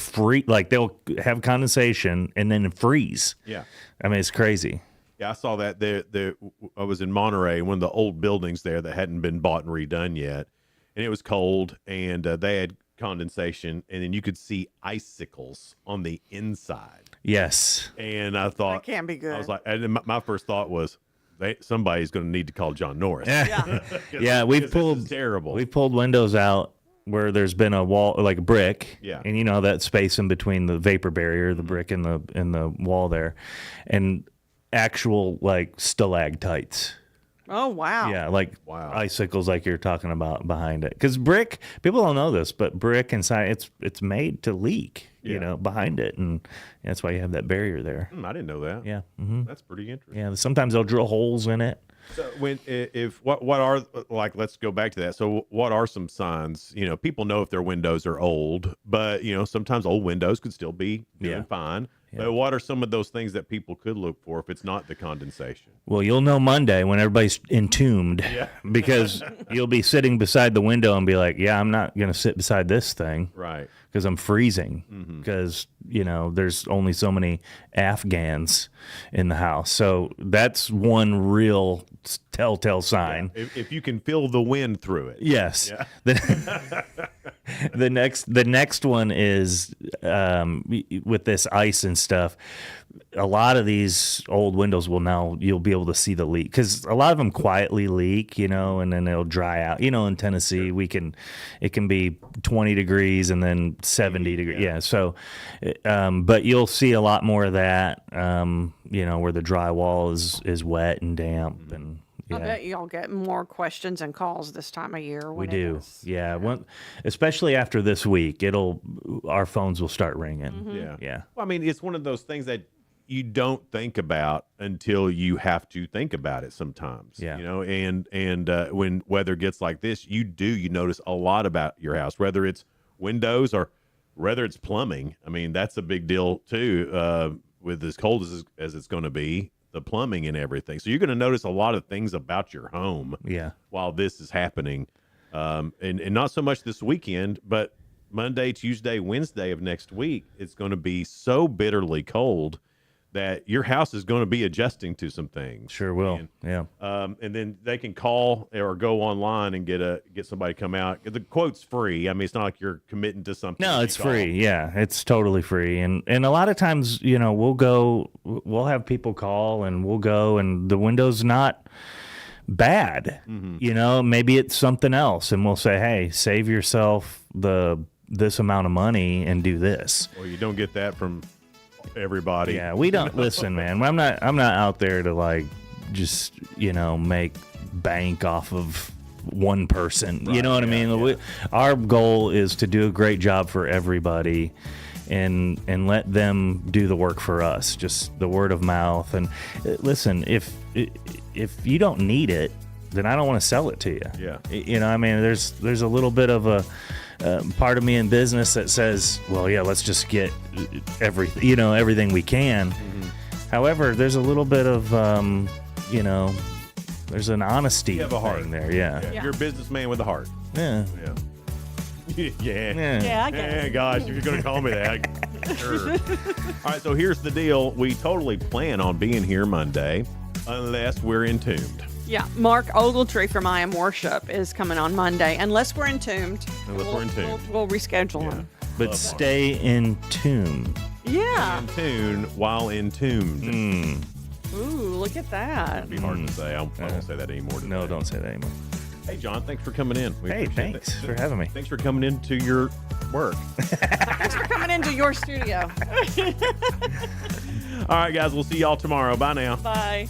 they'll have condensation and then freeze. Yeah. I mean, it's crazy. Yeah, I saw that. I was in Monterey, one of the old buildings there that hadn't been bought and redone yet. And it was cold, and they had condensation, and then you could see icicles on the inside. Yes. And I thought, that can't be good. I was like, and my first thought was, somebody's going to need to call John Norris. Yeah, this is terrible. We've pulled windows out where there's been a wall, like a brick, and that space in between the vapor barrier, the brick and the wall there, and actual stalactites. Oh, wow. Yeah, icicles like you're talking about behind it. Because brick, people don't know this, but brick inside, it's made to leak, behind it. And that's why you have that barrier there. I didn't know that. Yeah. That's pretty interesting. Yeah, sometimes they'll drill holes in it. So what are, let's go back to that. So what are some signs? People know if their windows are old, but sometimes old windows could still be doing fine. Yeah. But what are some of those things that people could look for if it's not the condensation? Well, you'll know Monday when everybody's entombed because you'll be sitting beside the window and be like, yeah, I'm not going to sit beside this thing. Right. Because I'm freezing because, there's only so many Afghans in the house. So that's one real telltale sign. Yeah. If you can feel the wind through it. Yes. Yeah. The next one is with this ice and stuff. A lot of these old windows you'll be able to see the leak because a lot of them quietly leak, and then it'll dry out. In Tennessee, it can be 20 degrees and then 70 degrees. Yeah. So, but you'll see a lot more of that, where the drywall is wet and damp and. I bet y'all get more questions and calls this time of year. We do. Especially after this week, our phones will start ringing. Yeah. Well, I mean, it's one of those things that you don't think about until you have to think about it sometimes. Yeah. And when weather gets like this, you notice a lot about your house, whether it's windows or whether it's plumbing. I mean, that's a big deal too, with as cold as it's going to be. The plumbing and everything. So you're going to notice a lot of things about your home while this is happening. And not so much this weekend, but Monday, Tuesday, Wednesday of next week, it's going to be so bitterly cold that your house is going to be adjusting to some things. Sure will. And then they can call or go online and get somebody to come out. The quote's free. I mean, it's not like you're committing to something. No, it's free. Yeah, it's totally free. And a lot of times, we'll have people call and we'll go and the window's not bad. You know, maybe it's something else, and we'll say, hey, save yourself this amount of money and do this. Well, you don't get that from everybody. Yeah, we don't listen, man. I'm not out there to like just, you know, make bank off of one person. You know what I mean? Our goal is to do a great job for everybody and let them do the work for us, just the word of mouth. And listen, if you don't need it, then I don't want to sell it to you. Yeah. You know, I mean, there's a little bit of a part of me in business that says, well, yeah, let's just get everything we can. However, there's a little bit of, you know, there's an honesty You have a heart thing there. Yeah. You're a businessman with a heart. Yeah. Yeah. Yeah, I guess. Yeah, gosh, if you're going to call me that. Sure. All right, so here's the deal. We totally plan on being here Monday unless we're entombed. Yeah, Mark Ogletree from I Am Worship is coming on Monday. Unless we're entombed. We'll reschedule him. But stay in tune. Yeah. In tune while entombed. Ooh, look at that. It'd be hard to say. I won't say that anymore today. No, don't say that anymore. Hey, John, thanks for coming in. Hey, thanks for having me. Thanks for coming into your work. Thanks for coming into your studio. All right, guys, we'll see y'all tomorrow. Bye now. Bye.